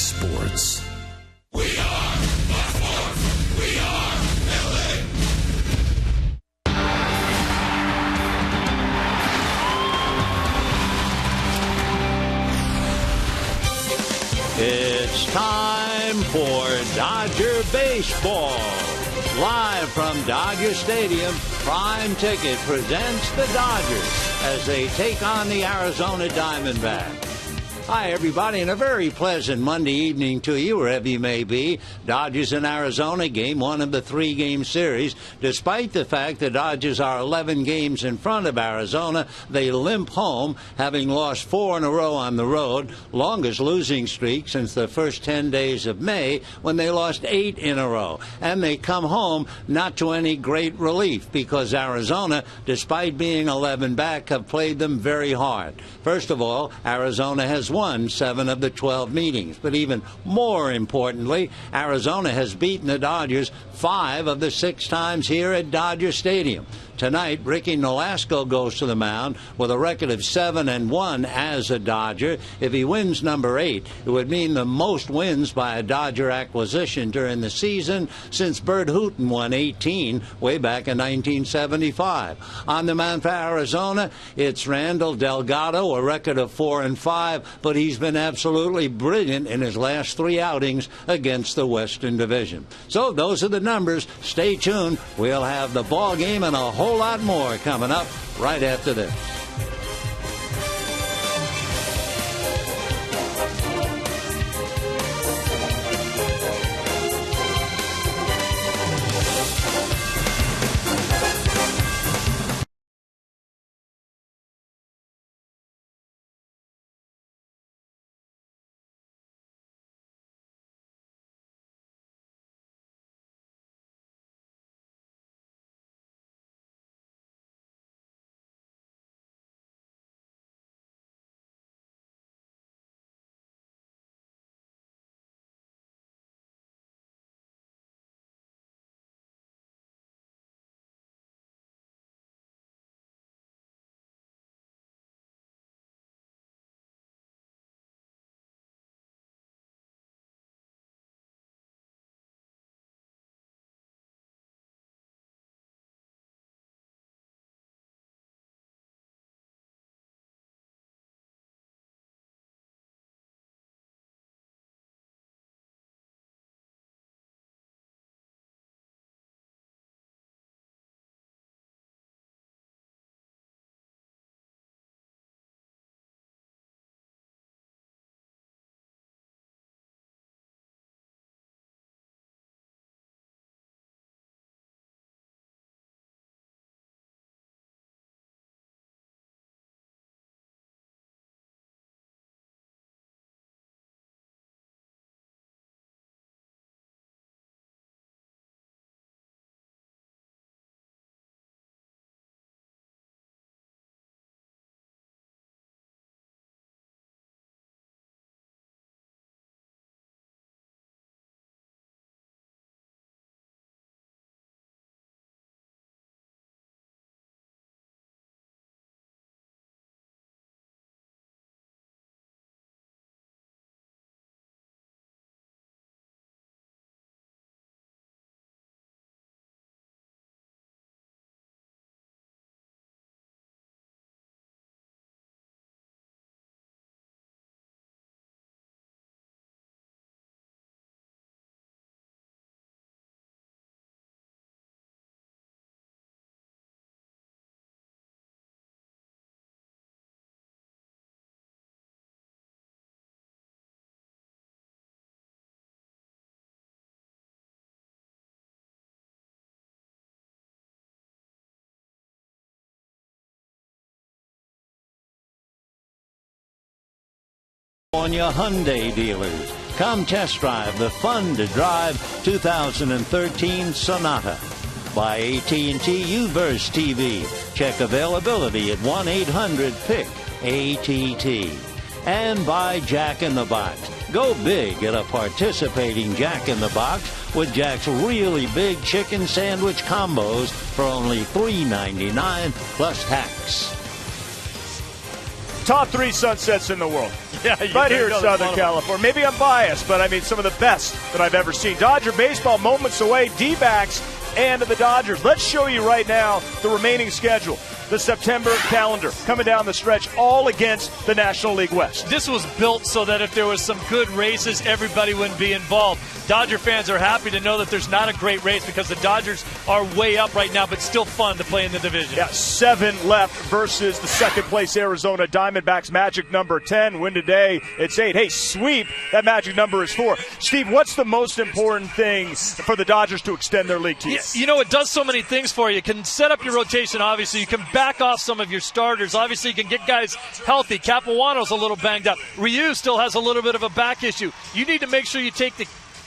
sports. We are the Fourth. We are LA. It's time for Dodger Baseball. Live from Dodger Stadium, Prime Ticket presents the Dodgers as they take on the Arizona Diamondbacks. Hi, everybody, and a very pleasant Monday evening to you, wherever you may be. Dodgers in Arizona, game one of the three-game series. Despite the fact the Dodgers are 11 games in front of Arizona, they limp home, having lost 4 in a row on the road, longest losing streak since the first 10 days of May, when they lost 8 in a row. And they come home not to any great relief, because Arizona, despite being 11 back, have played them very hard. First of all, Arizona has won 7 of the 12 meetings. But even more importantly, Arizona has beaten the Dodgers 5 of the 6 times here at Dodger Stadium. Tonight, Ricky Nolasco goes to the mound with a record of 7-1 as a Dodger. If he wins number 8, it would mean the most wins by a Dodger acquisition during the season since Bert Hooton won 18 way back in 1975. On the mound for Arizona, it's Randall Delgado, a record of 4-5, but he's been absolutely brilliant in his last 3 outings against the Western Division. So those are the numbers. Stay tuned. We'll have the ball game and a whole lot more coming up right after this. California Hyundai dealers. Come test drive the fun-to-drive 2013 Sonata. By AT&T U-verse TV. Check availability at 1-800-PIC-ATT. And by Jack in the Box. Go big at a participating Jack in the Box with Jack's really big chicken sandwich combos for only $3.99 plus tax. top 3 sunsets in the world. Yeah, right here in Southern California. Maybe I'm biased, but I mean some of the best that I've ever seen. Dodger baseball moments away, D-backs and the Dodgers. Let's show you right now the remaining schedule. The September calendar coming down the stretch, all against the National League West. This was built so that if there was some good races, everybody wouldn't be involved. Dodger fans are happy to know that there's not a great race because the Dodgers are way up right now, but still fun to play in the division. Yeah, 7 left versus the second-place Arizona Diamondbacks. Magic number 10. Win today, it's 8. Hey, sweep, that magic number is 4. Steve, what's the most important thing for the Dodgers to extend their league to you? You know, it does so many things for you. You can set up your rotation, obviously. You can back off some of your starters. Obviously, you can get guys healthy. Capuano's a little banged up. Ryu still has a little bit of a back issue. You need to make sure you take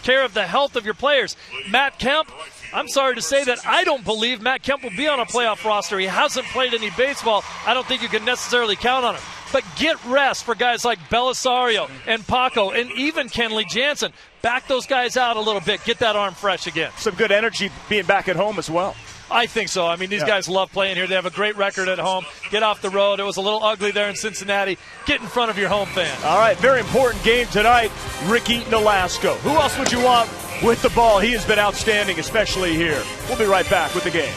care of the health of your players. Matt Kemp, I'm sorry to say that I don't believe Matt Kemp will be on a playoff roster. He hasn't played any baseball. I don't think you can necessarily count on him. But get rest for guys like Belisario and Paco and even Kenley Jansen. Back those guys out a little bit. Get that arm fresh again. Some good energy being back at home as well. I think so. I mean, these guys love playing here. They have a great record at home. Get off the road. It was a little ugly there in Cincinnati. Get in front of your home fans. All right, very important game tonight. Ricky Nolasco. Who else would you want with the ball? He has been outstanding, especially here. We'll be right back with the game.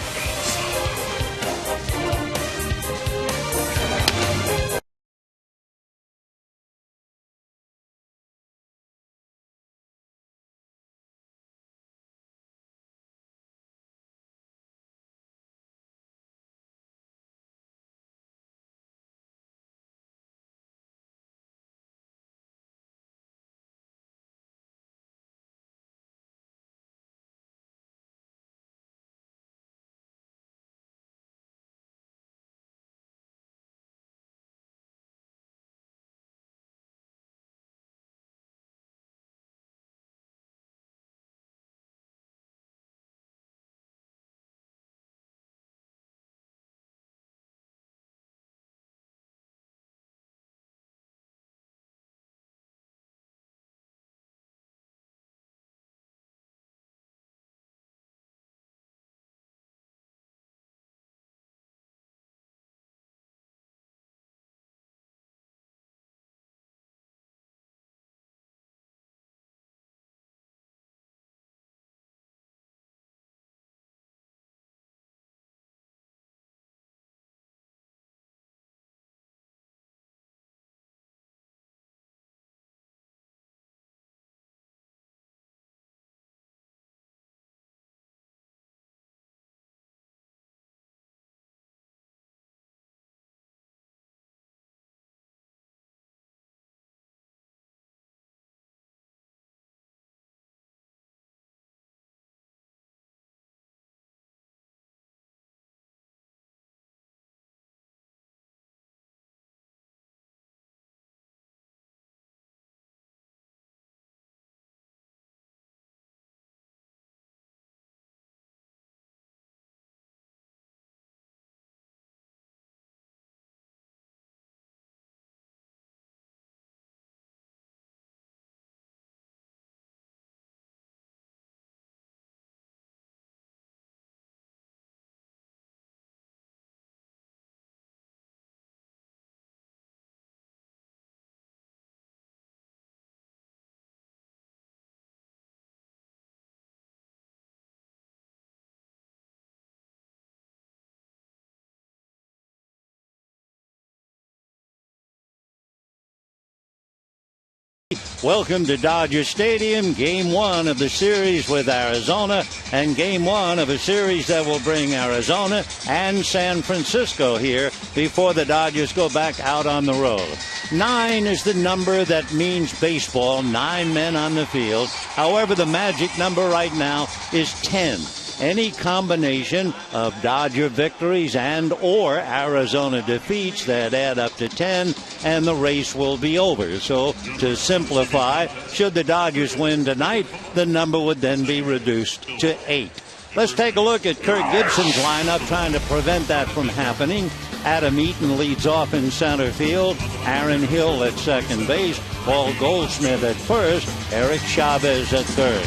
Welcome to Dodger Stadium, Game 1 of the series with Arizona, and Game 1 of a series that will bring Arizona and San Francisco here before the Dodgers go back out on the road. 9 is the number that means baseball, 9 men on the field. However, the magic number right now is 10. Any combination of Dodger victories and or Arizona defeats that add up to 10, and the race will be over. So to simplify, should the Dodgers win tonight, the number would then be reduced to 8. Let's take a look at Kirk Gibson's lineup, trying to prevent that from happening. Adam Eaton leads off in center field. Aaron Hill at second base. Paul Goldschmidt at first. Eric Chavez at third.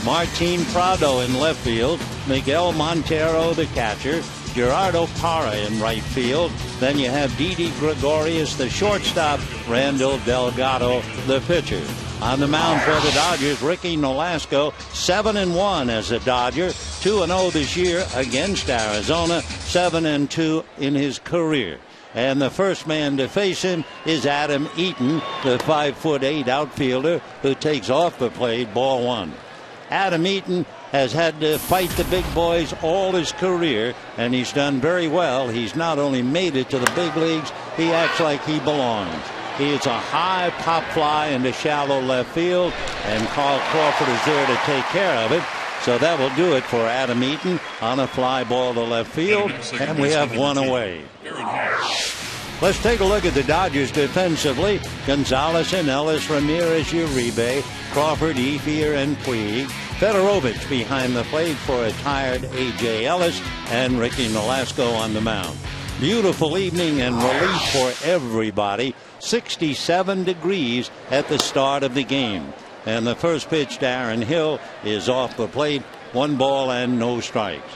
Martin Prado in left field, Miguel Montero the catcher, Gerardo Parra in right field. Then you have Didi Gregorius, the shortstop, Randall Delgado, the pitcher. On the mound for the Dodgers, Ricky Nolasco, 7-1 as a Dodger, 2-0 this year against Arizona, 7-2 in his career. And the first man to face him is Adam Eaton, the 5'8" outfielder who takes off the plate, ball one. Adam Eaton has had to fight the big boys all his career, and he's done very well. He's not only made it to the big leagues, he acts like he belongs. He is a high pop fly into shallow left field, and Carl Crawford is there to take care of it. So that will do it for Adam Eaton on a fly ball to left field, and we have one away. Let's take a look at the Dodgers defensively. Gonzalez and Ellis, Ramirez, Uribe, Crawford, Ethier, and Puig. Fedorovich behind the plate for a tired A.J. Ellis, and Ricky Nolasco on the mound. Beautiful evening and relief for everybody. 67 degrees at the start of the game. And the first pitch to Aaron Hill is off the plate. 1 ball and no strikes.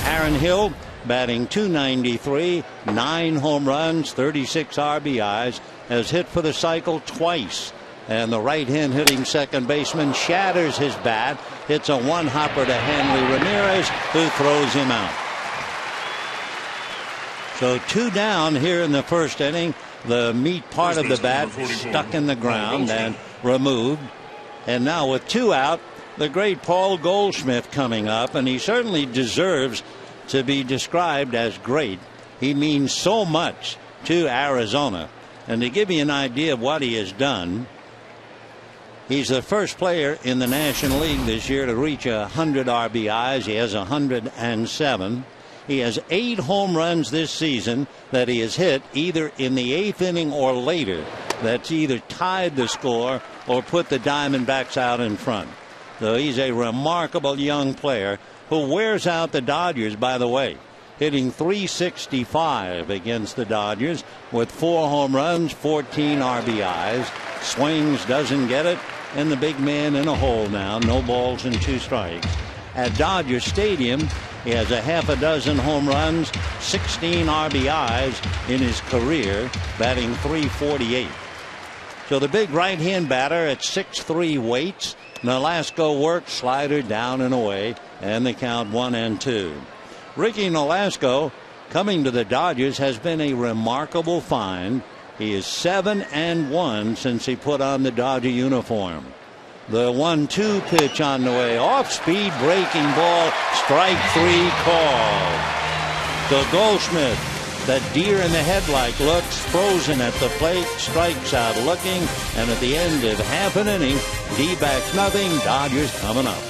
Aaron Hill batting .293, 9 home runs, 36 RBIs, has hit for the cycle twice. And the right hand hitting second baseman shatters his bat. Hits a one-hopper to Hanley Ramirez, who throws him out. So 2 down here in the first inning. The meat part of the bat stuck in the ground and removed. And now with 2 out, the great Paul Goldschmidt coming up, and he certainly deserves to be described as great. He means so much to Arizona. And to give you an idea of what he has done, he's the first player in the National League this year to reach 100 RBIs. He has 107. He has 8 home runs this season that he has hit either in the 8th inning or later. That's either tied the score or put the Diamondbacks out in front. So he's a remarkable young player who wears out the Dodgers, by the way. Hitting .365 against the Dodgers with 4 home runs, 14 RBIs. Swings, doesn't get it, and the big man in a hole now. No balls and 2 strikes. At Dodger Stadium, he has a half a dozen home runs, 16 RBIs in his career, batting .348. So the big right-hand batter at 6'3" waits. Nolasco works, slider down and away, and the count 1-2. Ricky Nolasco, coming to the Dodgers, has been a remarkable find. He is 7-1 since he put on the Dodger uniform. The 1-2 pitch on the way. Off-speed breaking ball. Strike 3 called. So Goldschmidt, that deer in the headlight, looks frozen at the plate. Strikes out looking. And at the end of half an inning, D-backs nothing. Dodgers coming up.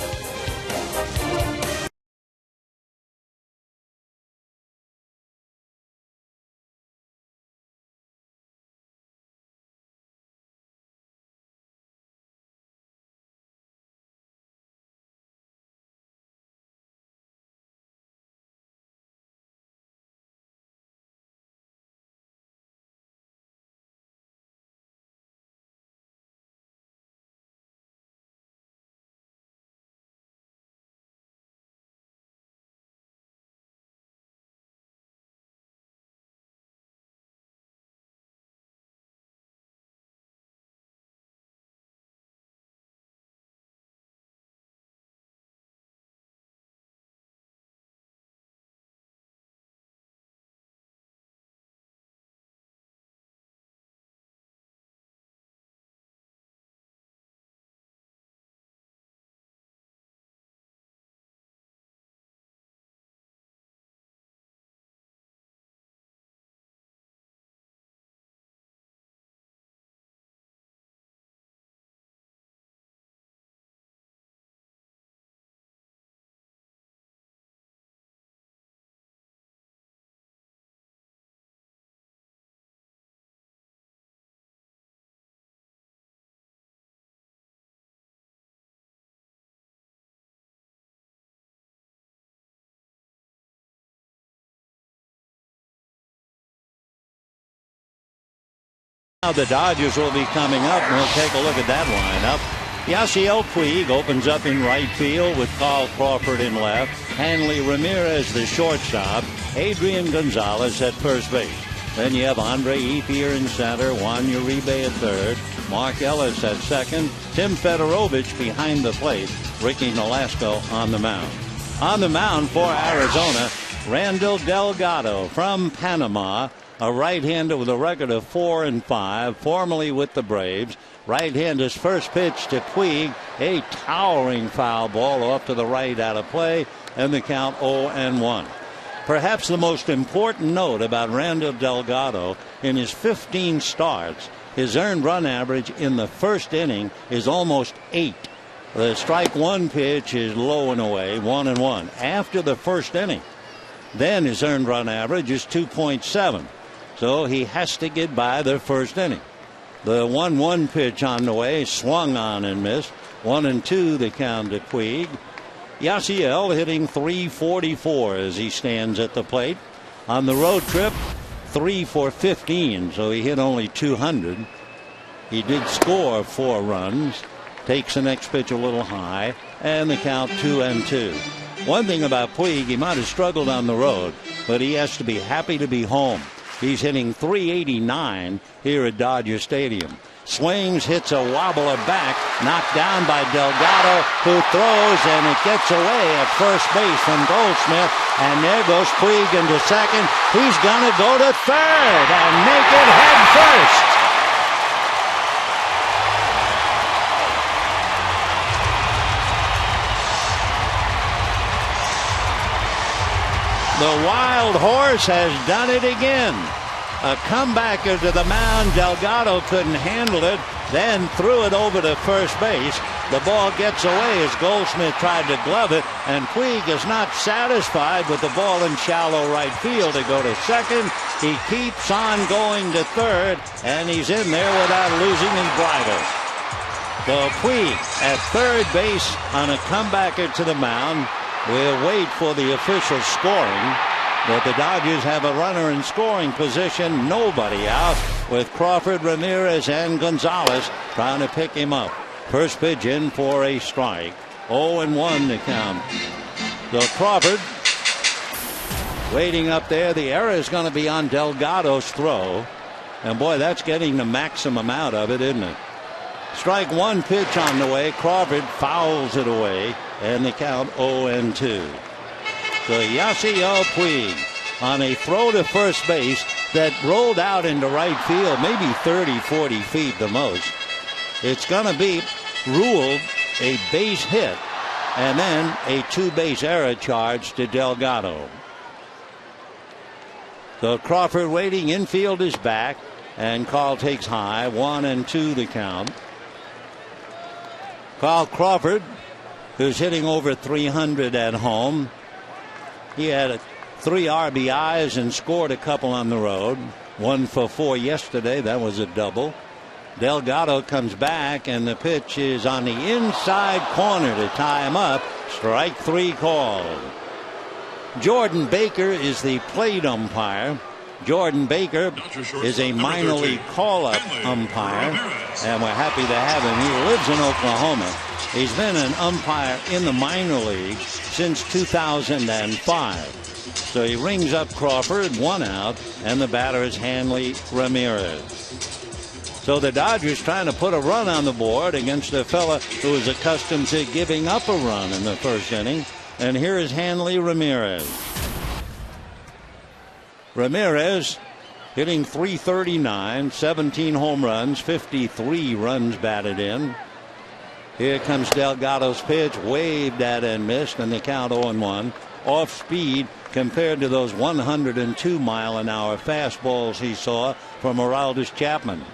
Now the Dodgers will be coming up, and we'll take a look at that lineup. Yasiel Puig opens up in right field with Carl Crawford in left. Hanley Ramirez, the shortstop. Adrian Gonzalez at first base. Then you have Andre Ethier in center. Juan Uribe at third. Mark Ellis at second. Tim Fedorovich behind the plate. Ricky Nolasco on the mound. On the mound for Arizona, Randall Delgado from Panama. A right-hander with a record of 4-5, formerly with the Braves. Right-hander's first pitch to Puig, a towering foul ball off to the right out of play, and the count 0-1. Perhaps the most important note about Randall Delgado, in his 15 starts, his earned run average in the first inning is almost 8. The strike one pitch is low and away, 1-1, after the first inning. Then his earned run average is 2.7. So he has to get by the first inning. The 1-1 pitch on the way, swung on and missed. 1-2 the count to Puig. Yasiel hitting .344 as he stands at the plate. On the road trip, 3 for 15, so he hit only 200. He did score 4 runs. Takes the next pitch a little high, and the count 2-2. One thing about Puig, he might have struggled on the road, but he has to be happy to be home. He's hitting .389 here at Dodger Stadium. Swings, hits a wobbler back, knocked down by Delgado, who throws, and it gets away at first base from Goldschmidt. And there goes Puig into second. He's going to go to third and make it head first. The wild horse has done it again. A comebacker to the mound. Delgado couldn't handle it, then threw it over to first base. The ball gets away as Goldschmidt tried to glove it, and Puig is not satisfied with the ball in shallow right field to go to second. He keeps on going to third, and he's in there without losing his bridle. So Puig at third base on a comebacker to the mound. We'll wait for the official scoring, but the Dodgers have a runner in scoring position, nobody out, with Crawford, Ramirez, and Gonzalez trying to pick him up. First pitch in for a strike. 0-1 to count. So Crawford waiting up there. The error is going to be on Delgado's throw, and boy, that's getting the maximum out of it, isn't it? Strike one pitch on the way. Crawford fouls it away, and the count 0-2. So Yasiel Puig on a throw to first base that rolled out into right field, maybe 30-40 feet the most. It's going to be ruled a base hit, and then a two-base error charge to Delgado. So Crawford waiting, infield is back, and Carl takes high. 1-2 the count. Carl Crawford, who's hitting over 300 at home. He had 3 RBIs and scored a couple on the road. 1 for 4 yesterday. That was a double. Delgado comes back, and the pitch is on the inside corner to tie him up. Strike 3 called. Jordan Baker is the plate umpire. Jordan Baker is a minor league call-up umpire, and we're happy to have him. He lives in Oklahoma. He's been an umpire in the minor leagues since 2005. So he rings up Crawford, 1 out, and the batter is Hanley Ramirez. So the Dodgers trying to put a run on the board against a fella who is accustomed to giving up a run in the first inning. And here is Hanley Ramirez. Ramirez hitting .339, 17 home runs, 53 runs batted in. Here comes Delgado's pitch, waved at and missed, and the count 0-1. Off speed compared to those 102-mile-an-hour fastballs he saw from Aroldis Chapman.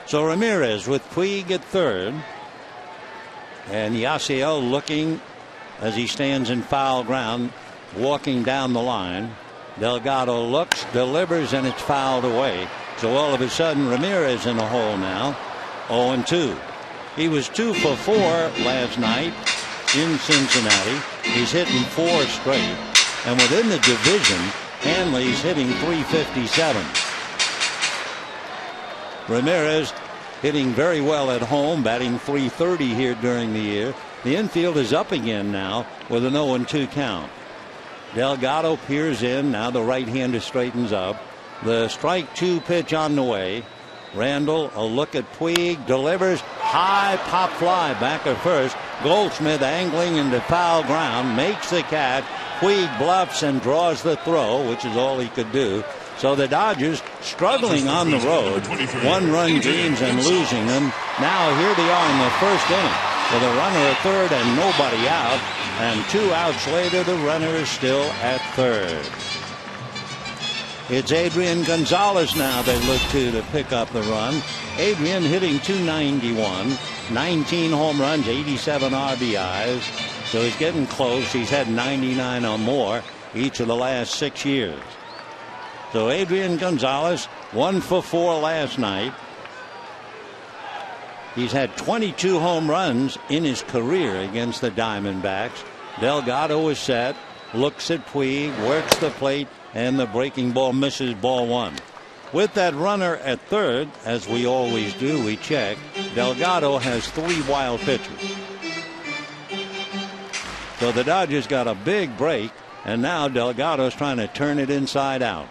So Ramirez with Puig at third, and Yasiel looking as he stands in foul ground, walking down the line. Delgado looks, delivers, and it's fouled away. So all of a sudden Ramirez in a hole now. 0-2. He was 2 for 4 last night in Cincinnati. He's hitting 4 straight, and within the division Hanley's hitting .357. Ramirez hitting very well at home, batting .330 here during the year. The infield is up again now with an 0-2 count. Delgado peers in. Now the right-hander straightens up. The strike 2 pitch on the way. Randall, a look at Puig, delivers, high pop fly back at first. Goldschmidt angling into foul ground, makes the catch. Puig bluffs and draws the throw, which is all he could do. So the Dodgers struggling on the road, 1-run games and losing them. Now here they are in the first inning with a runner at third and nobody out. And 2 outs later, the runner is still at third. It's Adrian Gonzalez now they look to pick up the run. Adrian hitting .291, 19 home runs, 87 RBIs. So he's getting close. He's had 99 or more each of the last 6 years. So Adrian Gonzalez, 1 for 4 last night. He's had 22 home runs in his career against the Diamondbacks. Delgado is set, looks at Puig, works the plate, and the breaking ball misses, ball 1. With that runner at third, as we always do, we check. Delgado has 3 wild pitches. So the Dodgers got a big break, and now Delgado's trying to turn it inside out.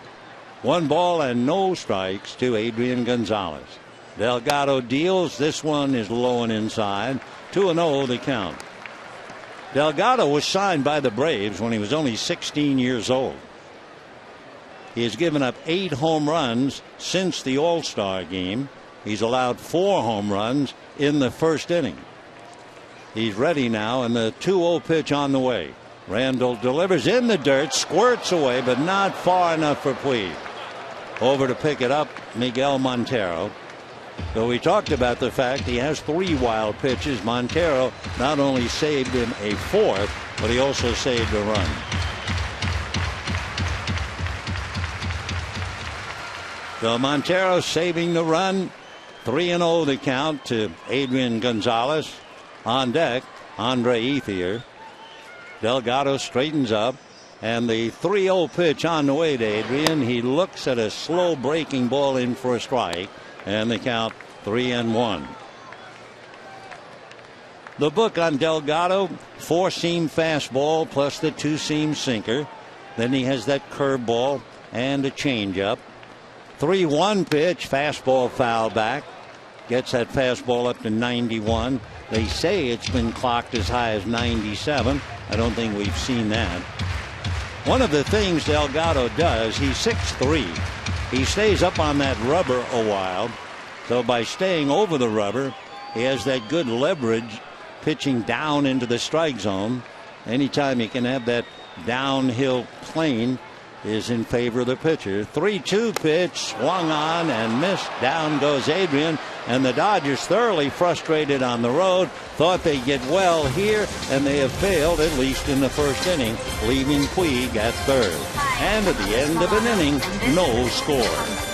1 ball and no strikes to Adrian Gonzalez. Delgado deals. This one is low and inside. 2-0 the count. Delgado was signed by the Braves when he was only 16 years old. He has given up 8 home runs since the All-Star game. He's allowed 4 home runs in the first inning. He's ready now, and the 2-0 pitch on the way. Randall delivers in the dirt, squirts away, but not far enough for Puig. Over to pick it up, Miguel Montero. So we talked about the fact he has 3 wild pitches. Montero not only saved him a 4th, but he also saved a run. So Montero saving the run. 3-0 the count to Adrian Gonzalez. On deck, Andre Ethier. Delgado straightens up. And the 3-0 pitch on the way to Adrian. He looks at a slow breaking ball in for a strike. And the count 3-1. The book on Delgado, 4-seam fastball plus the 2-seam sinker. Then he has that curveball and a changeup. 3-1 pitch, fastball foul back. Gets that fastball up to 91. They say it's been clocked as high as 97. I don't think we've seen that. One of the things Delgado does, he's 6'3". He stays up on that rubber a while. So by staying over the rubber, he has that good leverage pitching down into the strike zone. Anytime he can have that downhill plane is in favor of the pitcher. 3-2 pitch, swung on and missed. Down goes Adrian, and the Dodgers thoroughly frustrated on the road. Thought they'd get well here, and they have failed, at least in the first inning, leaving Puig at third. And at the end of an inning, no score.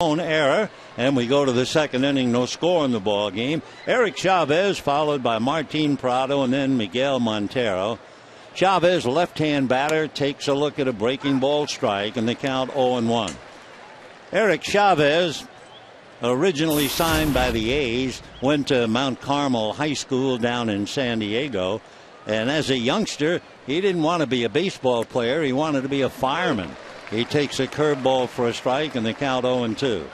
own error, and we go to the second inning, no score in the ball game. Eric Chavez followed by Martin Prado and then Miguel Montero. Chavez, left-hand batter, takes a look at a breaking ball strike, and the count 0-1. Eric Chavez, originally signed by the A's, went to Mount Carmel High School down in San Diego, and as a youngster, he didn't want to be a baseball player. He wanted to be a fireman. He takes a curveball for a strike, and the count 0-2.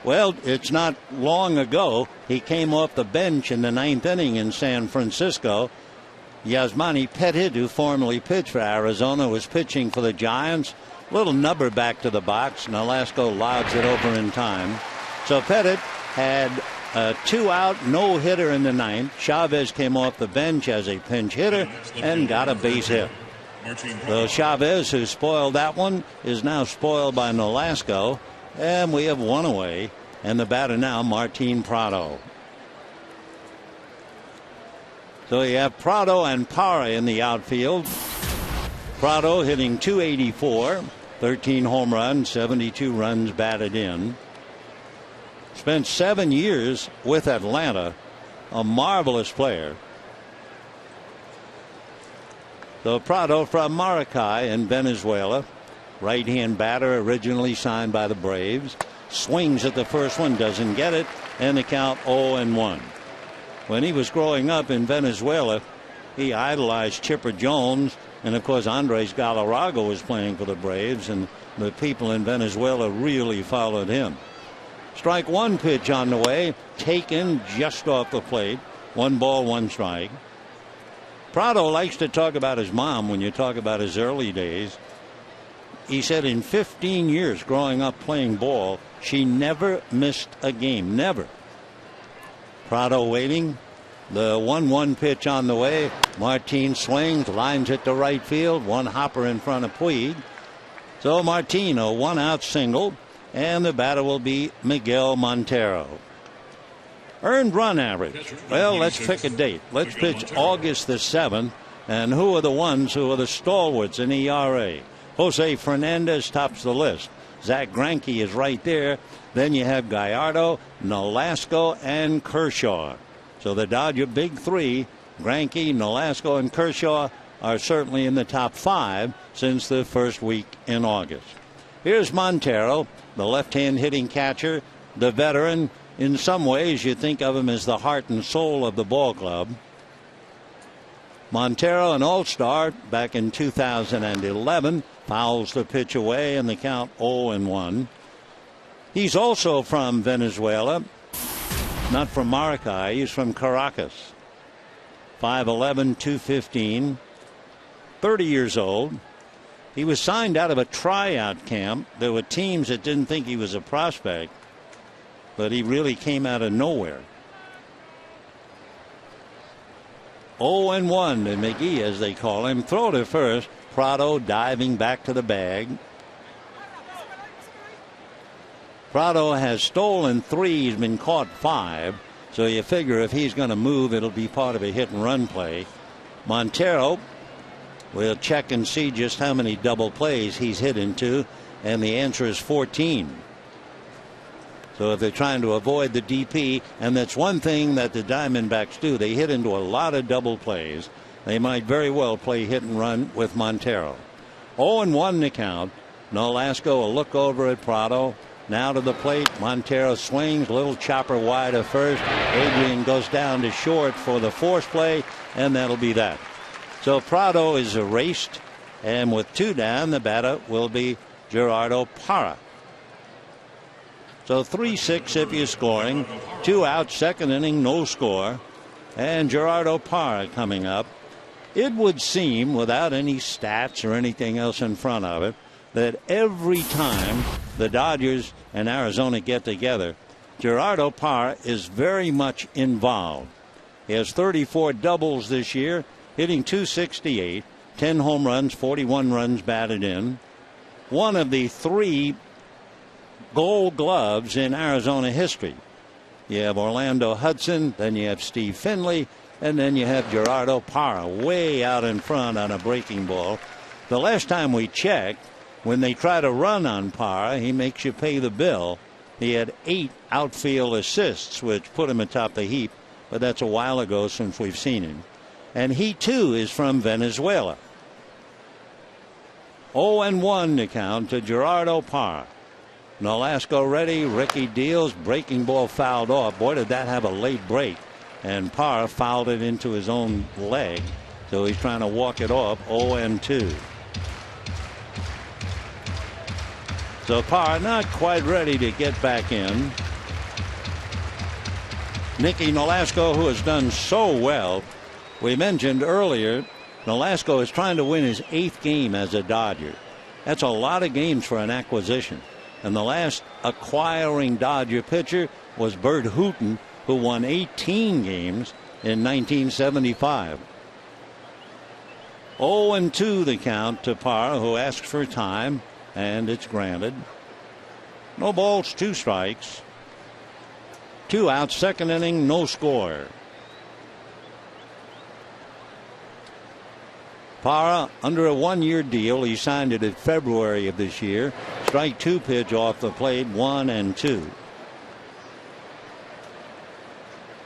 Well, it's not long ago he came off the bench in the ninth inning in San Francisco. Yasmani Petit, who formerly pitched for Arizona, was pitching for the Giants. Little nubber back to the box. Nolasco lobs it over in time. So Petit had a 2-out no-hitter in the ninth. Chavez came off the bench as a pinch hitter and got a base hit. So Chavez, who spoiled that one, is now spoiled by Nolasco. And we have one away. And the batter now, Martin Prado. So you have Prado and Parra in the outfield. Prado hitting .284, 13 home runs, 72 runs batted in. Spent 7 years with Atlanta, a marvelous player. So Prado from Maracay in Venezuela, right-hand batter, originally signed by the Braves. Swings at the first one, doesn't get it, and the count 0-1. When he was growing up in Venezuela, he idolized Chipper Jones, and of course Andres Galarraga was playing for the Braves, and the people in Venezuela really followed him. Strike one pitch on the way, taken just off the plate. 1 ball, 1 strike. Prado likes to talk about his mom when you talk about his early days. He said in 15 years growing up playing ball, she never missed a game. Never. Prado waiting. The 1-1 pitch on the way. Martin swings, lines it to right field. One hopper in front of Puig. So Martin, a 1-out single. And the batter will be Miguel Montero. Earned run average. Well, let's pick a date. Let's pitch August the 7th. And who are the ones who are the stalwarts in ERA? Jose Fernandez tops the list. Zach Greinke is right there. Then you have Gallardo, Nolasco, and Kershaw. So the Dodger big three, Greinke, Nolasco, and Kershaw, are certainly in the top 5 since the first week in August. Here's Montero, the left-hand hitting catcher, the veteran. In some ways, you think of him as the heart and soul of the ball club. Montero, an all-star back in 2011, fouls the pitch away and the count 0-1. He's also from Venezuela, not from Maracay. He's from Caracas. 5'11", 215, 30 years old. He was signed out of a tryout camp. There were teams that didn't think he was a prospect, but he really came out of nowhere. 0-1 to McGee, as they call him. Throw to first. Prado diving back to the bag. Prado has stolen 3. He's been caught 5. So you figure if he's going to move, it'll be part of a hit and run play. Montero, we'll check and see just how many double plays he's hit into. And the answer is 14. So if they're trying to avoid the DP, and that's one thing that the Diamondbacks do, they hit into a lot of double plays. They might very well play hit and run with Montero. 0-1 the count. Nolasco a look over at Prado. Now to the plate. Montero swings. Little chopper wide of first. Adrian goes down to short for the force play, and that'll be that. So Prado is erased, and with 2 down, the batter will be Gerardo Parra. So 3-6 if you're scoring. 2 out, second inning, no score. And Gerardo Parra coming up. It would seem, without any stats or anything else in front of it, that every time the Dodgers and Arizona get together, Gerardo Parra is very much involved. He has 34 doubles this year, hitting .268, 10 home runs, 41 runs batted in. One of the 3 Gold Gloves in Arizona history. You have Orlando Hudson, then you have Steve Finley, and then you have Gerardo Parra way out in front on a breaking ball. The last time we checked, when they try to run on Parra, he makes you pay the bill. He had 8 outfield assists, which put him atop the heap, but that's a while ago since we've seen him. And he, too, is from Venezuela. 0-1 to count to Gerardo Parra. Nolasco ready. Ricky deals. Breaking ball fouled off. Boy, did that have a late break. And Parra fouled it into his own leg. So he's trying to walk it off. 0-2. So Parra not quite ready to get back in. Nicky Nolasco, who has done so well. We mentioned earlier, Nolasco is trying to win his 8th game as a Dodger. That's a lot of games for an acquisition. And the last acquiring Dodger pitcher was Bert Hooton, who won 18 games in 1975. 0-2 the count to Parra, who asks for time, and it's granted. No balls, 2 strikes. 2 outs, second inning, no score. Parra under a 1-year deal. He signed it in February of this year. Strike 2 pitch off the plate, 1-2.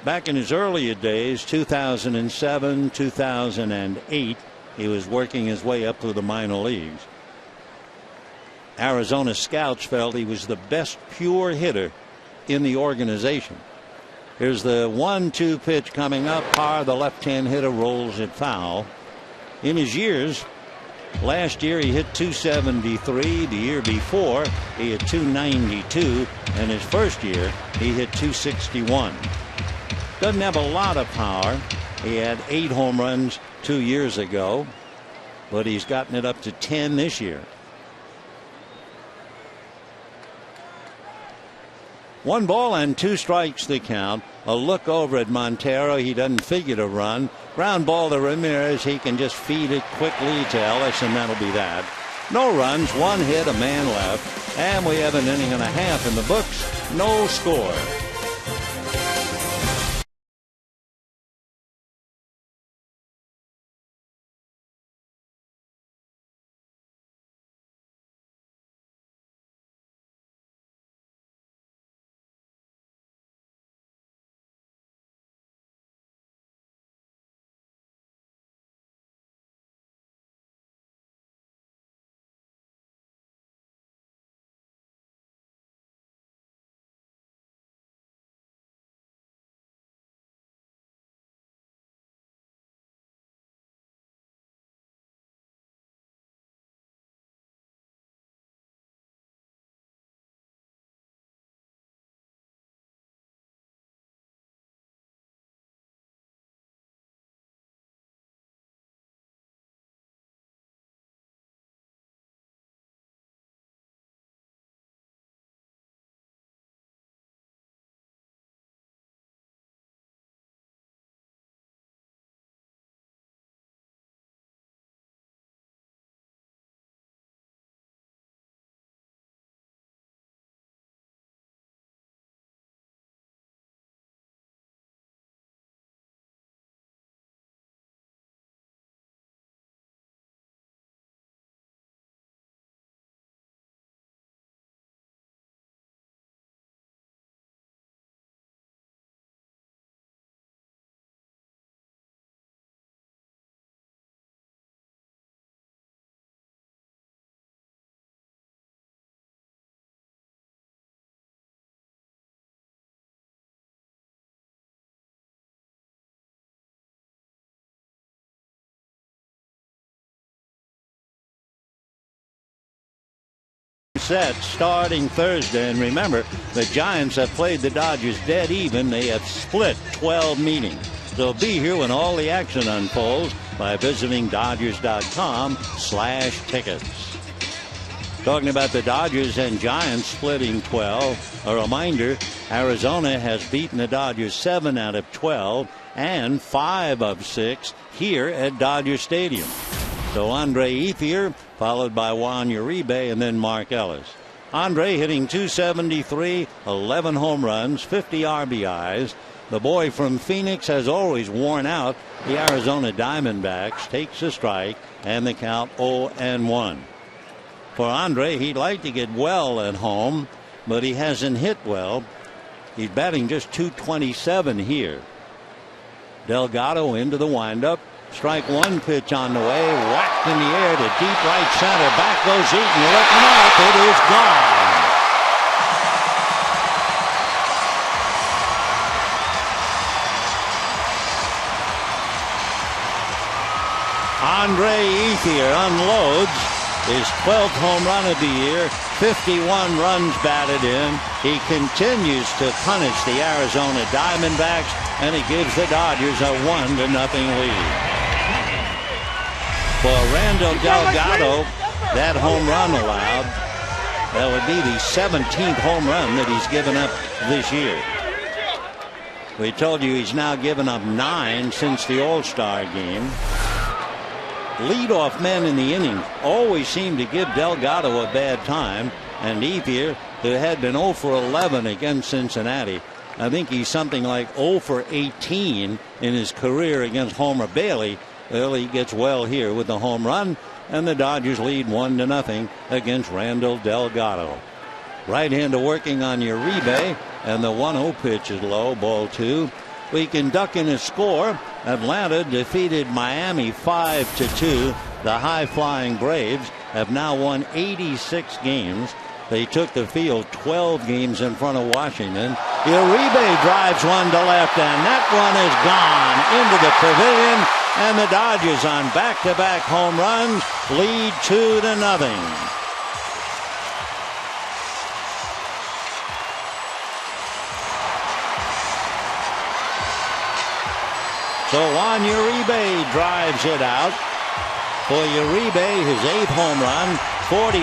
Back in his earlier days, 2007, 2008, he was working his way up through the minor leagues. Arizona scouts felt he was the best pure hitter in the organization. Here's the 1-2 pitch coming up. Parra, the left-hand hitter, rolls it foul. In his years, last year he hit 273. The year before he hit 292, and his first year he hit 261. Doesn't have a lot of power. He had 8 home runs 2 years ago, but he's gotten it up to 10 this year. 1 ball and 2 strikes the count. A look over at Montero. He doesn't figure to run. Ground ball to Ramirez. He can just feed it quickly to Ellis, and that'll be that. No runs, 1 hit, a man left, and we have an inning and a half in the books. No score. Set starting Thursday, and remember, the Giants have played the Dodgers dead even. They have split 12 meetings. So be here when all the action unfolds by visiting Dodgers.com/tickets. Talking about the Dodgers and Giants splitting 12, a reminder, Arizona has beaten the Dodgers 7 out of 12 and 5 of 6 here at Dodger Stadium. So Andre Ethier, followed by Juan Uribe, and then Mark Ellis. Andre hitting 273, 11 home runs, 50 RBIs. The boy from Phoenix has always worn out the Arizona Diamondbacks. Takes a strike, and the count 0-1. For Andre, he'd like to get well at home. but he hasn't hit well. He's batting just .227 here. Delgado into the windup. Strike one, pitch on the way. Whacked in the air to deep right center. Back goes Eaton. Looking up. It is gone. Andre Ethier unloads his 12th home run of the year. 51 runs batted in. He continues to punish the Arizona Diamondbacks, and he gives the Dodgers a 1-0 lead. For Randall Delgado, that home run allowed, that would be the 17th home run that he's given up this year. We told you he's now given up 9 since the All-Star game. Leadoff men in the inning always seem to give Delgado a bad time, and Ethier, who had been 0 for 11 against Cincinnati, I think he's something like 0 for 18 in his career against Homer Bailey. Well, he gets well here with the home run, and the Dodgers lead 1-0 against Randall Delgado. Right-hander working on Uribe, and the 1-0 pitch is low, ball 2. We can duck in a score. Atlanta defeated Miami 5-2. The high-flying Braves have now won 86 games. They took the field 12 games in front of Washington. Uribe drives one to left, and that one is gone into the pavilion. And the Dodgers on back-to-back home runs lead 2-0. So Juan Uribe drives it out. For Uribe, his 8th home run, 41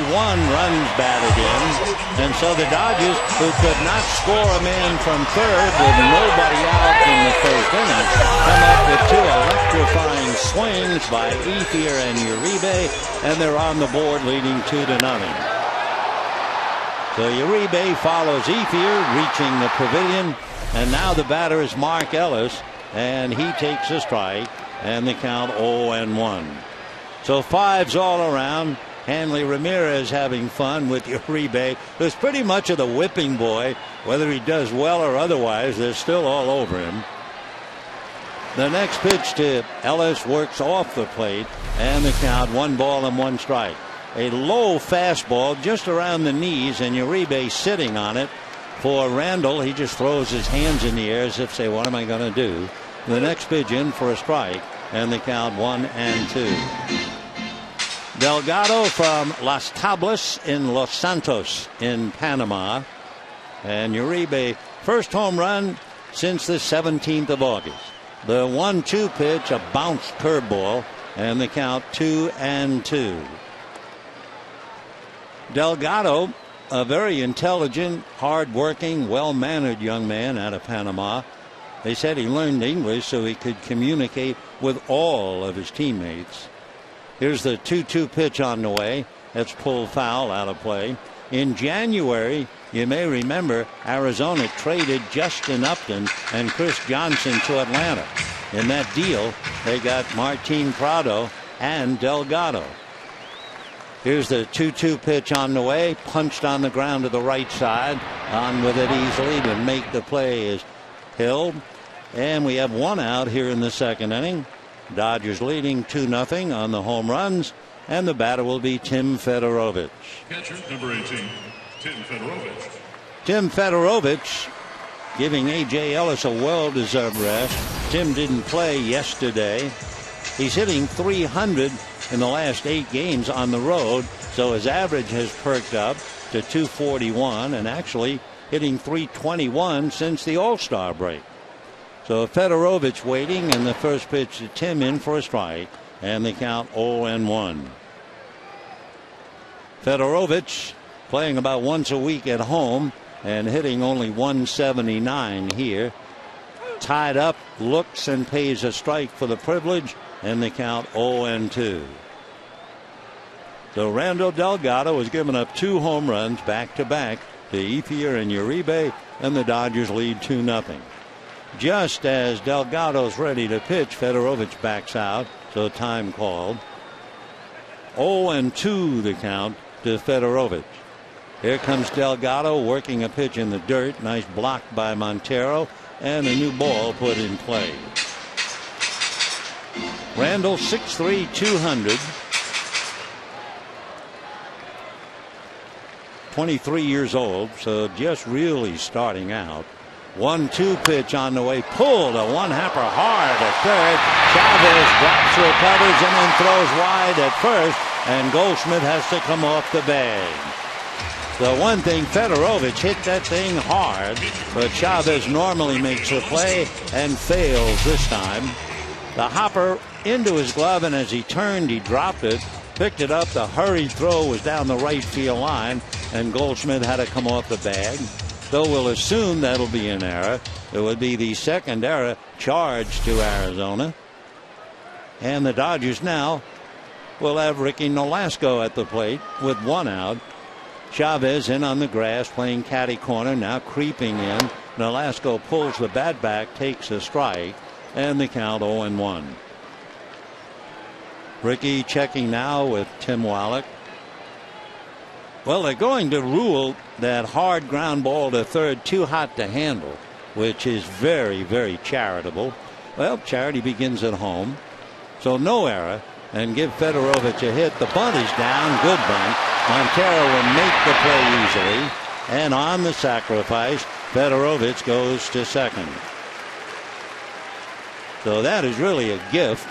runs batted in. And so the Dodgers, who could not score a man from third with nobody out in the first inning, come up with 2 electrifying swings by Ethier and Uribe, and they're on the board leading 2-0. So Uribe follows Ethier, reaching the pavilion, and now the batter is Mark Ellis, and he takes a strike, and the count 0-1. So 5s all around. Hanley Ramirez having fun with Uribe, who's pretty much of the whipping boy. Whether he does well or otherwise, they're still all over him. The next pitch to Ellis works off the plate, and the count 1-1 strike. A low fastball just around the knees, and Uribe sitting on it. For Randall, he just throws his hands in the air as if say, what am I going to do? The next pitch in for a strike, and the count 1-2. Delgado from Las Tablas in Los Santos in Panama. And Uribe, first home run since the 17th of August. The 1-2 pitch, a bounced curveball, and the count 2-2. Delgado, a very intelligent, hard-working, well-mannered young man out of Panama. They said he learned English so he could communicate with all of his teammates. Here's the 2-2 pitch on the way. That's pulled foul, out of play. In January, you may remember, Arizona traded Justin Upton and Chris Johnson to Atlanta. In that deal, they got Martin Prado and Delgado. Here's the 2-2 pitch on the way. Punched on the ground to the right side. On with it easily to make the play is Hill. And we have 1 out here in the second inning. Dodgers leading 2-0 on the home runs. And the batter will be Tim Fedorovich. Catcher, number 18, Tim Fedorovich. Tim Fedorovich giving A.J. Ellis a well-deserved rest. Tim didn't play yesterday. He's hitting .300 in the last 8 games on the road, so his average has perked up to .241 and actually hitting .321 since the All-Star break. So Fedorovich waiting, and the first pitch to Tim in for a strike, and the count 0-1. Fedorovich playing about once a week at home and hitting only .179 here. Tied up, looks and pays a strike for the privilege, and the count 0-2. So Randall Delgado has given up 2 home runs back-to-back to Ethier and Uribe, and the Dodgers lead 2-0. Just as Delgado's ready to pitch, Fedorovich backs out, so time called. 0-2 the count to Fedorovich. Here comes Delgado working a pitch in the dirt. Nice block by Montero, and a new ball put in play. Randall 6'3", 200. 23 years old, so just really starting out. 1-2 pitch on the way, pulled a one-hopper hard at third. Chavez drops, recovers, and then throws wide at first, and Goldschmidt has to come off the bag. The one thing, Fedorovich hit that thing hard, but Chavez normally makes the play and fails this time. The hopper into his glove, and as he turned, he dropped it, picked it up. The hurried throw was down the right field line, and Goldschmidt had to come off the bag. Though we'll assume that'll be an error. It would be the second error charged to Arizona. And the Dodgers now will have Ricky Nolasco at the plate with one out. Chavez in on the grass playing catty corner, now creeping in. Nolasco pulls the bat back, takes a strike, and the count 0-1. Ricky checking now with Tim Wallach. Well, they're going to rule that hard ground ball to third too hot to handle, which is very, very charitable. Well, charity begins at home. So no error, and give Fedorovich a hit. The bunt is down. Good bunt. Montero will make the play easily. And on the sacrifice, Fedorovich goes to second. So that is really a gift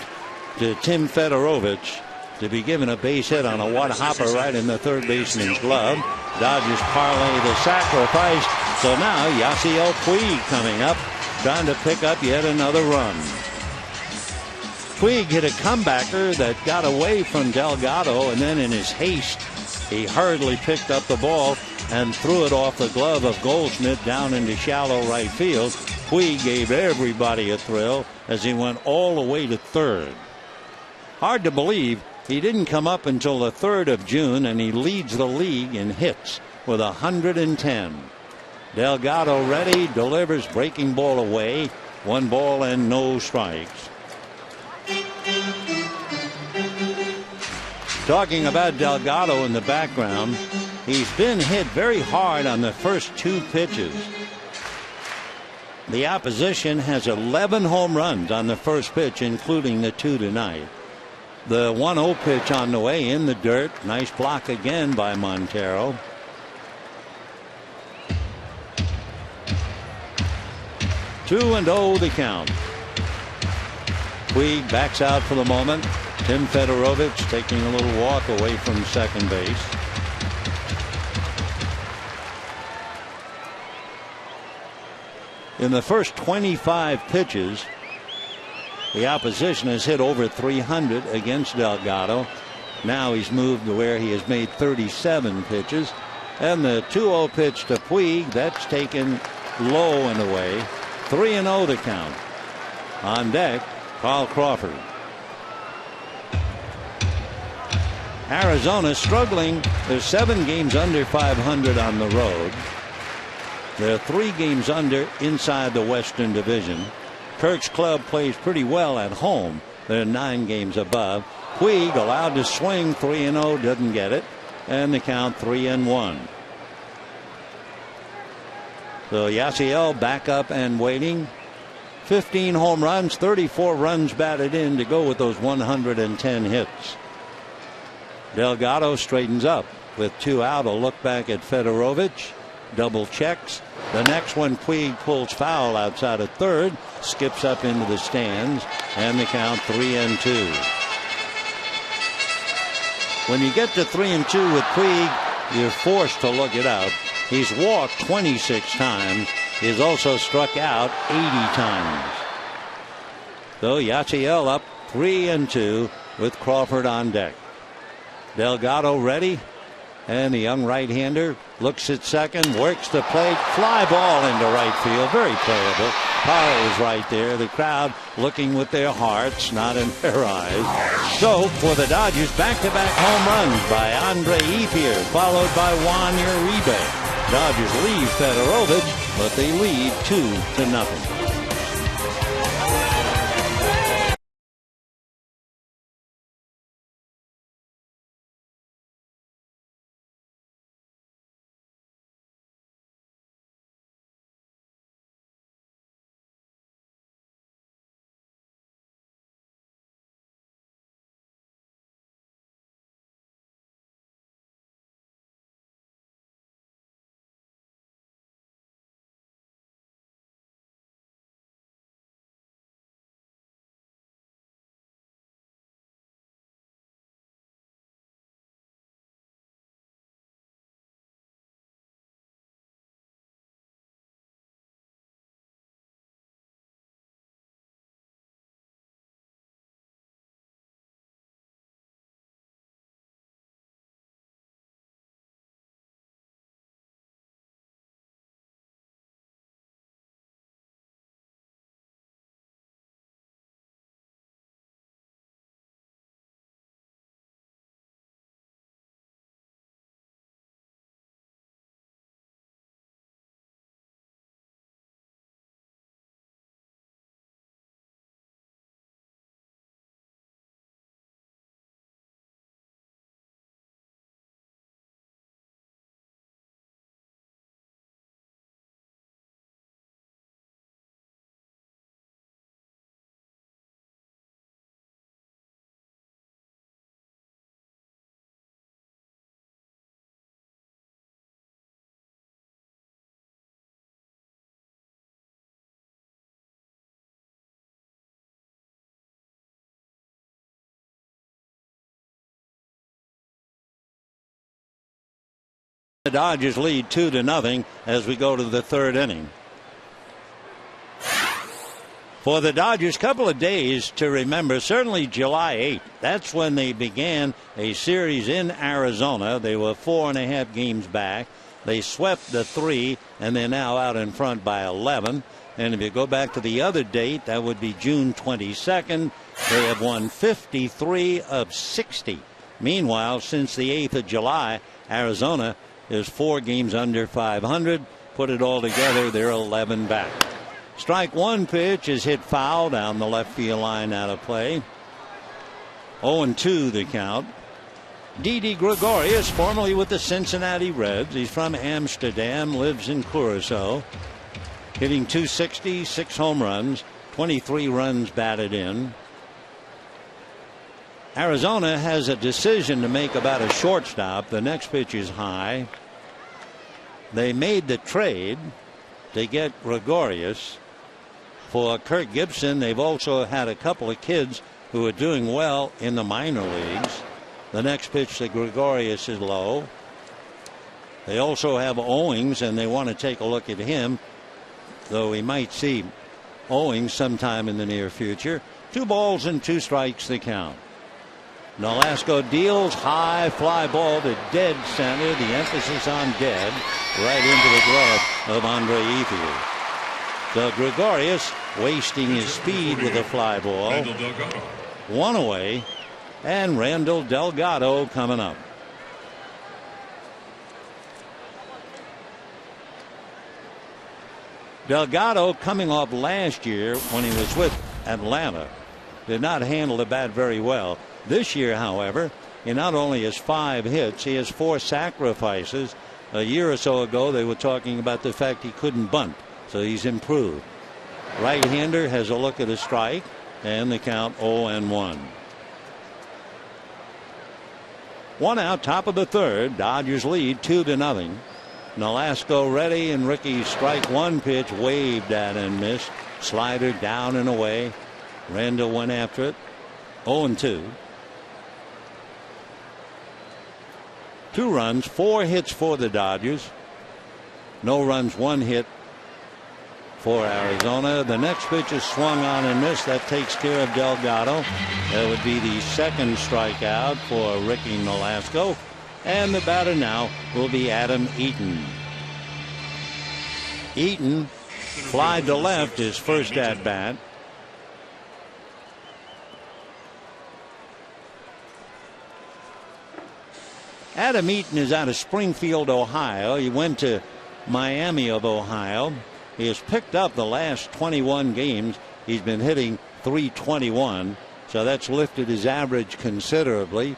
to Tim Fedorovich to be given a base hit on a one hopper right in the third baseman's glove. Dodgers parlay the sacrifice. So now Yasiel Puig coming up, trying to pick up yet another run. Puig hit a comebacker that got away from Delgado, and then in his haste, he hurriedly picked up the ball and threw it off the glove of Goldschmidt down into shallow right field. Puig gave everybody a thrill as he went all the way to third. Hard to believe he didn't come up until the 3rd of June, and he leads the league in hits with 110. Delgado ready, delivers, breaking ball away. 1 ball and no strikes. Talking about Delgado in the background, he's been hit very hard on the first 2 pitches. The opposition has 11 home runs on the first pitch, including the 2 tonight. The 1-0 pitch on the way in the dirt. Nice block again by Montero. Two and 0 the count. Puig backs out for the moment. Tim Fedorovich taking a little walk away from second base. In the first 25 pitches, the opposition has hit over 300 against Delgado. Now he's moved to where he has made 37 pitches. And the 2-0 pitch to Puig, that's taken low and away. 3-0 the count. On deck, Carl Crawford. Arizona struggling. They're 7 games under 500 on the road. They're 3 games under inside the Western Division. Kirk's club plays pretty well at home. They're 9 games above. Puig allowed to swing 3-0, doesn't get it, and the count 3-1. So Yasiel back up and waiting. 15 home runs, 34 runs batted in to go with those 110 hits. Delgado straightens up with 2 out. A look back at Fedorovich. Double checks. The next one, Puig pulls foul outside of third, skips up into the stands, and the count 3-2. When you get to 3-2 with Puig, you're forced to look it up. He's walked 26 times. He's also struck out 80 times. So Yasiel up 3-2 with Crawford on deck. Delgado ready. And the young right-hander looks at second, works the plate, fly ball into right field. Very playable. Power is right there. The crowd looking with their hearts, not in their eyes. So for the Dodgers, back-to-back home runs by Andre Ethier, followed by Juan Uribe. Dodgers lead Fedorovich, but they lead 2-0. The Dodgers lead 2-0 as we go to the third inning. For the Dodgers, couple of days to remember, certainly July 8th. That's when they began a series in Arizona. They were 4.5 games back. They swept the 3, and they're now out in front by 11. And if you go back to the other date, that would be June 22nd. They have won 53 of 60. Meanwhile, since the 8th of July, Arizona is 4 games under 500. Put it all together, they're 11 back. Strike one pitch is hit foul down the left field line, out of play. 0-2 the count. Didi Gregorius, formerly with the Cincinnati Reds. He's from Amsterdam, lives in Curacao. Hitting .260, 6 home runs, 23 runs batted in. Arizona has a decision to make about a shortstop. The next pitch is high. They made the trade to get Gregorius. For Kirk Gibson, they've also had a couple of kids who are doing well in the minor leagues. The next pitch to Gregorius is low. They also have Owings, and they want to take a look at him, though we might see Owings sometime in the near future. 2 balls and 2 strikes the count. Nolasco deals high fly ball to dead center. The emphasis on dead, right into the glove of Andre Ethier. So Gregorius wasting his speed with a fly ball. One away, and Randall Delgado coming up. Delgado, coming off last year when he was with Atlanta, did not handle the bat very well. This year, however, he not only has 5 hits, he has 4 sacrifices. A year or so ago, they were talking about the fact he couldn't bunt, so he's improved. Right-hander has a look at a strike, and the count 0-1. 1 out, top of the third. Dodgers lead 2-0. Nolasco ready, and Ricky's strike one pitch waved at and missed. Slider down and away. Randall went after it. 0-2. 2 runs, 4 hits for the Dodgers. No runs, 1 hit for Arizona. The next pitch is swung on and missed. That takes care of Delgado. That would be the second strikeout for Ricky Nolasco. And the batter now will be Adam Eaton. Eaton fly to left, his first at bat. Adam Eaton is out of Springfield, Ohio. He went to Miami of Ohio. He has picked up the last 21 games. He's been hitting .321, so that's lifted his average considerably.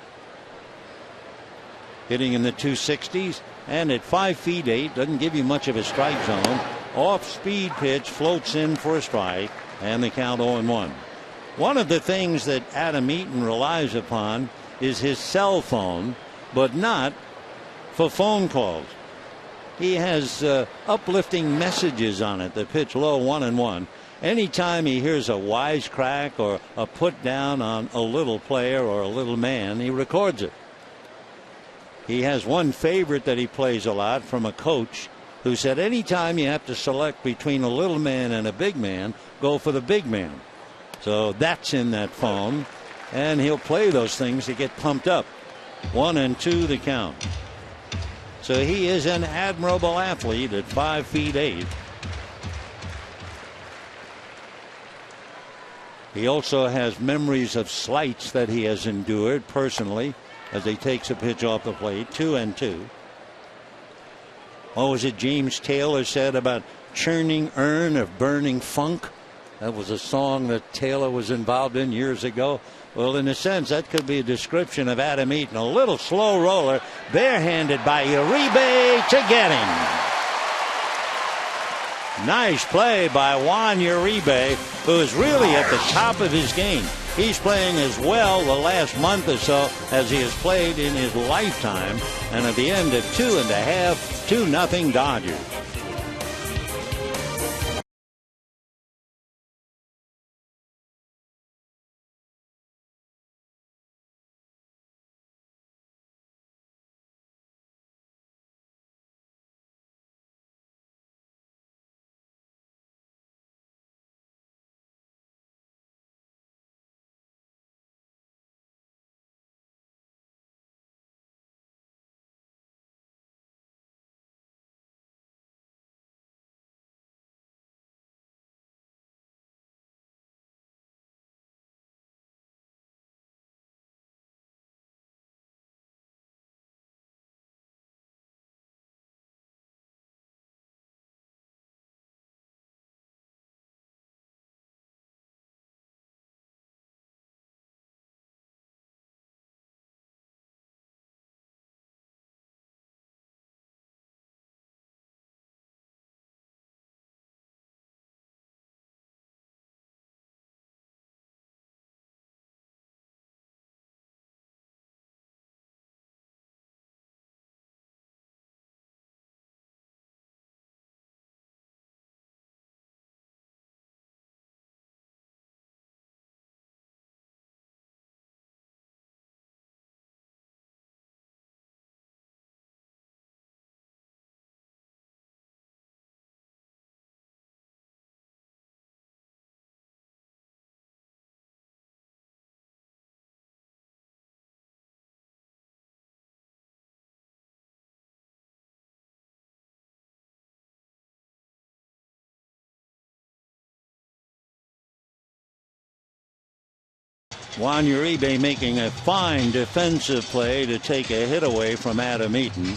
Hitting in the 260s, and at 5'8", doesn't give you much of a strike zone. Off speed pitch floats in for a strike, and the count 0-1. One of the things that Adam Eaton relies upon is his cell phone, but not for phone calls. He has uplifting messages on it. The pitch low, 1-1. Anytime he hears a wisecrack or a put down on a little player or a little man, he records it. He has one favorite that he plays a lot from a coach who said anytime you have to select between a little man and a big man, go for the big man. So that's in that phone, and he'll play those things to get pumped up. 1-2 the count. So he is an admirable athlete at 5'8". He also has memories of slights that he has endured personally as he takes a pitch off the plate. 2-2. What was it James Taylor said about churning urn of burning funk? That was a song that Taylor was involved in years ago. Well, in a sense, that could be a description of Adam Eaton. A little slow roller, barehanded by Uribe to get him. Nice play by Juan Uribe, who is really at the top of his game. He's playing as well the last month or so as he has played in his lifetime. And at the end of 2.5, 2-0 Dodgers. Juan Uribe making a fine defensive play to take a hit away from Adam Eaton.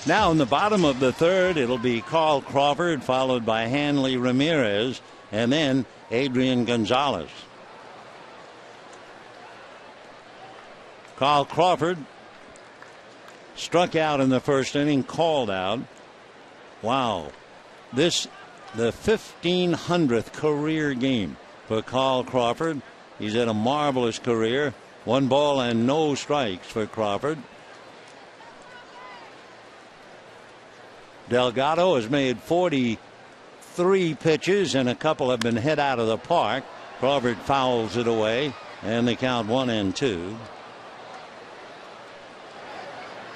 Now in the bottom of the third, it'll be Carl Crawford, followed by Hanley Ramirez, and then Adrian Gonzalez. Carl Crawford struck out in the first inning, called out. Wow. This the 1,500th career game for Carl Crawford. He's had a marvelous career. 1 ball and no strikes for Crawford. Delgado has made 43 pitches and a couple have been hit out of the park. Crawford fouls it away and they count 1-2.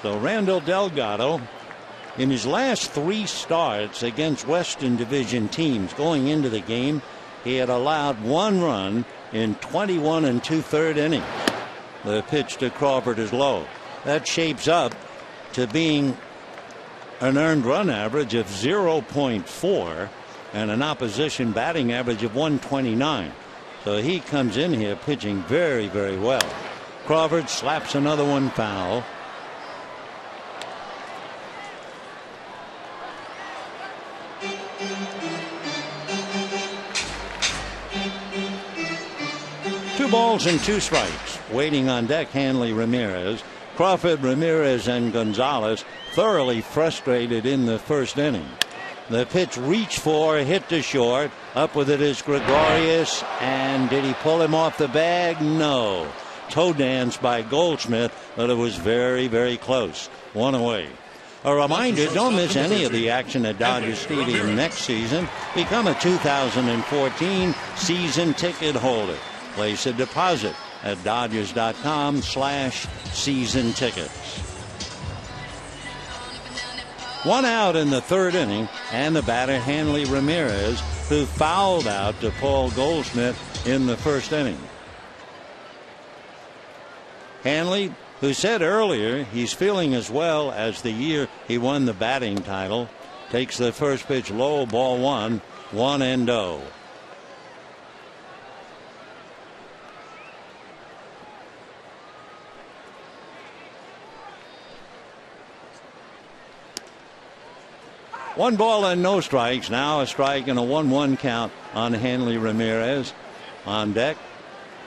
So Randall Delgado, in his last 3 starts against Western Division teams going into the game, he had allowed 1 run in 21 2/3 innings. The pitch to Crawford is low. That shapes up to being an earned run average of 0.4 and an opposition batting average of 129. So he comes in here pitching very, very well. Crawford slaps another one foul. Two balls and 2 strikes. Waiting on deck, Hanley Ramirez. Crawford, Ramirez, and Gonzalez thoroughly frustrated in the first inning. The pitch reached for, hit to short. Up with it is Gregorius. And did he pull him off the bag? No. Toe dance by Goldschmidt, but it was very, very close. 1 away. A reminder, don't miss any of the action at Dodger Stadium next season. Become a 2014 season ticket holder. Place a deposit at Dodgers.com/season tickets. 1 out in the third inning, and the batter Hanley Ramirez, who fouled out to Paul Goldschmidt in the first inning. Hanley, who said earlier he's feeling as well as the year he won the batting title, takes the first pitch low, ball 1, 1-0. One ball and no strikes. Now a strike and a 1-1 count on Hanley Ramirez. On deck,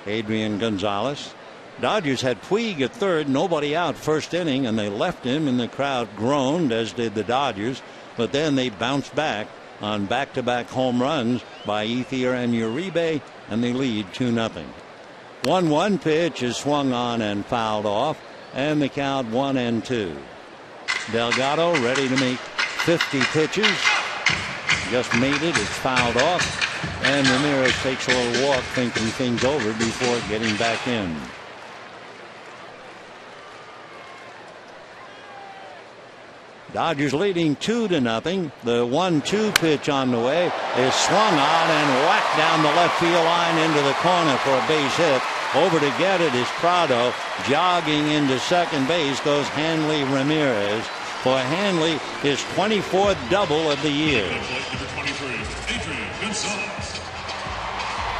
Adrian Gonzalez. Dodgers had Puig at third, nobody out first inning, and they left him, and the crowd groaned, as did the Dodgers. But then they bounced back on back-to-back home runs by Ethier and Uribe, and they lead 2-0. 1-1 pitch is swung on and fouled off, and the count 1-2. Delgado ready to make 50 pitches. Just made it. It's fouled off. And Ramirez takes a little walk, thinking things over before getting back in. Dodgers leading 2-0. The 1-2 pitch on the way is swung on and whacked down the left field line into the corner for a base hit. Over to get it is Prado. Jogging into second base goes Hanley Ramirez. For Hanley, his 24th double of the year.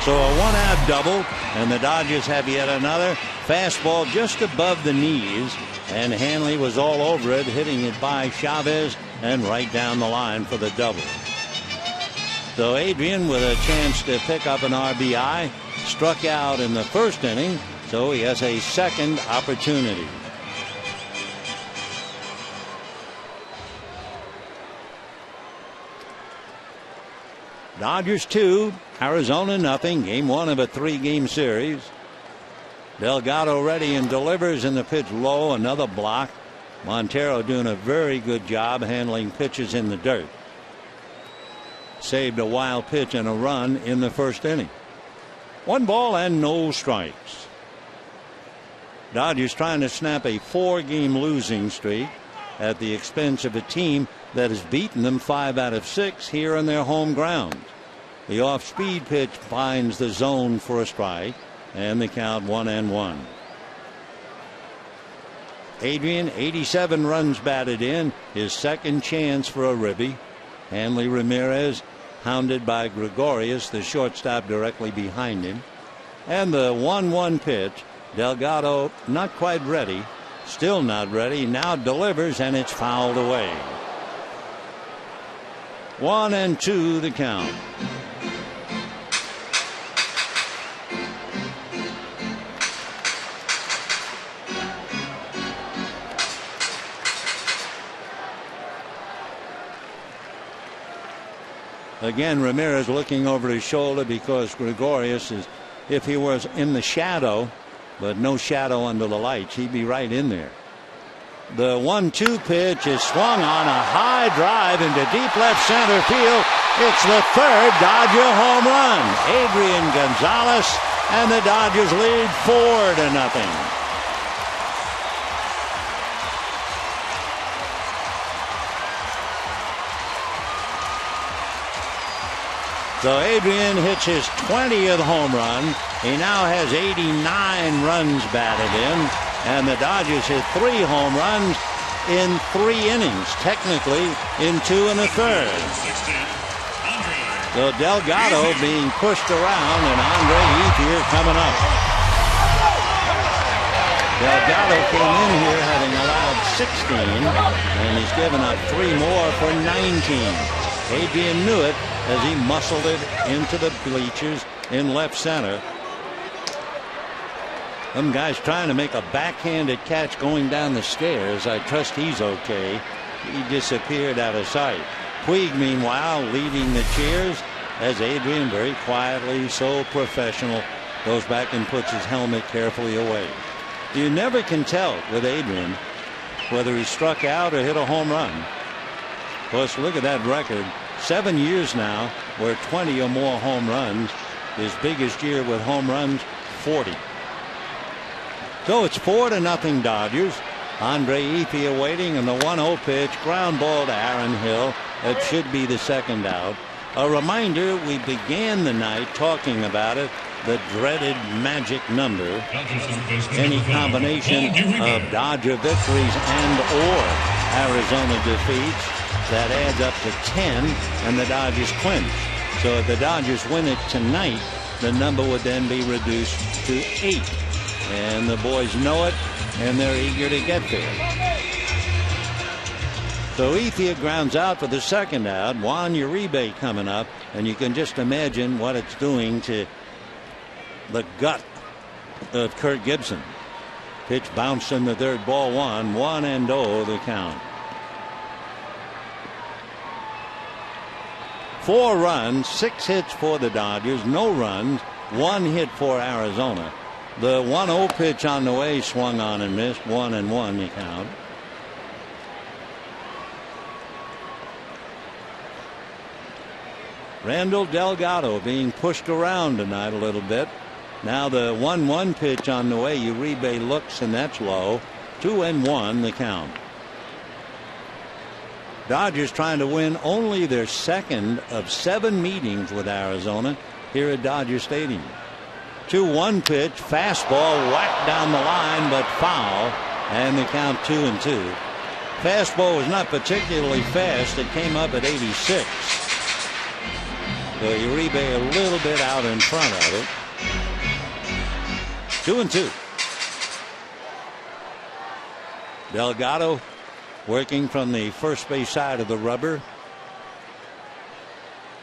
So a 1-out double, and the Dodgers have yet another fastball just above the knees, and Hanley was all over it, hitting it by Chavez and right down the line for the double. So Adrian, with a chance to pick up an RBI, struck out in the first inning, so he has a second opportunity. Dodgers 2, Arizona 0. Game 1 of a 3-game series. Delgado ready and delivers, in the pitch low, another block. Montero doing a very good job handling pitches in the dirt. Saved a wild pitch and a run in the first inning. 1 ball and no strikes. Dodgers trying to snap a 4-game losing streak at the expense of a team that has beaten them 5 out of 6 here on their home ground. The off-speed pitch finds the zone for a strike, and the count 1-1. Adrian, 87 runs batted in, his second chance for a ribby. Hanley Ramirez hounded by Gregorius, the shortstop, directly behind him. And the 1-1 pitch. Delgado not quite ready. Still not ready. Now delivers, and it's fouled away. 1-2 the count. Again, Ramirez looking over his shoulder because Gregorius is, if he was in the shadow, but no shadow under the lights, he'd be right in there. The 1-2 pitch is swung on, a high drive into deep left center field. It's the third Dodger home run. Adrian Gonzalez, and the Dodgers lead 4-0. So Adrian hits his 20th home run. He now has 89 runs batted in, and the Dodgers hit 3 home runs in 3 innings, technically in 2 1/3. So Delgado being pushed around, and Andre Ethier coming up. Delgado came in here having allowed 16, and he's given up 3 more for 19. Adrian knew it as he muscled it into the bleachers in left center. Some guy's trying to make a backhanded catch going down the stairs. I trust he's okay. He disappeared out of sight. Puig, meanwhile, leading the cheers as Adrian very quietly, so professional, goes back and puts his helmet carefully away. You never can tell with Adrian whether he struck out or hit a home run. Of course, look at that record. 7 years now where 20 or more home runs. His biggest year with home runs, 40. So it's 4-0 Dodgers. Andre Ethier waiting, and the 1-0 pitch, ground ball to Aaron Hill. That should be the second out. A reminder, we began the night talking about it, the dreaded magic number. Any combination of Dodger victories and or Arizona defeats, that adds up to 10, and the Dodgers clinch. So if the Dodgers win it tonight, the number would then be reduced to 8. And the boys know it, and they're eager to get there. So Ethier grounds out for the second out. Juan Uribe coming up, and you can just imagine what it's doing to the gut of Kirk Gibson. Pitch bounced in the third, ball 1, 1-0 the count. 4 runs, 6 hits for the Dodgers, no runs, 1 hit for Arizona. The 1-0 pitch on the way swung on and missed, 1-1 the count. Randall Delgado being pushed around tonight a little bit. Now the 1-1 pitch on the way. Uribe looks, and that's low. 2-1 the count. Dodgers trying to win only their second of 7 meetings with Arizona here at Dodger Stadium. 2-1 pitch, fastball whacked down the line, but foul, and the count 2-2. Fastball was not particularly fast. It came up at 86. So Uribe a little bit out in front of it. 2-2. Delgado working from the first base side of the rubber.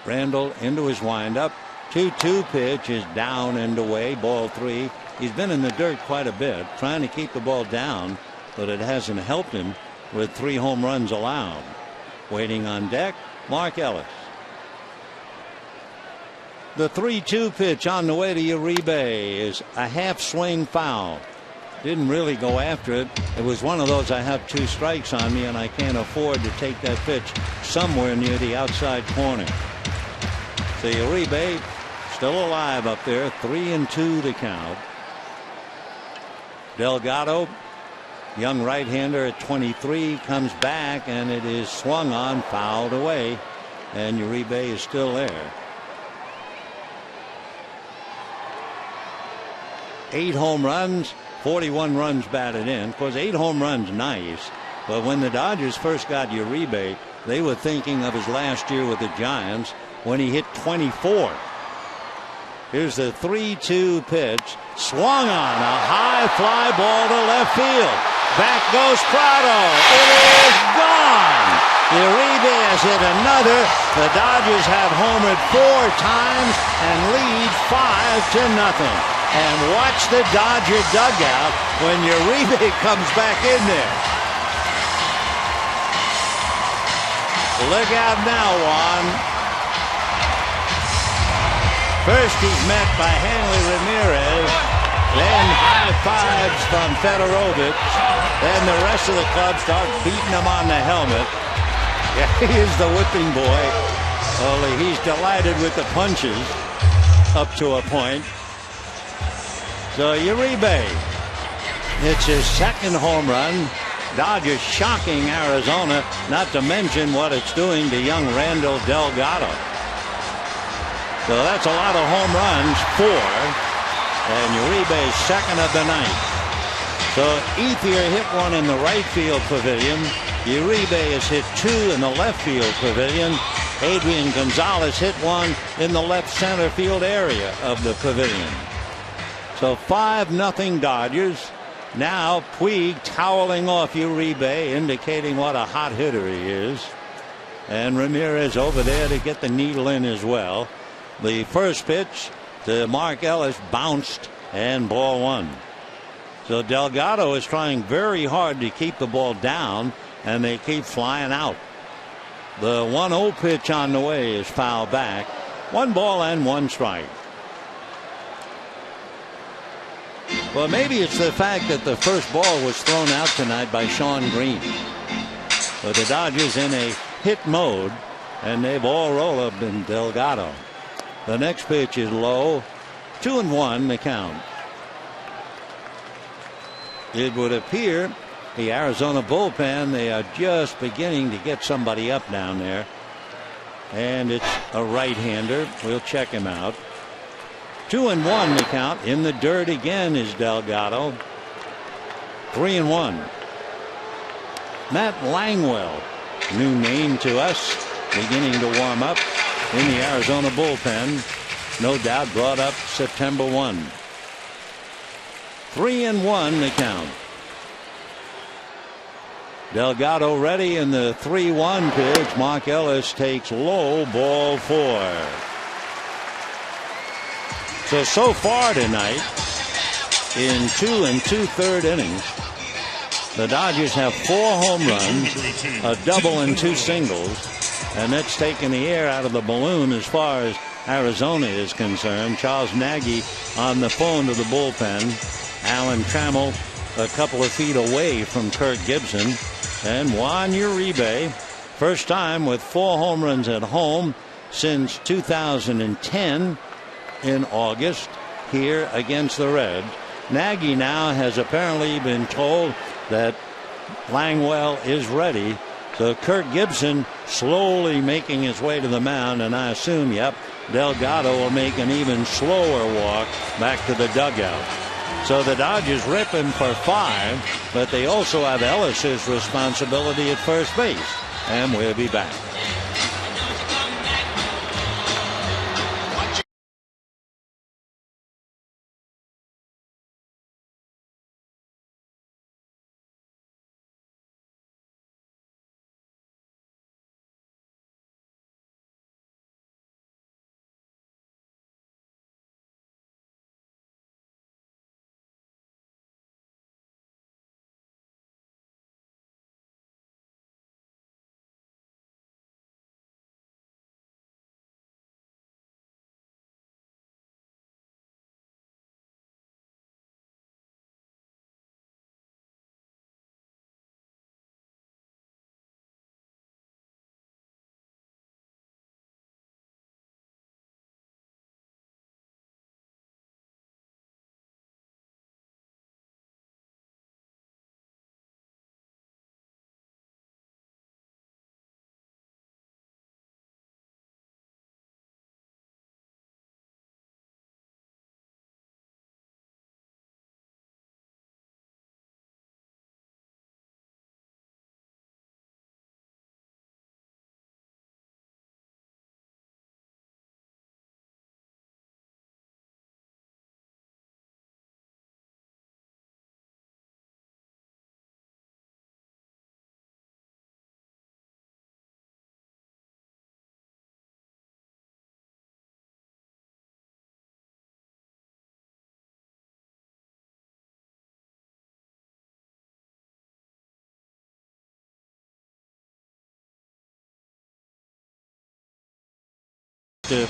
Randall into his windup. 2-2 pitch is down and away. Ball 3. He's been in the dirt quite a bit, trying to keep the ball down, but it hasn't helped him with 3 home runs allowed. Waiting on deck, Mark Ellis. The 3-2 pitch on the way to Uribe is a half swing foul. Didn't really go after it. It was one of those, I have 2 strikes on me and I can't afford to take that pitch somewhere near the outside corner. So Uribe still alive up there. 3-2 the count. Delgado, young right-hander at 23, comes back, and it is swung on, fouled away, and Uribe is still there. 8 home runs, 41 runs batted in. Of course, 8 home runs, nice. But when the Dodgers first got Uribe, they were thinking of his last year with the Giants when he hit 24. Here's the 3-2 pitch. Swung on. A high fly ball to left field. Back goes Prado. It is gone. Uribe has hit another. The Dodgers have homered 4 times and lead 5-0. And watch the Dodger dugout when Uribe comes back in there. Look out now, Juan. First he's met by Hanley Ramirez, then high fives from Fedorovich, then the rest of the club start beating him on the helmet. Yeah, he is the whipping boy, only he's delighted with the punches up to a point. So Uribe hits his second home run. Dodgers shocking Arizona, not to mention what it's doing to young Randall Delgado. So that's a lot of home runs, 4. And Uribe's second of the night. So Ethier hit one in the right field pavilion. Uribe has hit 2 in the left field pavilion. Adrian Gonzalez hit one in the left center field area of the pavilion. So 5-0 Dodgers. Now Puig toweling off Uribe, indicating what a hot hitter he is. And Ramirez over there to get the needle in as well. The first pitch to Mark Ellis bounced and ball 1. So Delgado is trying very hard to keep the ball down, and they keep flying out. The 1-0 pitch on the way is fouled back. 1 ball and 1 strike. Well, maybe it's the fact that the first ball was thrown out tonight by Sean Green. But the Dodgers in a hit mode, and they've all rolled up in Delgado. The next pitch is low. 2-1 the count. It would appear the Arizona bullpen, they are just beginning to get somebody up down there. And it's a right-hander. We'll check him out. 2-1 the count. In the dirt again is Delgado. 3-1. Matt Langwell, new name to us, beginning to warm up in the Arizona bullpen. No doubt brought up September 1. 3-1 the count. Delgado ready in the 3-1 pitch. Mark Ellis takes low, ball 4. So far tonight, in 2 2/3 innings, the Dodgers have 4 home runs, a double and 2 singles, and that's taken the air out of the balloon as far as Arizona is concerned. Charles Nagy on the phone to the bullpen. Alan Trammell a couple of feet away from Kirk Gibson. And Juan Uribe, first time with 4 home runs at home since 2010 in August here against the Reds. Nagy now has apparently been told that Langwell is ready. So Kirk Gibson slowly making his way to the mound, and I assume, Delgado will make an even slower walk back to the dugout. So the Dodgers rip him for 5, but they also have Ellis's responsibility at first base. And we'll be back.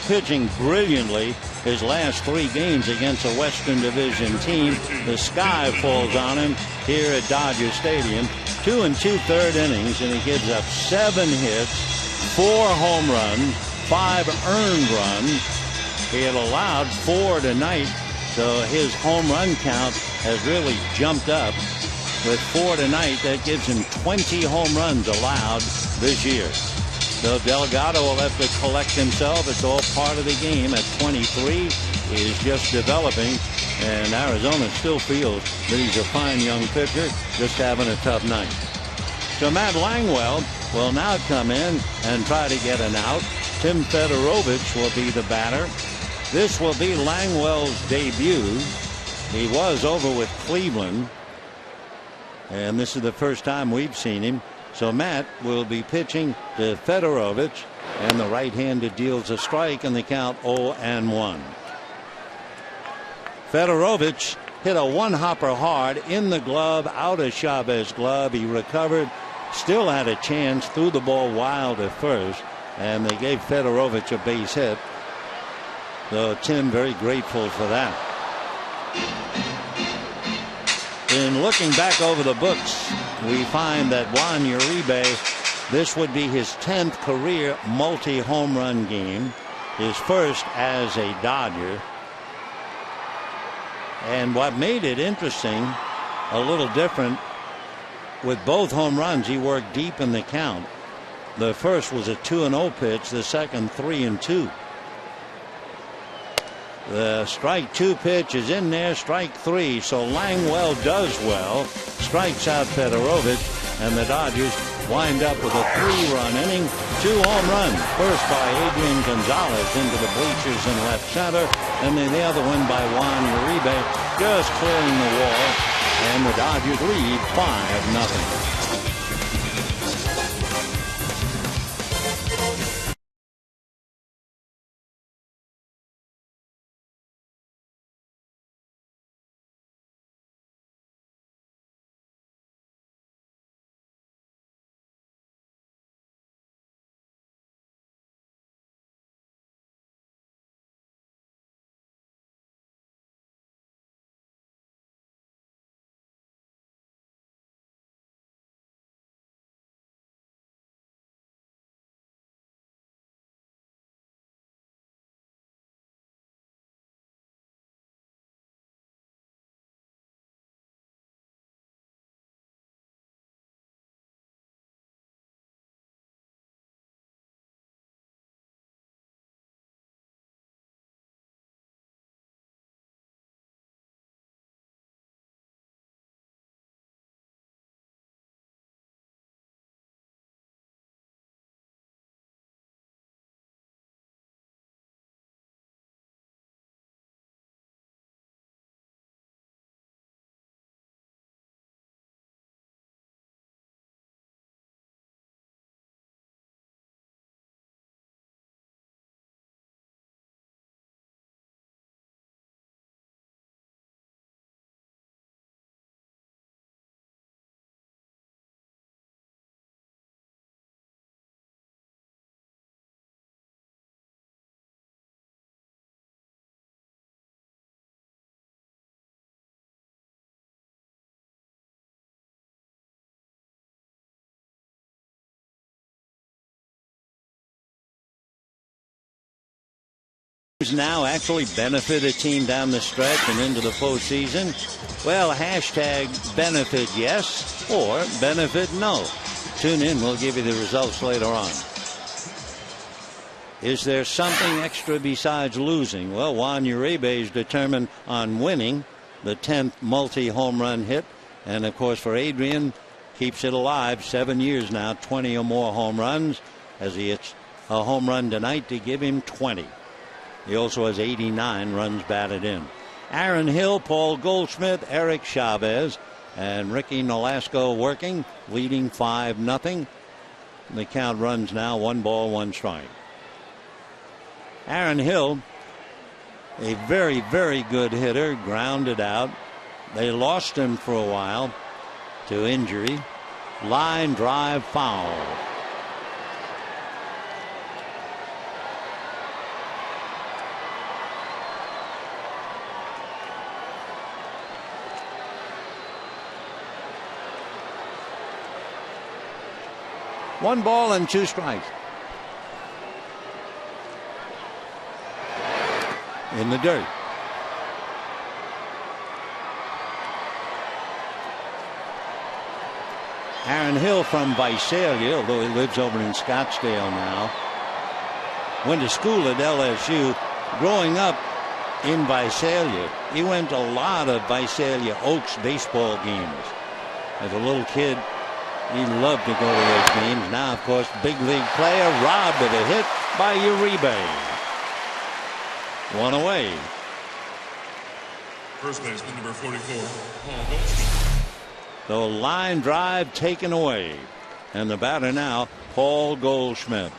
pitching brilliantly his last 3 games against a Western Division team. The sky falls on him here at Dodger Stadium. 2 2/3 innings, and he gives up 7 hits, 4 home runs, 5 earned runs. He had allowed 4 tonight, so his home run count has really jumped up. With 4 tonight, that gives him 20 home runs allowed this year. So Delgado will have to collect himself. It's all part of the game. At 23, he's just developing, and Arizona still feels that he's a fine young pitcher, just having a tough night. So Matt Langwell will now come in and try to get an out. Tim Fedorovich will be the batter. This will be Langwell's debut. He was over with Cleveland, and this is the first time we've seen him. So Matt will be pitching to Fedorovich, and the right-hander deals a strike, and the count 0-1. Fedorovich hit a one-hopper hard in the glove, out of Chavez's glove. He recovered, still had a chance, threw the ball wild at first, and they gave Fedorovich a base hit. So Tim very grateful for that. In looking back over the books, we find that Juan Uribe, this would be his 10th career multi-home run game, his first as a Dodger. And what made it interesting, a little different, with both home runs, he worked deep in the count. The first was a 2-0 pitch, the second 3-2. The strike 2 pitch is in there, strike 3. So Langwell does well, strikes out Fedorovich, and the Dodgers wind up with a 3-run inning, 2 home runs. First by Adrian Gonzalez into the bleachers in left center, and then the other one by Juan Uribe, just clearing the wall, and the Dodgers lead 5-0. Now actually benefit a team down the stretch and into the postseason? Well, hashtag benefit yes or benefit no. Tune in. We'll give you the results later on. Is there something extra besides losing? Well, Juan Uribe is determined on winning, the 10th multi-home run hit. And, of course, for Adrian, keeps it alive. 7 years now, 20 or more home runs, as he hits a home run tonight to give him 20. He also has 89 runs batted in. Aaron Hill, Paul Goldschmidt, Eric Chavez, and Ricky Nolasco working, leading 5-0. The count runs now 1 ball, 1 strike. Aaron Hill, a very, very good hitter, grounded out. They lost him for a while to injury. Line drive foul. 1 ball and 2 strikes. In the dirt. Aaron Hill from Visalia, although he lives over in Scottsdale now. Went to school at LSU. Growing up in Visalia, he went to a lot of Visalia Oaks baseball games. As a little kid, he loved to go to those games. Now, of course, big league player, robbed of a hit by Uribe. 1 away. First baseman, number 44, Paul Goldschmidt. The line drive taken away. And the batter now, Paul Goldschmidt.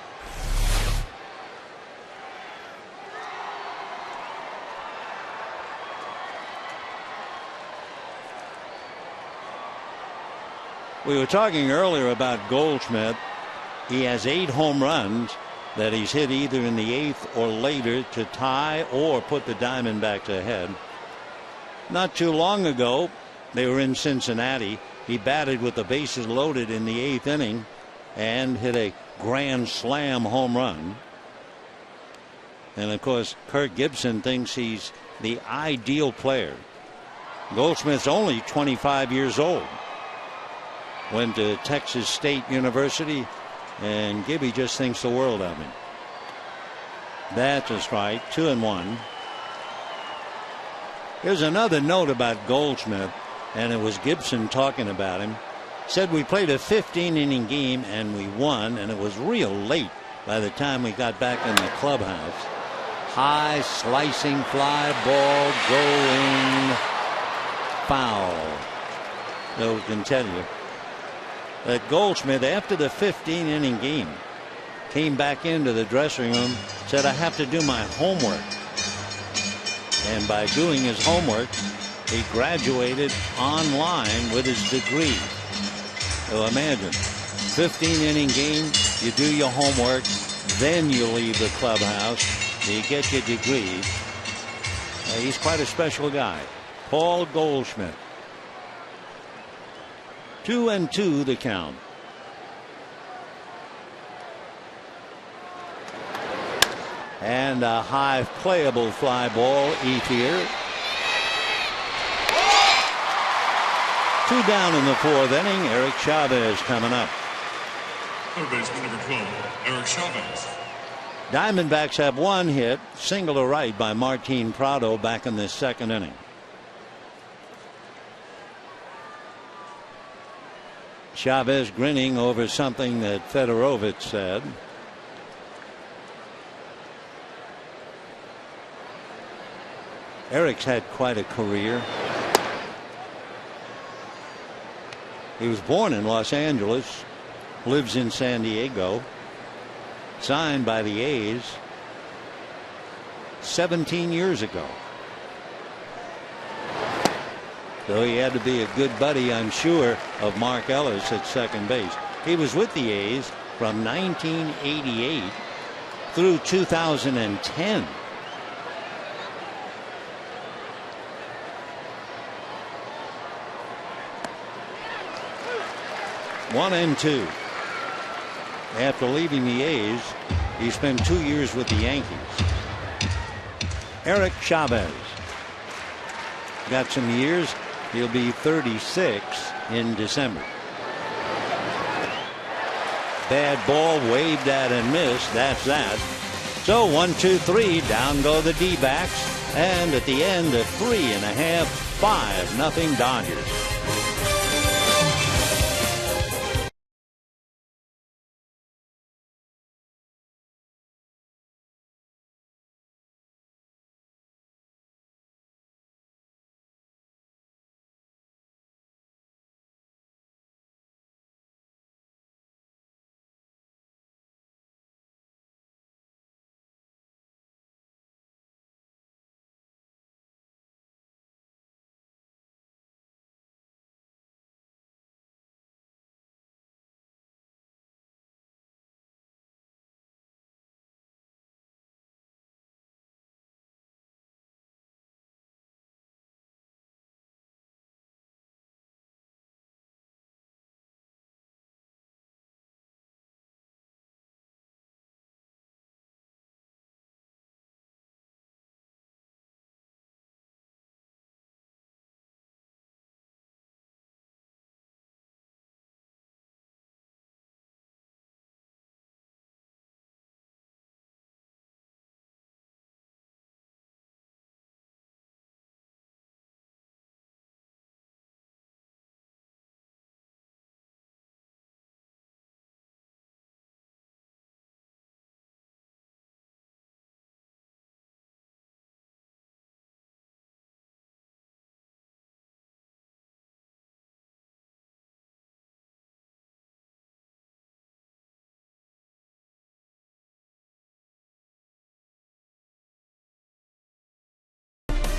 We were talking earlier about Goldschmidt. He has 8 home runs that he's hit either in the 8th or later to tie or put the Diamondbacks ahead. Not too long ago, they were in Cincinnati. He batted with the bases loaded in the 8th inning and hit a grand slam home run. And of course, Kirk Gibson thinks he's the ideal player. Goldschmidt's only 25 years old. Went to Texas State University, and Gibby just thinks the world of him. That's a strike. 2-1. Here's another note about Goldschmidt, and it was Gibson talking about him. Said we played a 15-inning game and we won, and it was real late by the time we got back in the clubhouse. High slicing fly ball going foul. So we can tell you that Goldschmidt, after the 15-inning game, came back into the dressing room, said, I have to do my homework. And by doing his homework, he graduated online with his degree. So imagine, 15-inning game, you do your homework, then you leave the clubhouse, you get your degree. He's quite a special guy. Paul Goldschmidt. 2-2 the count. And a high playable fly ball, Ethier. 2 down in the 4th inning. Eric Chavez coming up. Third baseman, number 12, Eric Chavez. Diamondbacks have 1 hit, single to right by Martin Prado back in the 2nd inning. Chavez grinning over something that Fedorovich said. Eric's had quite a career. He was born in Los Angeles, lives in San Diego, signed by the A's 17 years ago. So he had to be a good buddy, I'm sure, of Mark Ellis at second base. He was with the A's from 1988 through 2010. One and 2. After leaving the A's, he spent 2 years with the Yankees. Eric Chavez got some years. He'll be 36 in December. Bad ball, waved at and missed. That's that. So 1, 2, 3, down go the D-backs, and at the end, a 3.5, 5-0 Dodgers.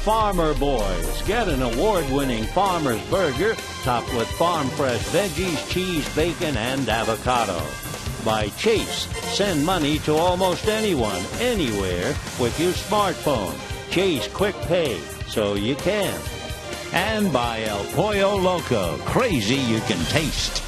Farmer Boys. Get an award-winning Farmer's Burger topped with farm-fresh veggies, cheese, bacon, and avocado. By Chase, send money to almost anyone, anywhere with your smartphone. Chase Quick Pay, so you can. And by El Pollo Loco, crazy you can taste.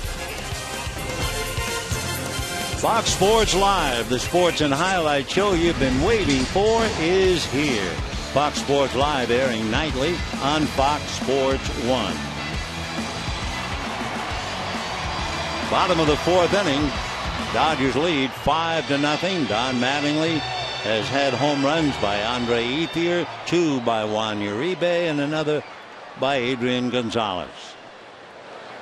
Fox Sports Live, the sports and highlight show you've been waiting for, is here. Fox Sports Live airing nightly on Fox Sports 1. Bottom of the fourth inning, Dodgers lead 5-0. Don Mattingly has had home runs by Andre Ethier, 2 by Juan Uribe, and another by Adrian Gonzalez.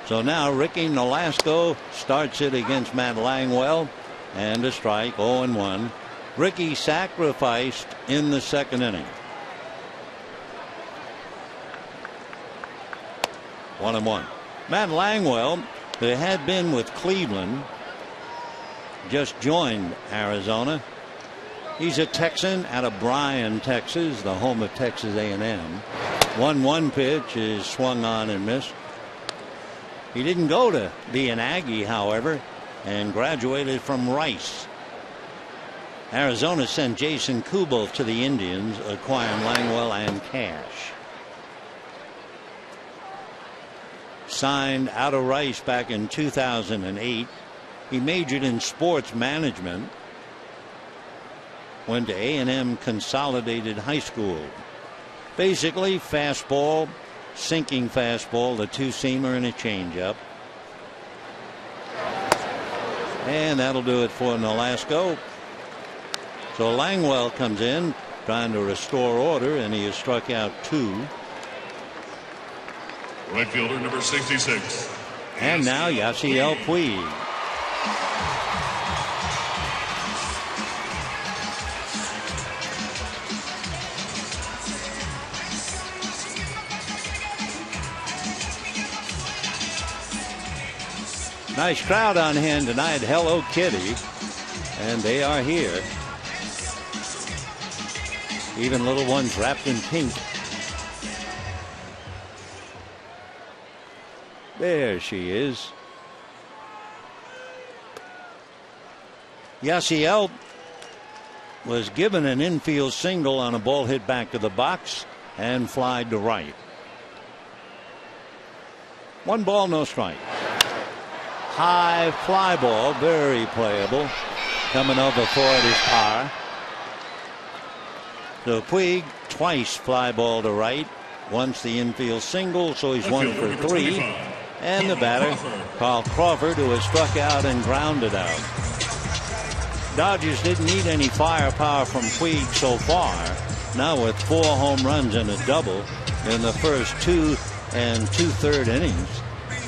So now Ricky Nolasco starts it against Matt Langwell, and a strike, 0-1. Ricky sacrificed in the second inning. 1-1. Matt Langwell, who had been with Cleveland, just joined Arizona. He's a Texan out of Bryan, Texas, the home of Texas A&M. 1-1 pitch is swung on and missed. He didn't go to be an Aggie, however, and graduated from Rice. Arizona sent Jason Kubel to the Indians, acquiring Langwell and cash. Signed out of Rice back in 2008. He majored in sports management. Went to A&M Consolidated High School. Basically fastball, sinking fastball, the two-seamer and a changeup. And that'll do it for Nolasco. So Langwell comes in trying to restore order, and he has struck out 2. Right fielder number 66. And now Yasiel Puig. Nice crowd on hand tonight. Hello Kitty. And they are here. Even little ones wrapped in pink. There she is. Yasiel was given an infield single on a ball hit back to the box and flied to right. 1 ball, no strike. High fly ball, very playable, coming over Florida's power. So Puig twice fly ball to right, once the infield single, so he's 1 for 3. And the batter, Carl Crawford, who has struck out and grounded out. Dodgers didn't need any firepower from Puig so far. Now with 4 home runs and a double in the first 2 2/3 innings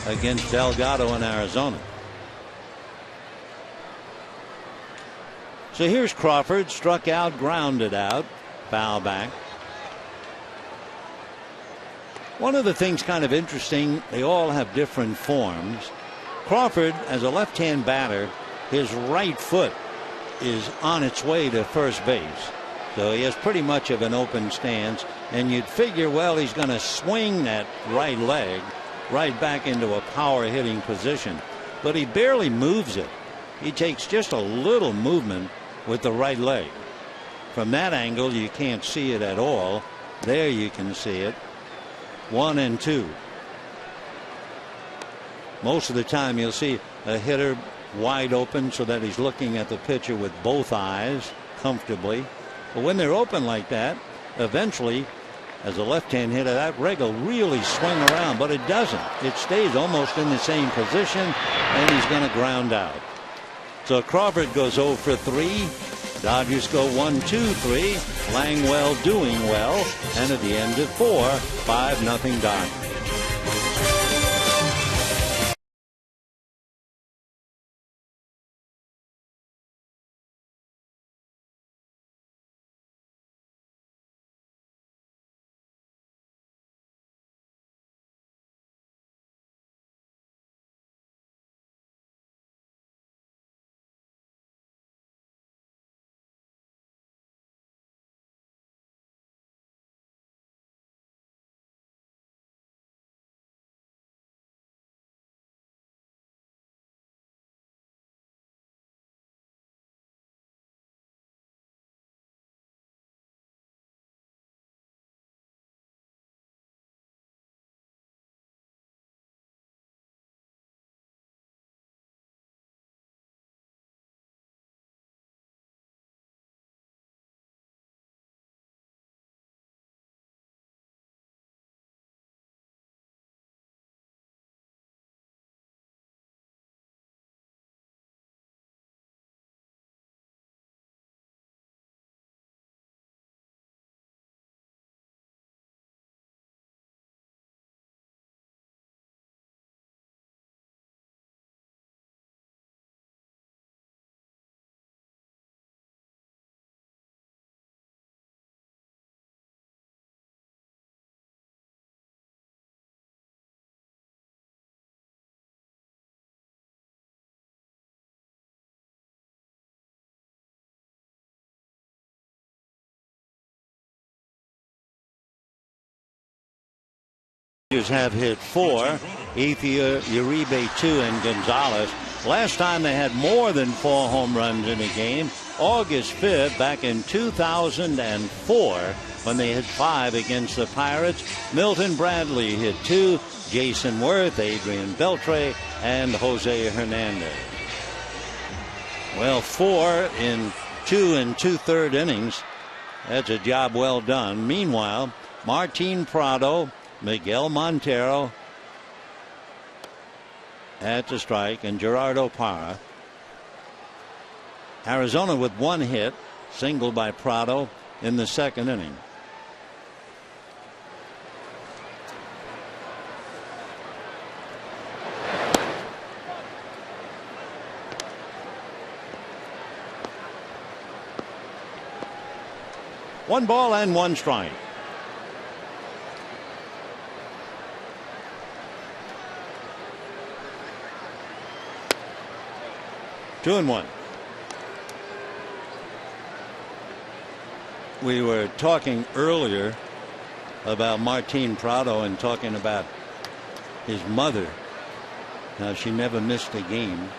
against Delgado in Arizona. So here's Crawford, struck out, grounded out, foul back. One of the things kind of interesting, they all have different forms. Crawford, as a left-hand batter, his right foot is on its way to first base. So he has pretty much of an open stance, and you'd figure, well, he's going to swing that right leg right back into a power hitting position. But he barely moves it. He takes just a little movement with the right leg. From that angle, you can't see it at all. There you can see it. 1 and 2. Most of the time you'll see a hitter wide open so that he's looking at the pitcher with both eyes comfortably. But when they're open like that, eventually, as a left-hand hitter, that leg will really swing around, but it doesn't. It stays almost in the same position, and he's going to ground out. So Crawford goes 0 for 3. Dodgers go 1-2-3. Langwell doing well, and at the end of 4, 5-0 Dodgers. Have hit 4, Ethier, Uribe 2, and Gonzalez. Last time they had more than 4 home runs in a game, August 5th, back in 2004, when they hit 5 against the Pirates. Milton Bradley hit 2, Jason Worth, Adrian Beltre, and Jose Hernandez. Well, 4 in 2 2/3 innings. That's a job well done. Meanwhile, Martin Prado, Miguel Montero at the strike, and Gerardo Parra. Arizona with 1 hit, single by Prado in the 2nd inning. One ball and 1 strike. Two and 1. We were talking earlier about Martin Prado and talking about his mother. Now, she never missed a game.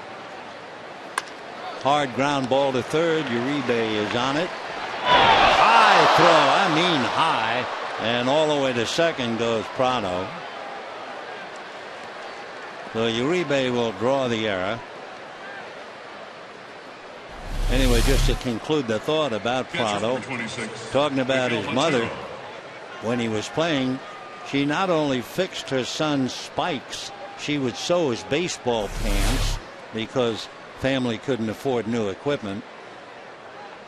Hard ground ball to third. Uribe is on it. High throw. I mean high. And all the way to second goes Prado. So Uribe will draw the error. Anyway, just to conclude the thought about Prado, talking about his mother, when he was playing, she not only fixed her son's spikes, she would sew his baseball pants because family couldn't afford new equipment.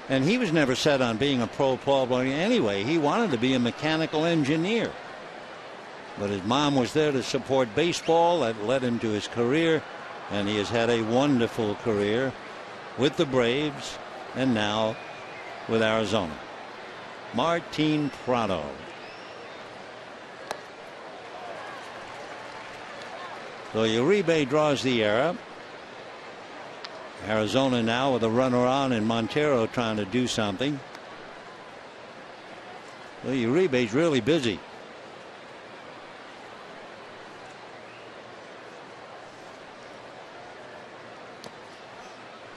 And he was never set on being a pro ball player anyway. He wanted to be a mechanical engineer. But his mom was there to support baseball. That led him to his career, and he has had a wonderful career with the Braves and now with Arizona. Martin Prado. So Uribe draws the error. Arizona now with a runner on, and Montero trying to do something. Well, Uribe's really busy.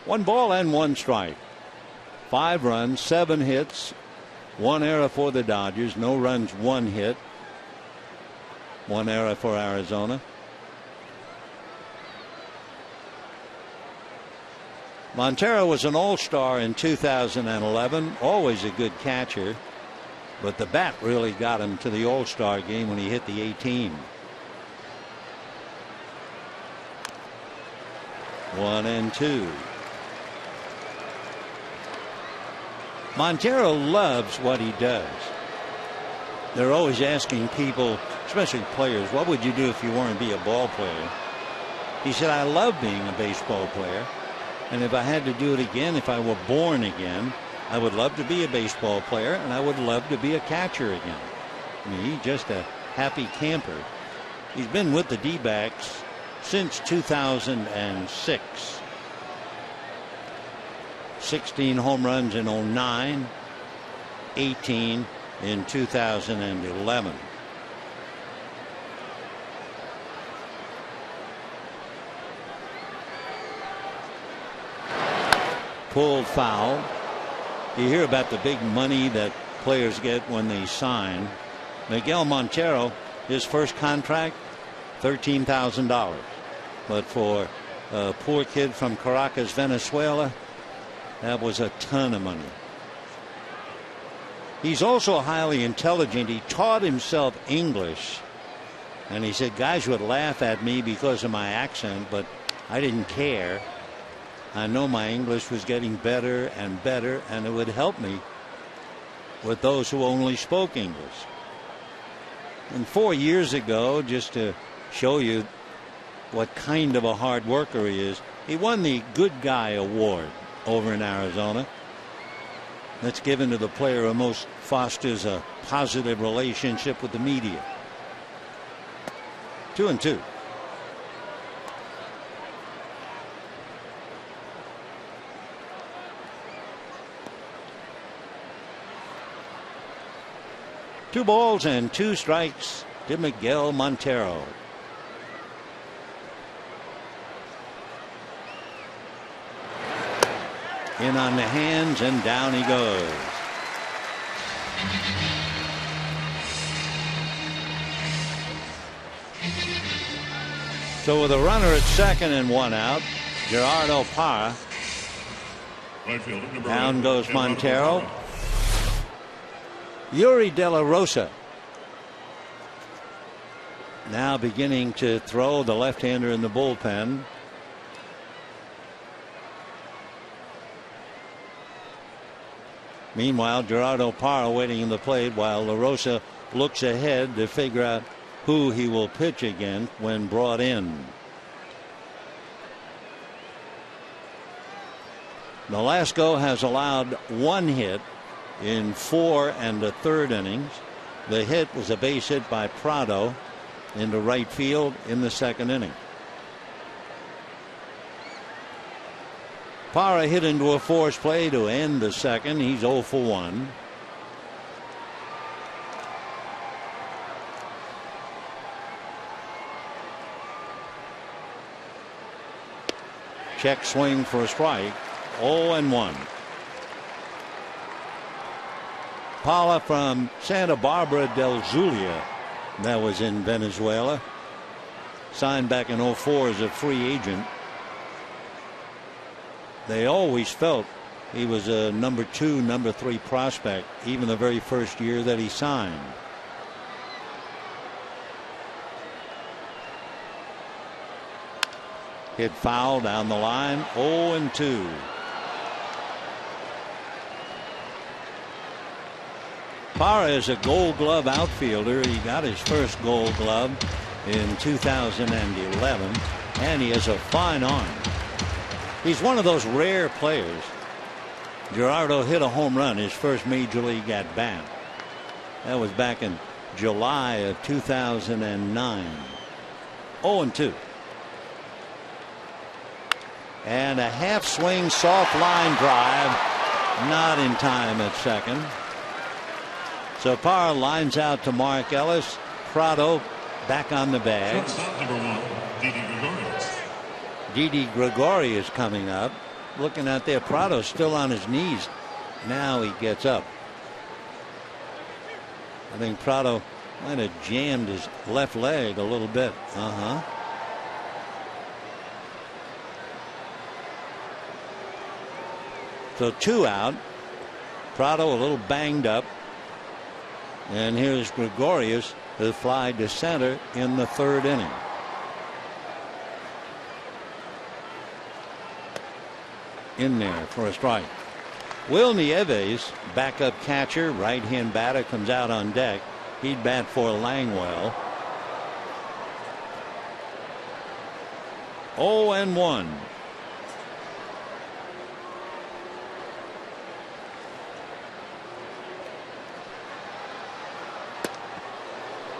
One ball and 1 strike. 5 runs, 7 hits, 1 error for the Dodgers. No runs, 1 hit. 1 error for Arizona. Montero was an all-star in 2011. Always a good catcher. But the bat really got him to the all-star game when he hit the 18. 1-2. Montero loves what he does. They're always asking people, especially players, what would you do if you weren't be a ball player? He said, I love being a baseball player. And if I had to do it again, if I were born again, I would love to be a baseball player, and I would love to be a catcher again. I mean, he's just a happy camper. He's been with the D-backs since 2006. 16 home runs in 09, 18 in 2011. Pulled foul. You hear about the big money that players get when they sign. Miguel Montero, his first contract, $13,000. But for a poor kid from Caracas, Venezuela, that was a ton of money. He's also highly intelligent. He taught himself English. And he said guys would laugh at me because of my accent, but I didn't care. I know my English was getting better and better, and it would help me with those who only spoke English. And 4 years ago, just to show you what kind of a hard worker he is, he won the Good Guy Award over in Arizona. That's given to the player who most fosters a positive relationship with the media. 2-2. Two balls and 2 strikes to Miguel Montero. In on the hands, and down he goes. So with a runner at second and one out, Gerardo Parra. Down goes Montero. Yuri De La Rosa now beginning to throw, the left-hander in the bullpen. Meanwhile, Gerardo Parra waiting in the plate while La Rosa looks ahead to figure out who he will pitch against when brought in. Nolasco has allowed one hit in 4 1/3 innings. The hit was a base hit by Prado into right field in the second inning. Parra hit into a force play to end the second. He's 0 for 1. Check swing for a strike. 0-1. Parra from Santa Barbara del Zulia, that was in Venezuela, signed back in 04 as a free agent. They always felt he was a number 2, number 3 prospect, even the very first year that he signed. Hit foul down the line. 0-2. Parra is a Gold Glove outfielder. He got his first Gold Glove in 2011, and he has a fine arm. He's one of those rare players. Gerardo hit a home run his first major league at bat. That was back in July of 2009. 0-2. And a half swing soft line drive, not in time at second. So Parra lines out to Mark Ellis. Prado back on the bag. Shortstop number 1, Didi Gregorius. Didi Gregorius coming up. Looking out there, Prado still on his knees. Now he gets up. I think Prado might have jammed his left leg a little bit. So 2 out. Prado a little banged up. And here's Gregorius, who fly to center in the third inning. In there for a strike. Will Nieves, backup catcher, right-hand batter, comes out on deck. He'd bat for Langwell. 0-1.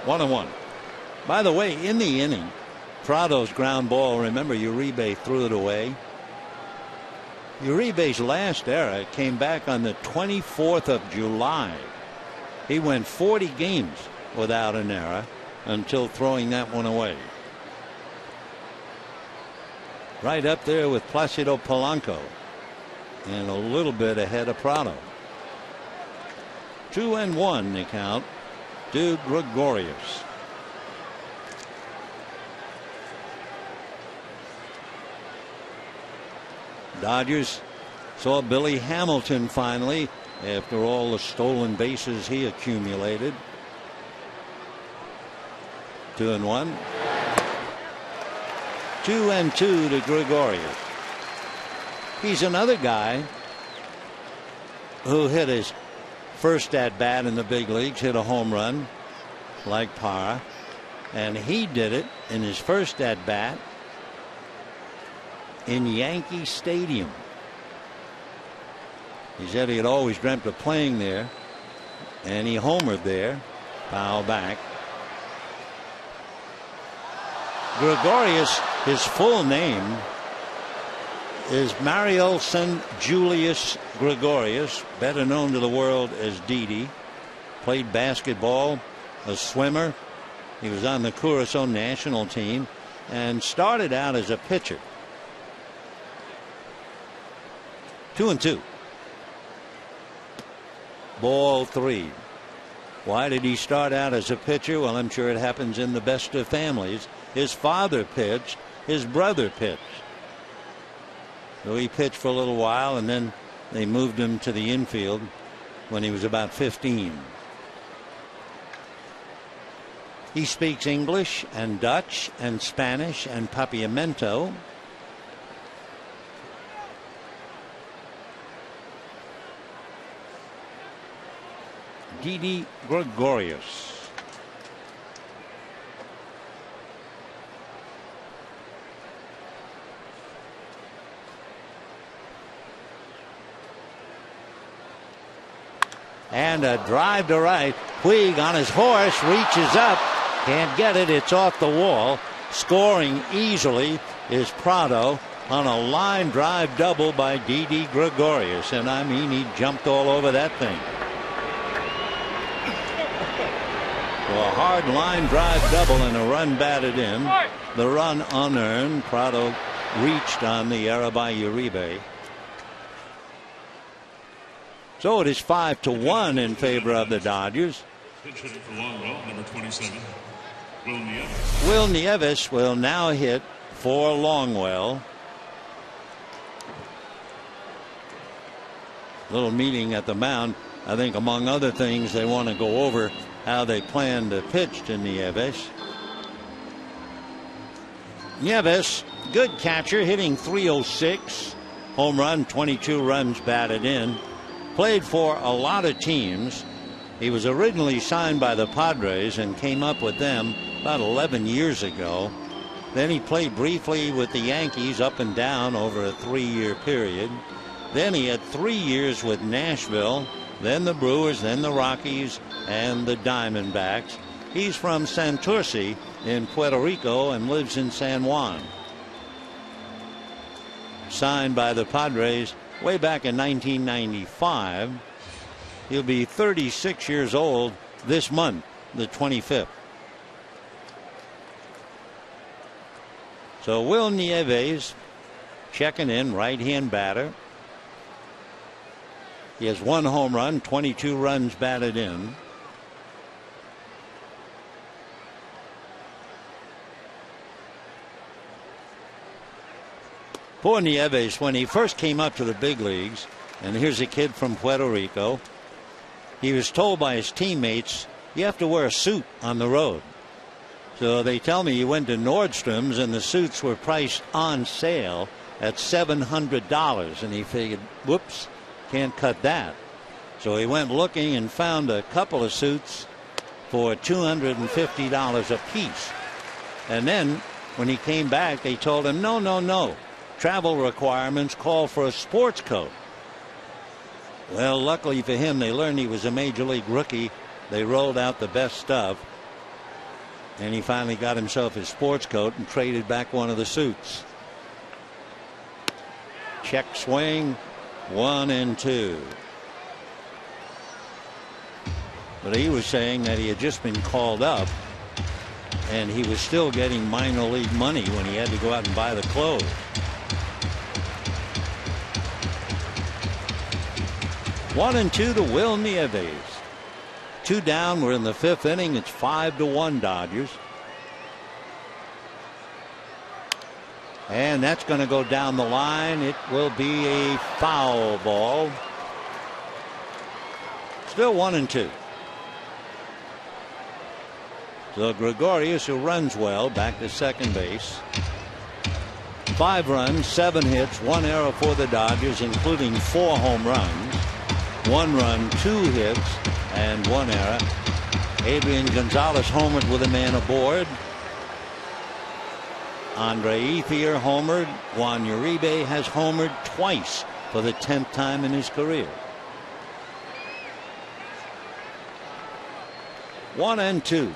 One and one. By the way, in the inning, Prado's ground ball, remember Uribe threw it away. Uribe's last error came back on the 24th of July. He went 40 games without an error until throwing that one away. Right up there with Placido Polanco and a little bit ahead of Prado. 2-1 the count to Gregorius. Dodgers saw Billy Hamilton finally after all the stolen bases he accumulated. 2-1. 2-2 to Gregorius. He's another guy who hit his first at bat in the big leagues, hit a home run like Parra, and he did it in his first at bat in Yankee Stadium. He said he had always dreamt of playing there, and he homered there. Foul back. Gregorius, his full name is Marielson Julius Gregorius, better known to the world as Didi. Played basketball, a swimmer, He was on the Curacao national team and started out as a pitcher. 2-2. Ball 3. Why did he start out as a pitcher? Well, I'm sure it happens in the best of families. His father pitched, his brother pitched. So he pitched for a little while, and then they moved him to the infield when he was about 15. He speaks English and Dutch and Spanish and Papiamento. Didi Gregorius. And a drive to right. Puig on his horse reaches up. Can't get it. It's off the wall. Scoring easily is Prado on a line drive double by Didi Gregorius. And I mean, he jumped all over that thing. So a hard line drive double and a run batted in. The run unearned. Prado reached on the error by Uribe. So it is 5-1 in favor of the Dodgers. Pitch hitting for Longwell, number 27, Will Nieves. Will Nieves will now hit for Longwell. Little meeting at the mound. I think among other things they want to go over how they plan to pitch to Nieves. Nieves, good catcher, hitting .306. Home run, 22 runs batted in. Played for a lot of teams. He was originally signed by the Padres and came up with them about 11 years ago. Then he played briefly with the Yankees up and down over a 3-year period. Then he had 3 years with Nashville, then the Brewers, then the Rockies, and the Diamondbacks. He's from Santurce in Puerto Rico and lives in San Juan. Signed by the Padres way back in 1995. He'll be 36 years old this month, the 25th. So Will Nieves checking in, right-hand batter. He has 1 home run, 22 runs batted in. Poor Nieves, when he first came up to the big leagues, and here's a kid from Puerto Rico, he was told by his teammates, you have to wear a suit on the road. So they tell me he went to Nordstrom's and the suits were priced on sale at $700, and he figured, whoops, can't cut that. So he went looking and found a couple of suits for $250 a piece. And then when he came back, they told him, no. Travel requirements call for a sports coat. Well, luckily for him, they learned he was a major league rookie. They rolled out the best stuff, and he finally got himself his sports coat and traded back one of the suits. Check swing, 1-2. But he was saying that he had just been called up, and he was still getting minor league money when he had to go out and buy the clothes. 1-2 to Will Nieves. 2 down. We're in the 5th inning. It's 5-1 Dodgers. And that's going to go down the line. It will be a foul ball. Still 1-2. So Gregorius, who runs well, back to second base. 5 runs, 7 hits, 1 error for the Dodgers, including 4 home runs. 1 run, 2 hits, and 1 error. Adrian Gonzalez homered with a man aboard. Andre Ethier homered. Juan Uribe has homered twice for the 10th time in his career. 1-2.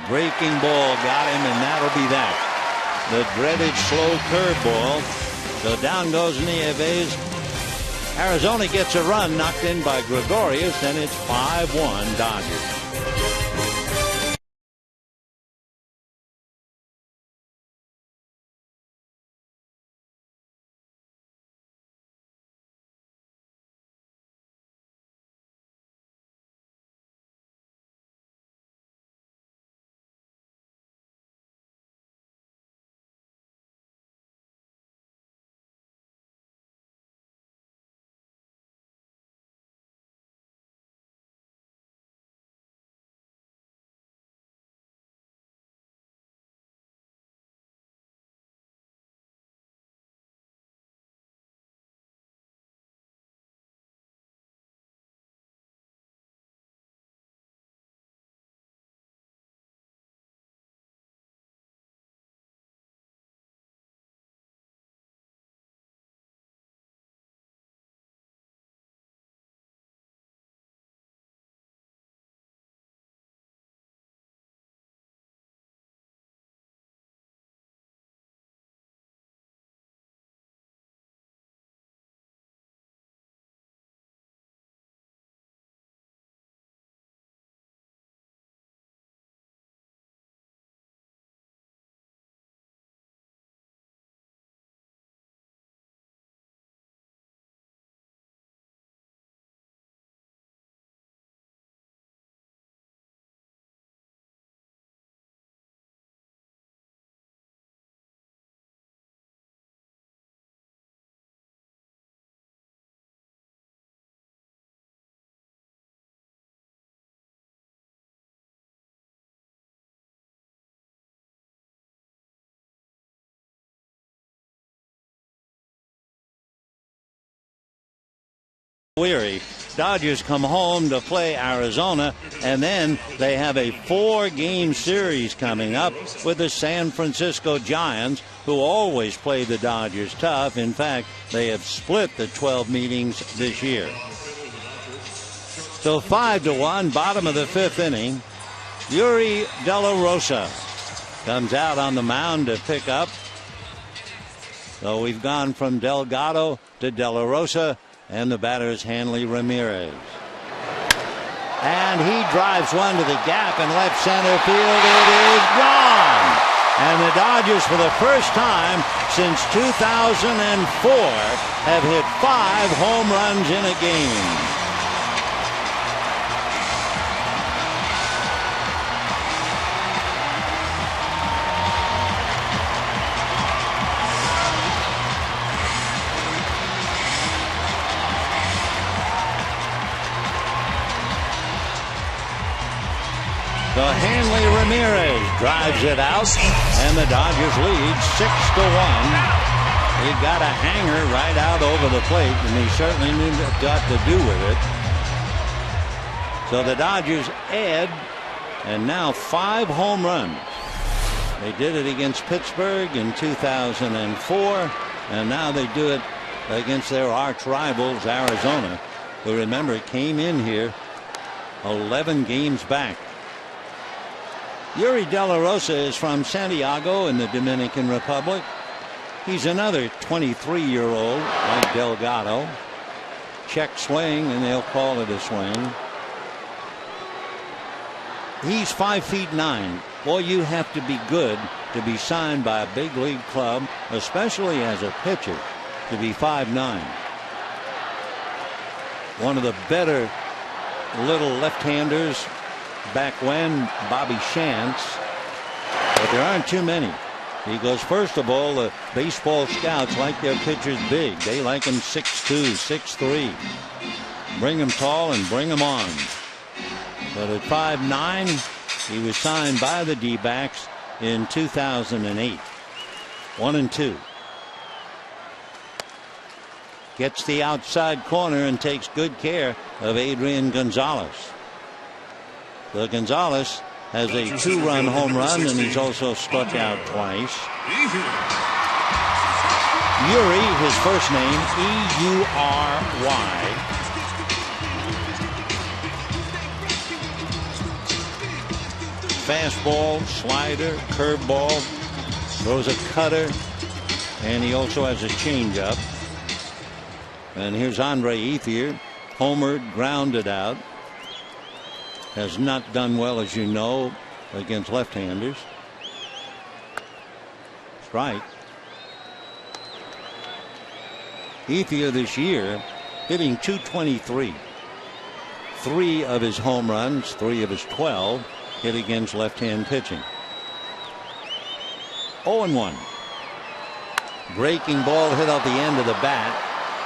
Breaking ball got him, and that'll be that. The dreaded slow curveball. So down goes Nieves. Arizona gets a run knocked in by Gregorius, and it's 5-1 Dodgers. Weary. Dodgers come home to play Arizona, and then they have a 4-game series coming up with the San Francisco Giants, who always play the Dodgers tough. In fact, they have split the 12 meetings this year. So 5-1, bottom of the 5th inning. Yuri De La Rosa comes out on the mound to pick up. So we've gone from Delgado to De La Rosa, and the batter is Hanley Ramirez. And he drives one to the gap in left center field. It is gone. And the Dodgers, for the first time since 2004, have hit 5 home runs in a game. So Hanley Ramirez drives it out, and the Dodgers lead 6-1. He got a hanger right out over the plate, and he certainly knew what to do with it. So the Dodgers add, and now 5 home runs. They did it against Pittsburgh in 2004, and now they do it against their arch rivals, Arizona, who, remember, came in here 11 games back. Yuri De La Rosa is from Santiago in the Dominican Republic. He's another 23-year-old like Delgado. Check swing, and they'll call it a swing. He's 5'9". Boy, you have to be good to be signed by a big league club, especially as a pitcher, to be 5'9". One of the better little left-handers back when, Bobby Shantz, but there aren't too many, because first of all, the baseball scouts like their pitchers big. They like them 6'2", 6'3". Bring them tall and bring them on. But at 5'9", he was signed by the D-backs in 2008. 1-2. Gets the outside corner and takes good care of Adrian Gonzalez. So Gonzalez has a 2-run home run, and he's also struck out twice. Yuri, his first name, E-U-R-Y. Fastball, slider, curveball, throws a cutter, and he also has a changeup. And here's Andre Ethier, homered, grounded out. Has not done well, as you know, against left-handers. Strike. Ethier this year hitting .223. 3 of his home runs, 3 of his 12 hit against left-hand pitching. 0-1. Breaking ball hit off the end of the bat.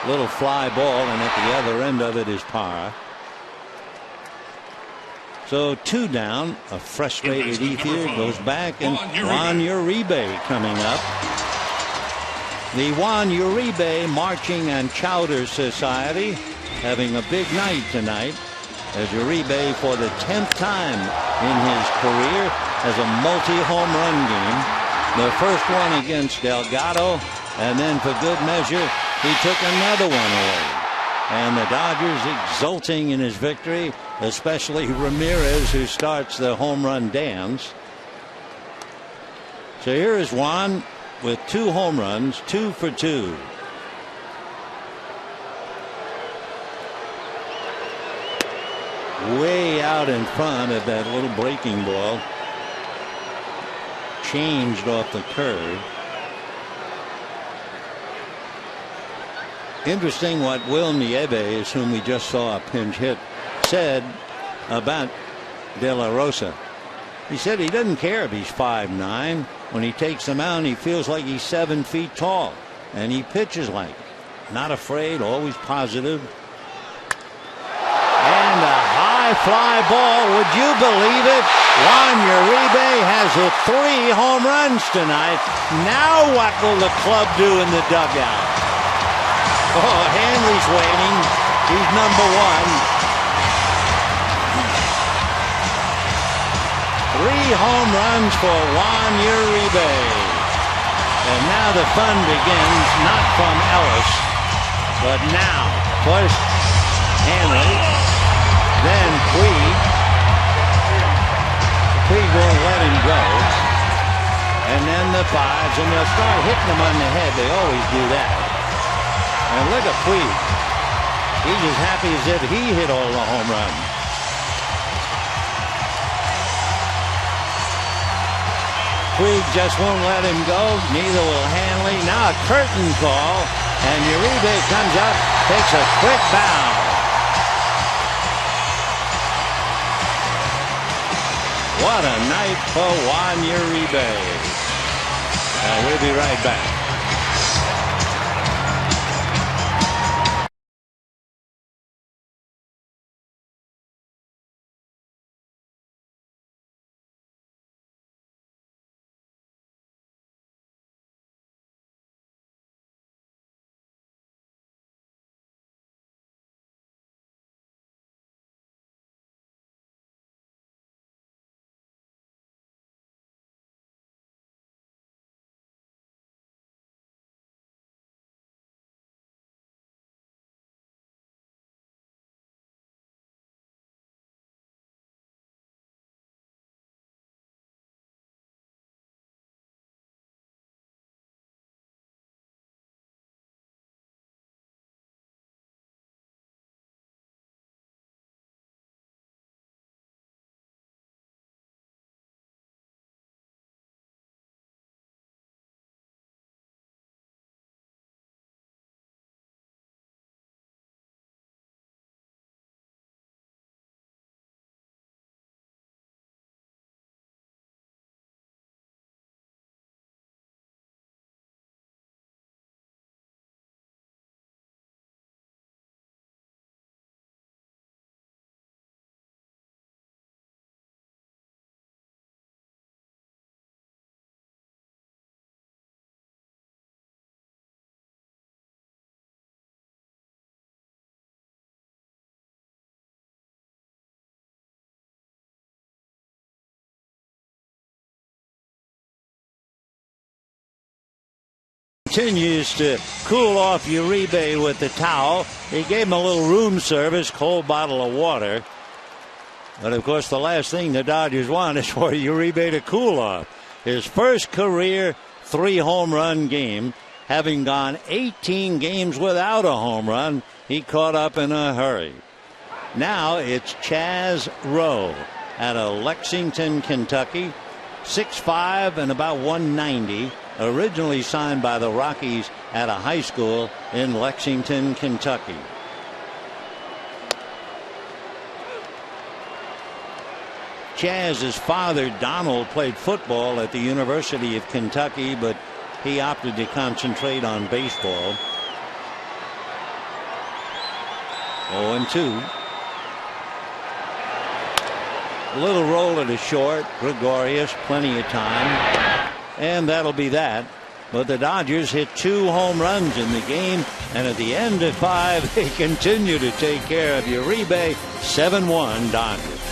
Little fly ball, and at the other end of it is Parra. So 2 down. A frustrated Ethier goes back, and Juan Uribe coming up. The Juan Uribe Marching and Chowder Society having a big night tonight, as Uribe, for the 10th time in his career, has a multi-home run game. The first one against Delgado, and then for good measure, he took another one away. And the Dodgers exulting in his victory, especially Ramirez, who starts the home run dance. So here is Juan with 2 home runs, 2 for 2. Way out in front of that little breaking ball. Changed off the curve. Interesting what Will Nieves, whom we just saw a pinch hit, said about De La Rosa. He said he doesn't care if he's 5'9". When he takes the mound, he feels like he's 7 feet tall, and he pitches like it. Not afraid, always positive. And a high fly ball, would you believe it? Juan Uribe has hit 3 home runs tonight. Now what will the club do in the dugout? Oh, Hanley's waiting. He's number 1. 3 home runs for Juan Uribe. And now the fun begins, not from Ellis, but now. First Hanley, then Puig. Puig won't let him go. And then the 5s, and they'll start hitting him on the head. They always do that. And look at Puig. He's as happy as if he hit all the home runs. Puig just won't let him go. Neither will Hanley. Now a curtain call, and Uribe comes up, takes a quick bow. What a night for Juan Uribe. We'll be right back. Continues to cool off Uribe with the towel. He gave him a little room service, cold bottle of water. But of course, the last thing the Dodgers want is for Uribe to cool off. His first career 3 home run game. Having gone 18 games without a home run, he caught up in a hurry. Now it's Chaz Rowe out of Lexington, Kentucky, 6'5" and about 190. Originally signed by the Rockies at a high school in Lexington, Kentucky. Chaz's father, Donald, played football at the University of Kentucky, but he opted to concentrate on baseball. 0-2. A little roll at a short. Gregorius, plenty of time. And that'll be that. But the Dodgers hit 2 home runs in the game. And at the end of 5, they continue to take care of Uribe. 7-1 Dodgers.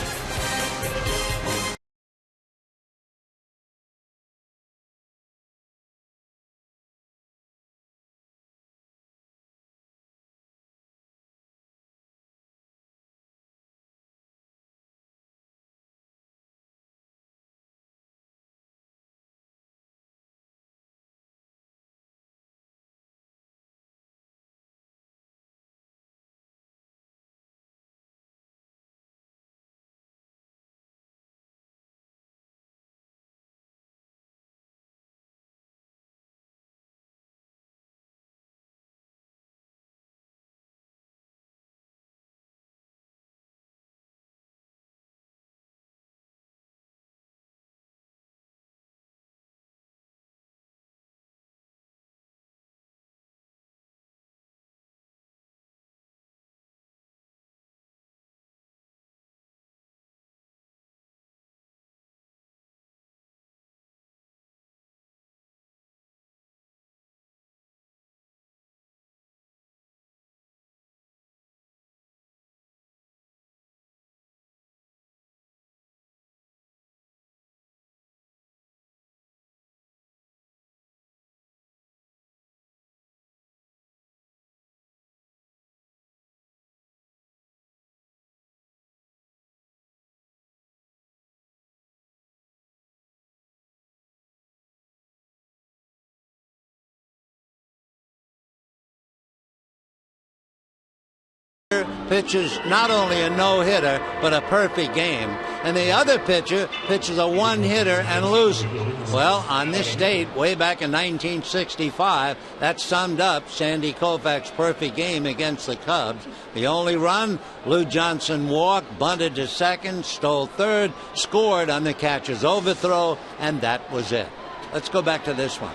Pitches not only a no-hitter, but a perfect game. And the other pitcher pitches a one-hitter and loses. Well, on this date, way back in 1965, that summed up Sandy Koufax's perfect game against the Cubs. The only run, Lou Johnson walked, bunted to second, stole third, scored on the catcher's overthrow, and that was it. Let's go back to this one.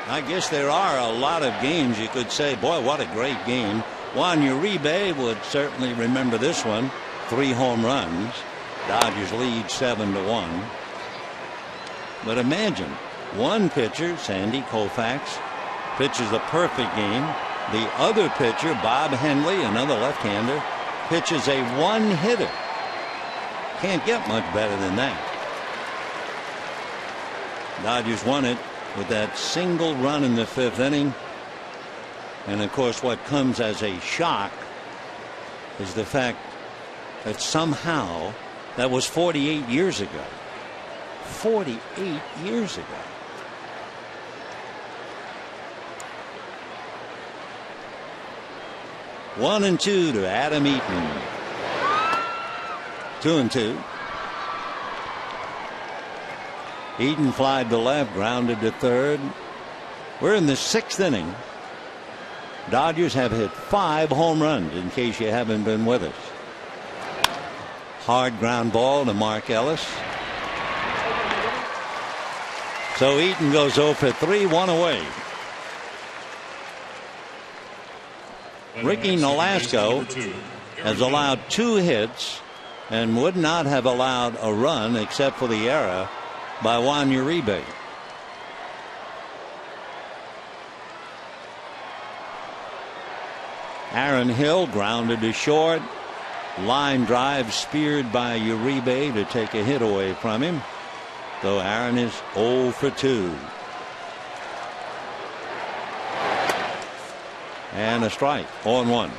I guess there are a lot of games you could say, boy, what a great game. Juan Uribe would certainly remember this one. 3 home runs. Dodgers lead 7-1. But imagine, one pitcher, Sandy Koufax, pitches a perfect game. The other pitcher, Bob Henley, another left-hander, pitches a one-hitter. Can't get much better than that. Dodgers won it with that single run in the 5th inning. And of course, what comes as a shock is the fact that somehow that was 48 years ago. 48 years ago. One and two to Adam Eaton. 2-2. Eaton flied to left, grounded to third. We're in the 6th inning. Dodgers have hit 5 home runs, in case you haven't been with us. Hard ground ball to Mark Ellis. So Eaton goes 0 for 3, 1 away. Ricky Nolasco has allowed 2 hits and would not have allowed a run except for the error by Juan Uribe. Aaron Hill grounded to short. Line drive speared by Uribe to take a hit away from him. Though Aaron is 0 for 2. And a strike. 0-1.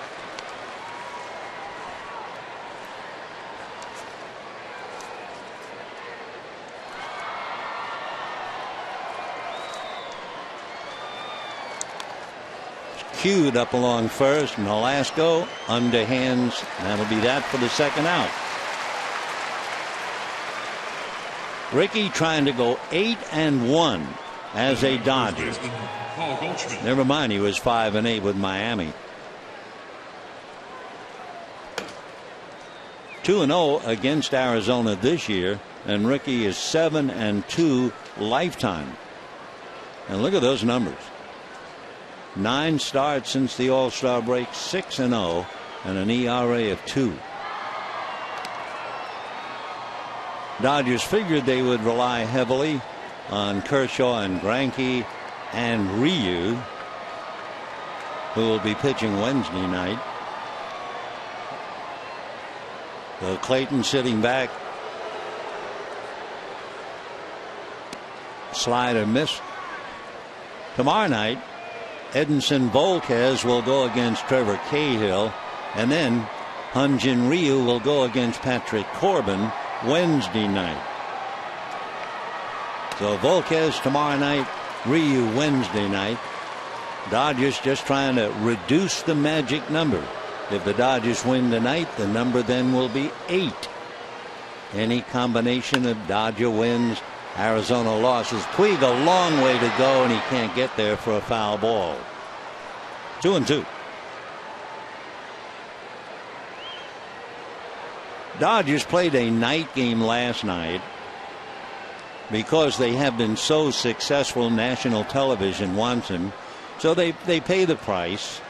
cued up along first. Nolasco underhands. That'll be that for the second out. Ricky trying to go 8-1 as a Dodger. Never mind, he was 5-8 with Miami. 2-0 against Arizona this year, and Ricky is 7-2 lifetime. And look at those numbers. 9 starts since the All-Star break, 6-0, and an ERA of 2. Dodgers figured they would rely heavily on Kershaw and Greinke and Ryu, who will be pitching Wednesday night. So Clayton sitting back. Slider missed. Tomorrow night, Edinson Volquez will go against Trevor Cahill, and then Hyun-Jin Ryu will go against Patrick Corbin Wednesday night. So Volquez tomorrow night, Ryu Wednesday night. Dodgers just trying to reduce the magic number. If the Dodgers win tonight, the number then will be 8. Any combination of Dodger wins, Arizona losses. Puig a long way to go, and he can't get there for a foul ball. 2-2. Dodgers played a night game last night because they have been so successful. National television wants them, so they pay the price.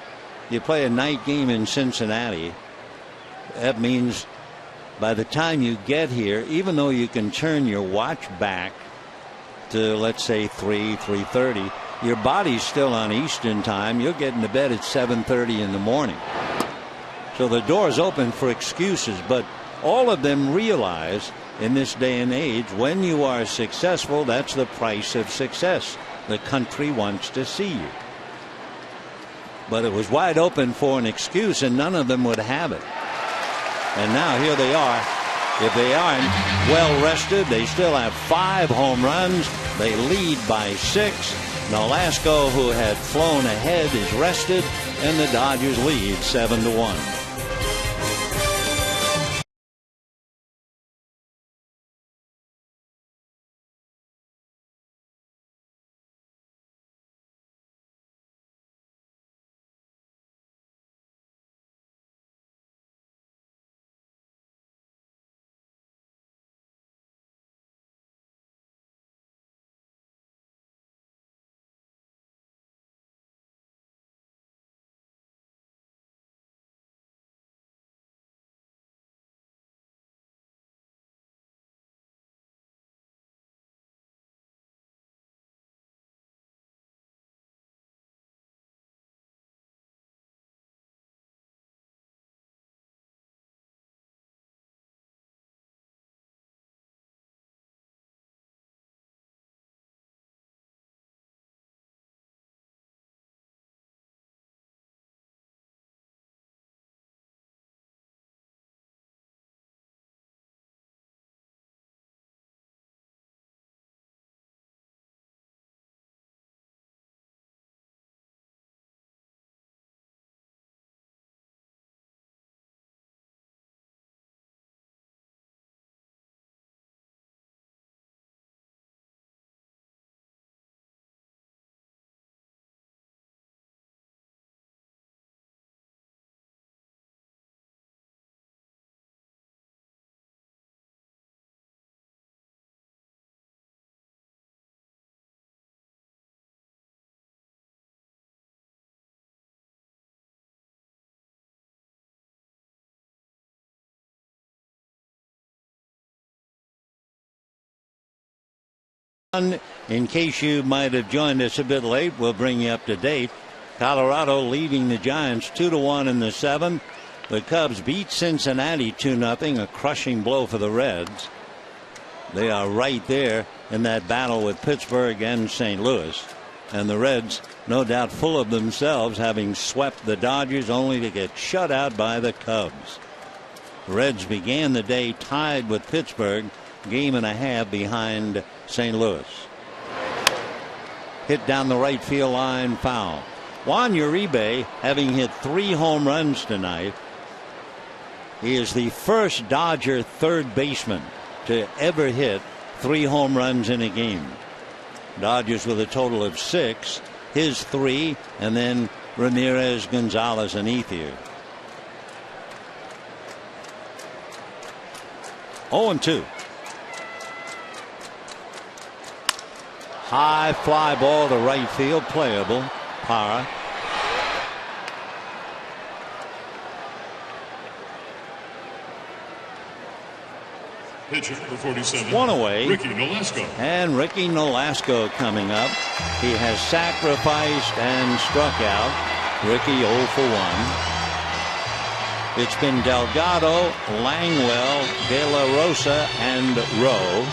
You play a night game in Cincinnati. That means by the time you get here, even though you can turn your watch back to, let's say, 3:30, your body's still on Eastern time. You're getting to bed at 7:30 in the morning. So the door's open for excuses, but all of them realize in this day and age, when you are successful, that's the price of success. The country wants to see you. But it was wide open for an excuse, and none of them would have it. And now here they are. If they aren't well rested, they still have 5 home runs. They lead by 6. Nolasco, who had flown ahead, is rested, and the Dodgers lead 7-1. In case you might have joined us a bit late, we'll bring you up to date. Colorado leading the Giants 2-1 in the 7th. The Cubs beat Cincinnati 2-0, a crushing blow for the Reds. They are right there in that battle with Pittsburgh and St. Louis. And the Reds, no doubt full of themselves, having swept the Dodgers only to get shut out by the Cubs. The Reds began the day tied with Pittsburgh, game and a half behind St. Louis. Hit down the right field line, foul. Juan Uribe, having hit 3 home runs tonight, he is the first Dodger third baseman to ever hit 3 home runs in a game. Dodgers with a total of 6, his 3, and then Ramirez, Gonzalez, and Ethier. 0-2. High fly ball to right field, playable. Parra. Pitcher number 47. One away. Ricky Nolasco. And Ricky Nolasco coming up. He has sacrificed and struck out. Ricky 0 for 1. It's been Delgado, Langwell, De La Rosa, and Rowe.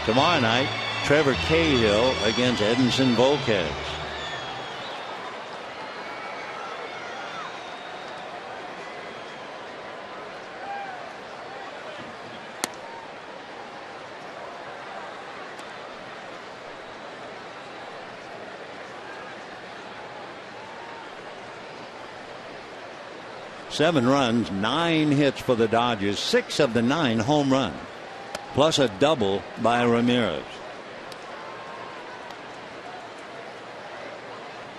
Tomorrow night, Trevor Cahill against Edinson Volquez. Seven runs, 9 hits for the Dodgers, 6 of the 9 home runs, plus a double by Ramirez.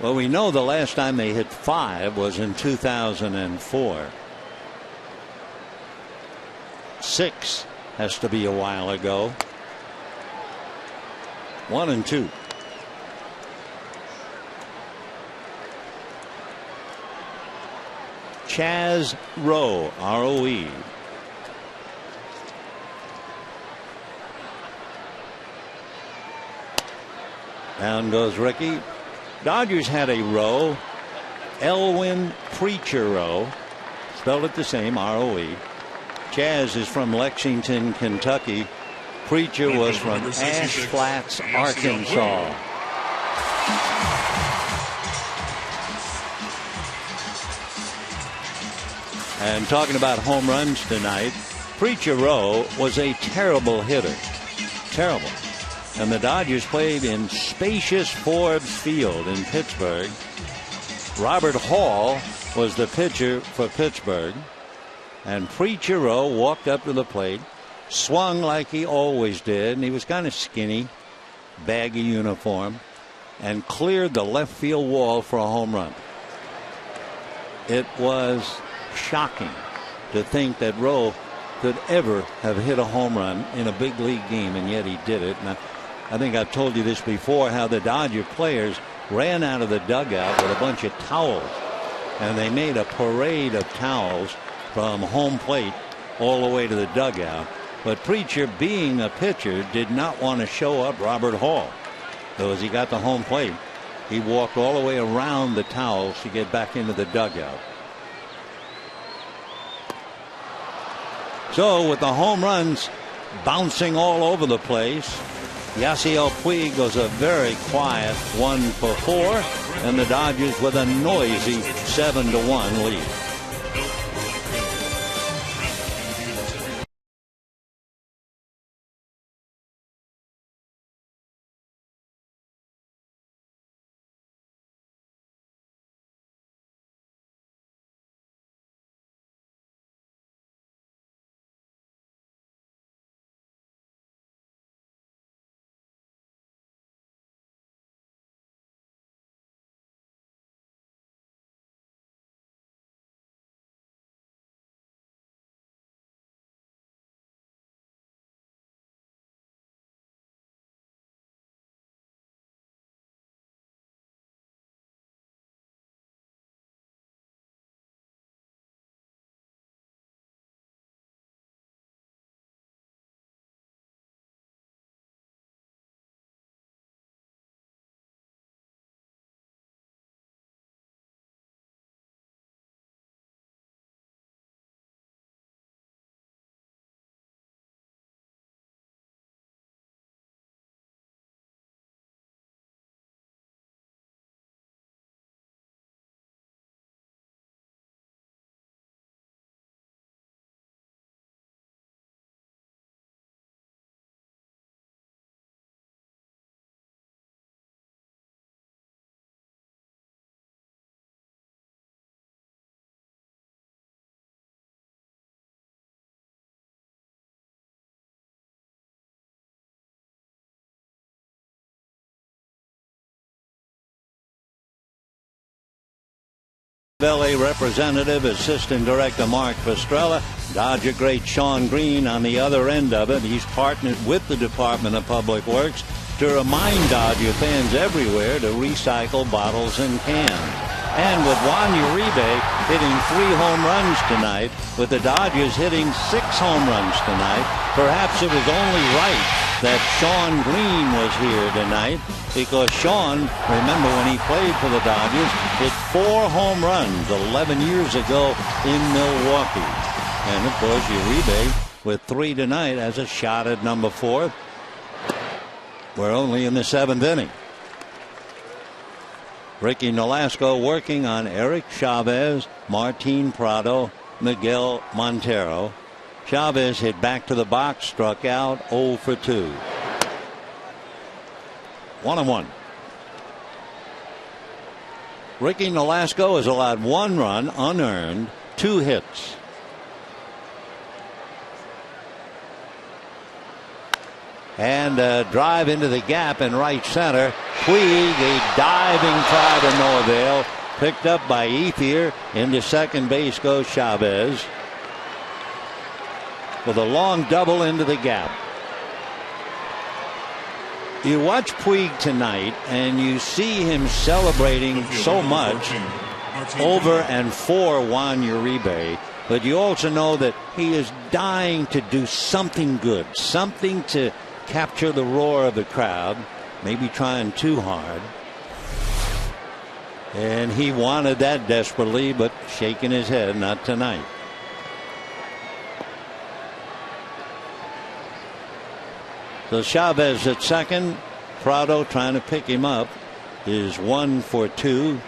Well, we know the last time they hit 5 was in 2004. 6 has to be a while ago. 1-2. Chaz Rowe, ROE. Down goes Ricky. Dodgers had a Rowe. Elwin Preacher Rowe. Spelled it the same, ROE. Chaz is from Lexington, Kentucky. Preacher was from Ash Flats, Arkansas. And talking about home runs tonight, Preacher Rowe was a terrible hitter. Terrible. And the Dodgers played in spacious Forbes Field in Pittsburgh. Robert Hall was the pitcher for Pittsburgh. And Preacher Rowe walked up to the plate, swung like he always did, and he was kind of skinny, baggy uniform, and cleared the left field wall for a home run. It was shocking to think that Rowe could ever have hit a home run in a big league game, and yet he did it. And I think I've told you this before, how the Dodger players ran out of the dugout with a bunch of towels, and they made a parade of towels from home plate all the way to the dugout. But Preacher, being a pitcher, did not want to show up Robert Hall. So as he got to home plate, he walked all the way around the towels to get back into the dugout. So with the home runs bouncing all over the place, Yasiel Puig goes a very quiet 1 for 4, and the Dodgers with a noisy 7-1 lead. LA representative, assistant director Mark Pastrella, Dodger great Sean Green on the other end of it. He's partnered with the Department of Public Works to remind Dodger fans everywhere to recycle bottles and cans. And with Juan Uribe hitting 3 home runs tonight, with the Dodgers hitting 6 home runs tonight, perhaps it was only right that Sean Green was here tonight, because Sean, remember when he played for the Dodgers, hit 4 home runs 11 years ago in Milwaukee. And of course Uribe with 3 tonight has a shot at number 4. We're only in the 7th inning. Ricky Nolasco working on Eric Chavez, Martin Prado, Miguel Montero. Chavez hit back to the box, struck out, 0 for 2. 1-1. Ricky Nolasco has allowed 1 run unearned, 2 hits. And a drive into the gap in right center. Puig, a diving try to no avail. Picked up by Ethier. Into second base goes Chavez, with a long double into the gap. You watch Puig tonight and you see him celebrating so much over and for Juan Uribe, but you also know that he is dying to do something good, something to capture the roar of the crowd, maybe trying too hard. And he wanted that desperately, but shaking his head, not tonight. So Chavez at second. Prado trying to pick him up is 1 for 2.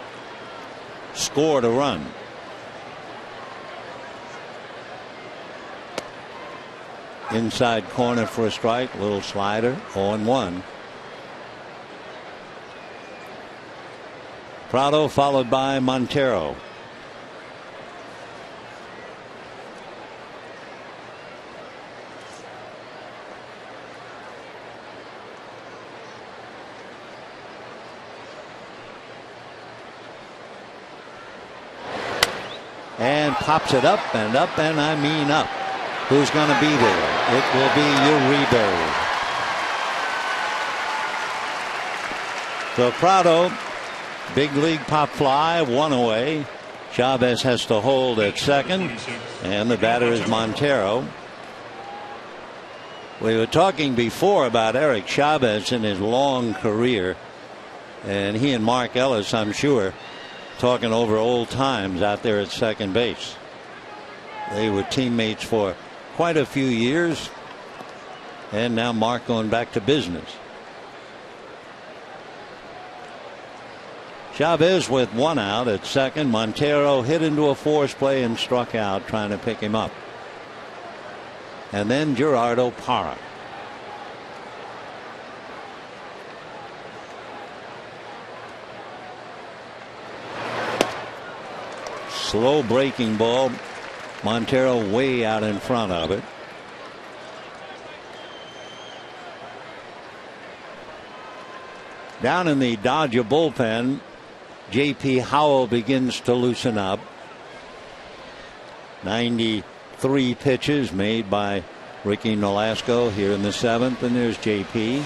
Scored a run. Inside corner for a strike. Little slider. 0-1. Prado followed by Montero. And pops it up, and I mean up. Who's going to be there? It will be Uribe. So Prado, big league pop fly, 1 away. Chavez has to hold at second, and the batter is Montero. We were talking before about Eric Chavez and his long career, and he and Mark Ellis, I'm sure, talking over old times out there at second base. They were teammates for quite a few years, and now Mark going back to business. Chavez with 1 out at second. Montero hit into a force play and struck out trying to pick him up. And then Gerardo Parra. Slow breaking ball. Montero way out in front of it. Down in the Dodger bullpen, J.P. Howell begins to loosen up. 93 pitches made by Ricky Nolasco here in the 7th, and there's J.P.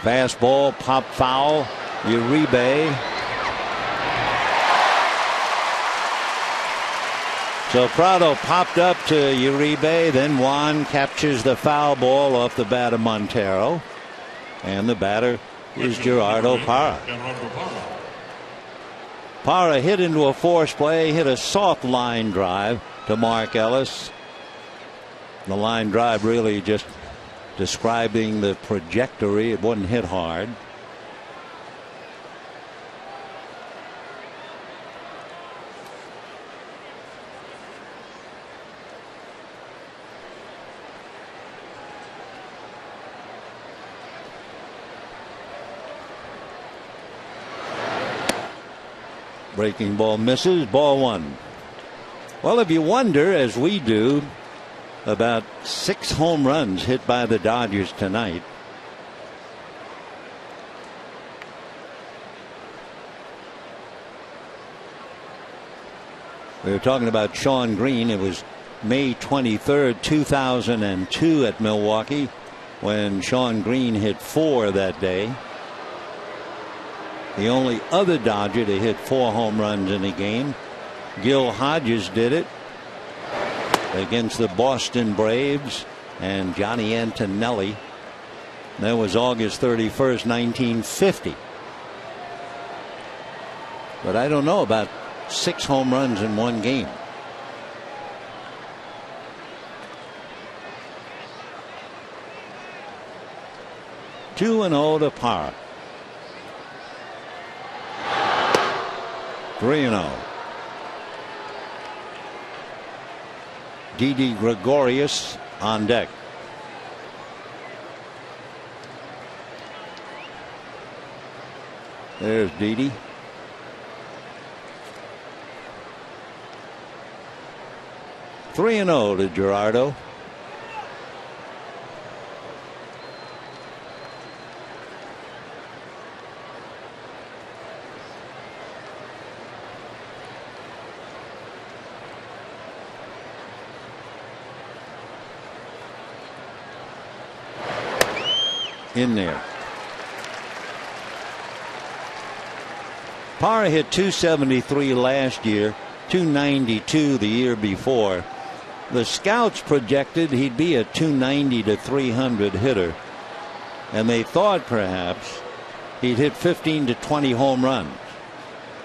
Fastball, pop foul. Uribe. So Prado popped up to Uribe. Then Juan captures the foul ball off the bat of Montero. And the batter is Gerardo Parra. Parra hit into a force play, hit a soft line drive to Mark Ellis. The line drive really just describing the trajectory. It wasn't hit hard. Breaking ball misses. Ball 1. Well, if you wonder, as we do, about 6 home runs hit by the Dodgers tonight. We were talking about Shawn Green. It was May 23rd, 2002 at Milwaukee when Shawn Green hit 4 that day. The only other Dodger to hit 4 home runs in a game. Gil Hodges did it against the Boston Braves and Johnny Antonelli. That was August 31st, 1950. But I don't know about 6 home runs in one game. Two and 0 to Parra. 3-0. Didi Gregorius on deck. There's Didi. Three and 0 to Gerardo. In there. Parra hit .273 last year, .292 the year before. The scouts projected he'd be a .290 to .300 hitter, and they thought perhaps he'd hit 15 to 20 home runs.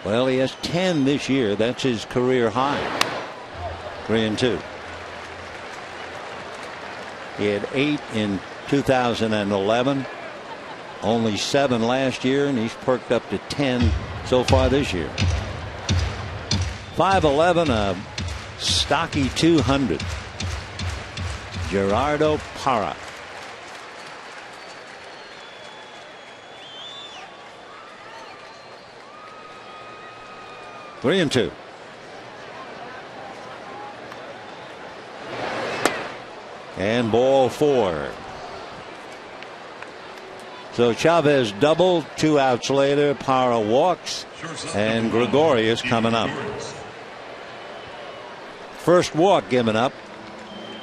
Well, he has 10 this year. That's his career high. 3-2. He had 8 in 2011, only 7 last year, and he's perked up to 10 so far this year. 5'11", a stocky 200. Gerardo Parra. Three and 2. And ball 4. So Chavez doubled, 2 outs later. Parra walks, and Gregorius coming up. First walk given up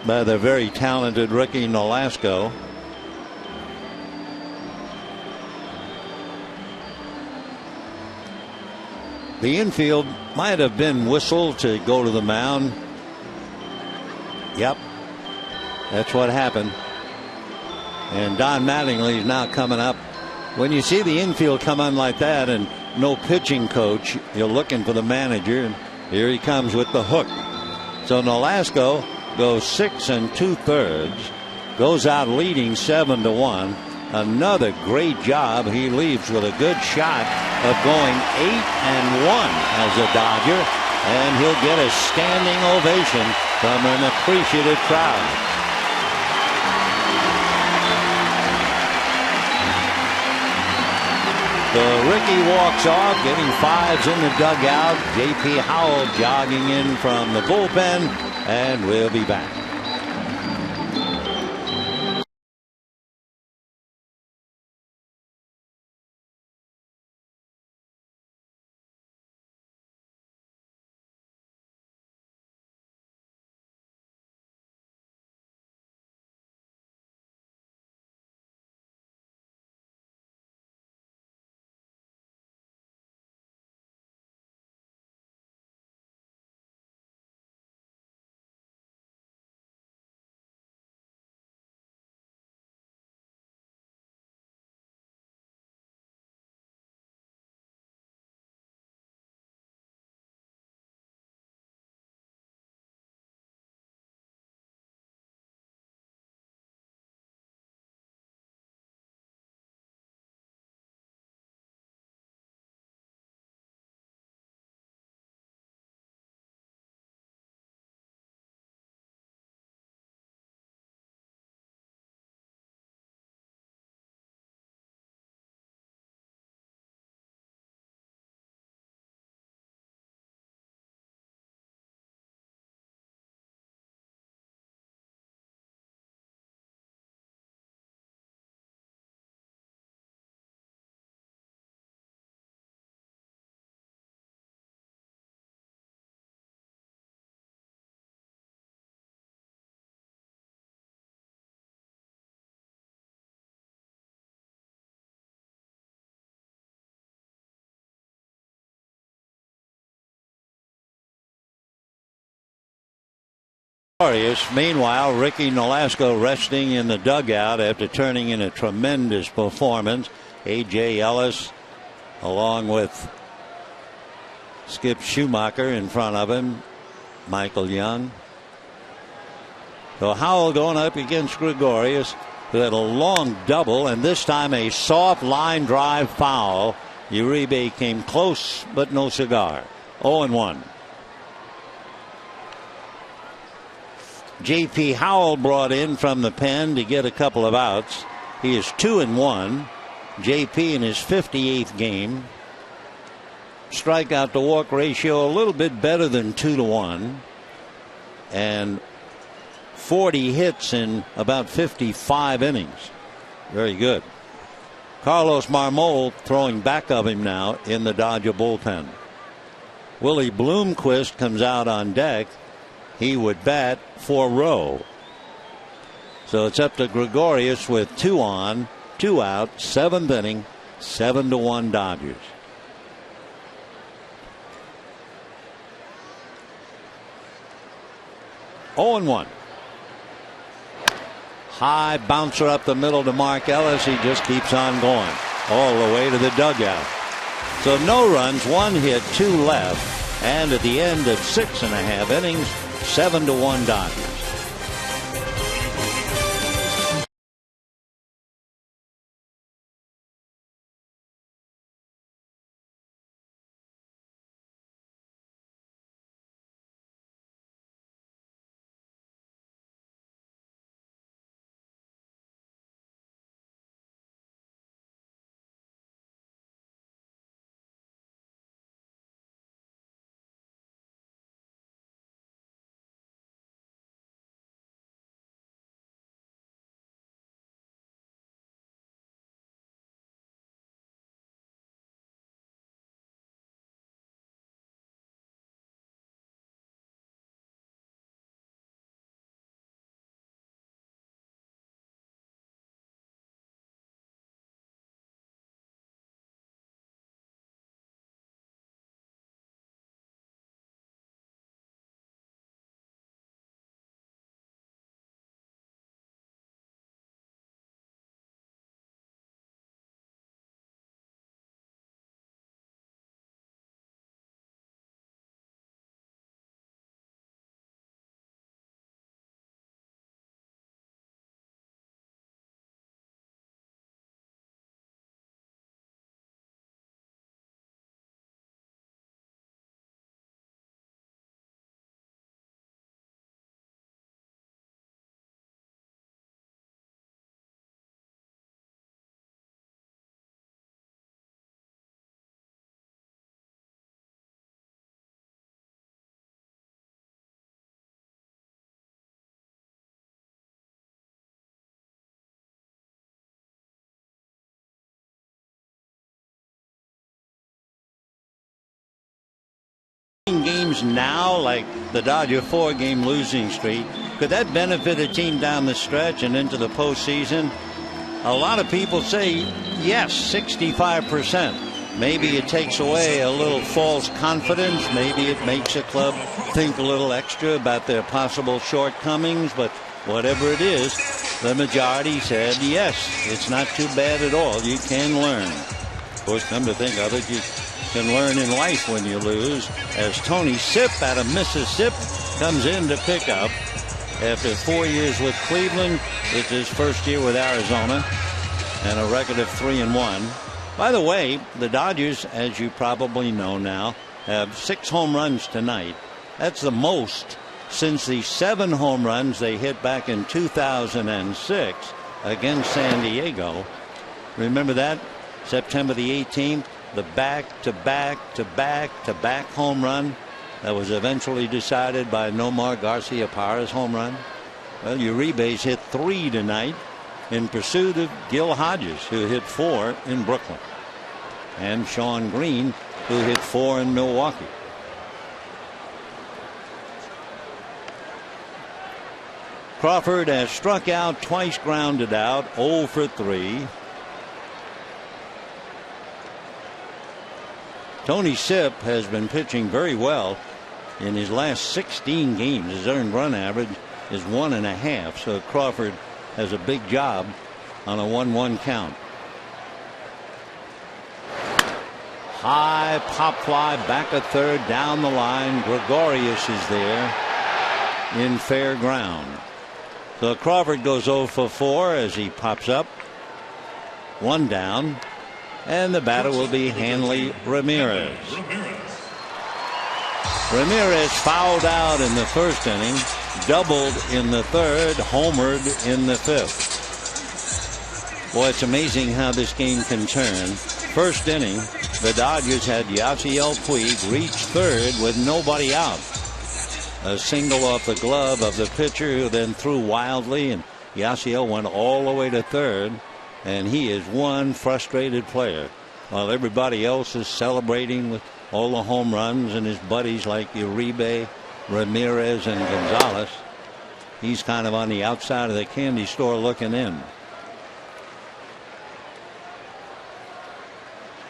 by the very talented Ricky Nolasco. The infield might have been whistled to go to the mound. Yep, that's what happened. And Don Mattingly is now coming up. When you see the infield come on like that and no pitching coach, you're looking for the manager, and here he comes with the hook. So Nolasco goes 6 2/3, goes out leading 7-1. Another great job. He leaves with a good shot of going 8-1 as a Dodger, and he'll get a standing ovation from an appreciative crowd. So Ricky walks off, getting 5s in the dugout. J.P. Howell jogging in from the bullpen, and we'll be back. Meanwhile, Ricky Nolasco resting in the dugout after turning in a tremendous performance. A.J. Ellis along with Skip Schumacher in front of him. Michael Young. So Howell going up against Gregorius, who had a long double, and this time a soft line drive foul. Uribe came close, but no cigar. 0-1. J.P. Howell brought in from the pen to get a couple of outs. He is 2-1. J.P. in his 58th game. Strikeout to walk ratio a little bit better than 2-1. And 40 hits in about 55 innings. Very good. Carlos Marmol throwing back of him now in the Dodger bullpen. Willie Bloomquist comes out on deck. He would bat for Rowe. So it's up to Gregorius with 2 on, 2 out, 7th inning, 7-1 Dodgers. Oh and 1. High bouncer up the middle to Mark Ellis. He just keeps on going all the way to the dugout. So no runs, 1 hit, 2 left, and at the end of 6.5 innings, 7-1 Dodgers. Games now, like the Dodger 4-game losing streak, could that benefit a team down the stretch and into the postseason? A lot of people say yes, 65%. Maybe it takes away a little false confidence. Maybe it makes a club think a little extra about their possible shortcomings. But whatever it is, the majority said yes, it's not too bad at all. You can learn. Of course, come to think of it, you can learn in life when you lose, as Tony Sipp out of Mississippi comes in to pick up after 4 years with Cleveland. It's his first year with Arizona and a record of 3-1. By the way, the Dodgers, as you probably know now, have 6 home runs tonight. That's the most since the 7 home runs they hit back in 2006 against San Diego. Remember that? September the 18th. The back-to-back-to-back-to-back home run that was eventually decided by Nomar Garcia Parra's home run. Well, Uribe's hit 3 tonight in pursuit of Gil Hodges, who hit 4 in Brooklyn, and Sean Green, who hit 4 in Milwaukee. Crawford has struck out, twice grounded out, 0 for 3. Tony Sipp has been pitching very well in his last 16 games. His earned run average is 1.5. So Crawford has a big job on a 1-1 count. High pop fly back at third, down the line. Gregorius is there in fair ground. So Crawford goes 0 for 4 as he pops up. 1 down, and the batter will be Hanley Ramirez. Ramirez fouled out in the first inning, doubled in the third, homered in the fifth. Boy, it's amazing how this game can turn. First inning, the Dodgers had Yasiel Puig reach third with nobody out. A single off the glove of the pitcher, who then threw wildly, and Yasiel went all the way to third, and he is one frustrated player. While everybody else is celebrating with all the home runs and his buddies like Uribe, Ramirez, and Gonzalez, he's kind of on the outside of the candy store looking in.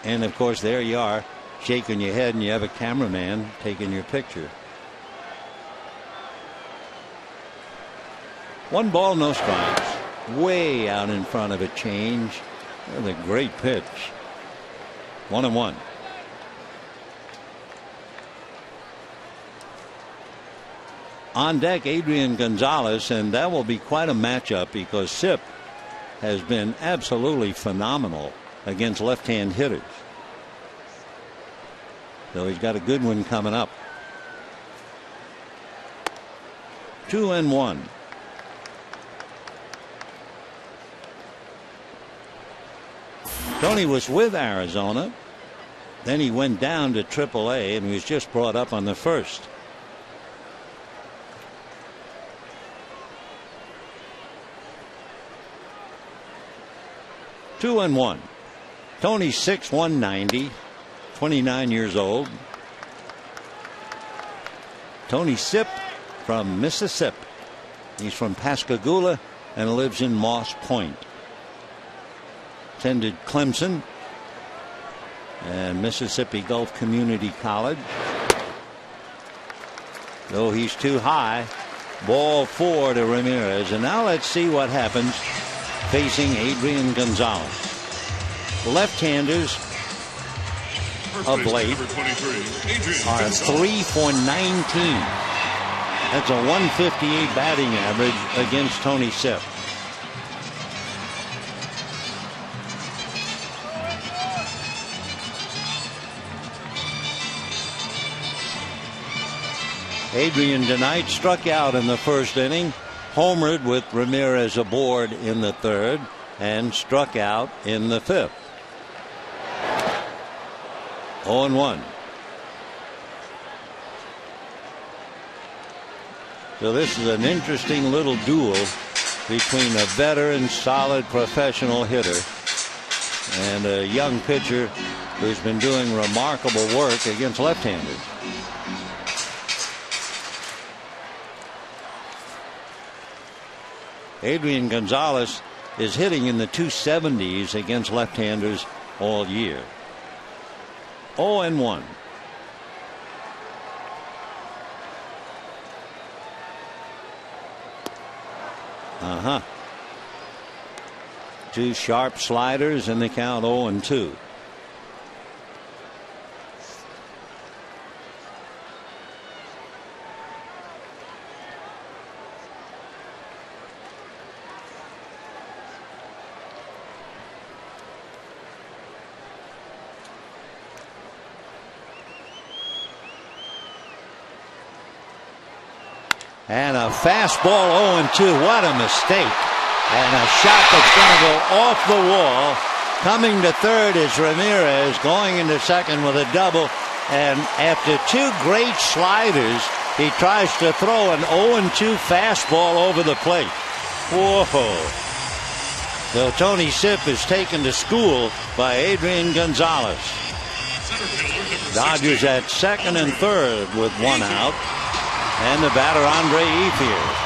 And of course, there you are, shaking your head, and you have a cameraman taking your picture. 1 ball, no strikes. Way out in front of a change. That was a great pitch. 1-1. On deck, Adrian Gonzalez, and that will be quite a matchup because Sip has been absolutely phenomenal against left-hand hitters. So he's got a good one coming up. 2-1. Tony was with Arizona. Then he went down to AAA and was just brought up on the first. Two and one. Tony 6'1", 190, 29 years old. Tony Sip from Mississippi. He's from Pascagoula and lives in Moss Point. Attended Clemson and Mississippi Gulf Community College. Though he's too high. Ball 4 to Ramirez. And now let's see what happens facing Adrian Gonzalez. Left-handers of late are 3 for 19. That's a 158 batting average against Tony Sip. Adrian tonight struck out in the first inning, homered with Ramirez aboard in the third, and struck out in the fifth. 0-1. So this is an interesting little duel between a veteran, solid professional hitter and a young pitcher who's been doing remarkable work against left-handers. Adrian Gonzalez is hitting in the 270s against left-handers all year. 0-1. Two sharp sliders in the count. 0-2. And a fastball 0-2. What a mistake. And a shot that's going to go off the wall. Coming to third is Ramirez, going into second with a double. And after two great sliders, he tries to throw an 0-2 fastball over the plate. Whoa. So Tony Sip is taken to school by Adrian Gonzalez. Dodgers at second and third with one out. And the batter, Andre Ethier.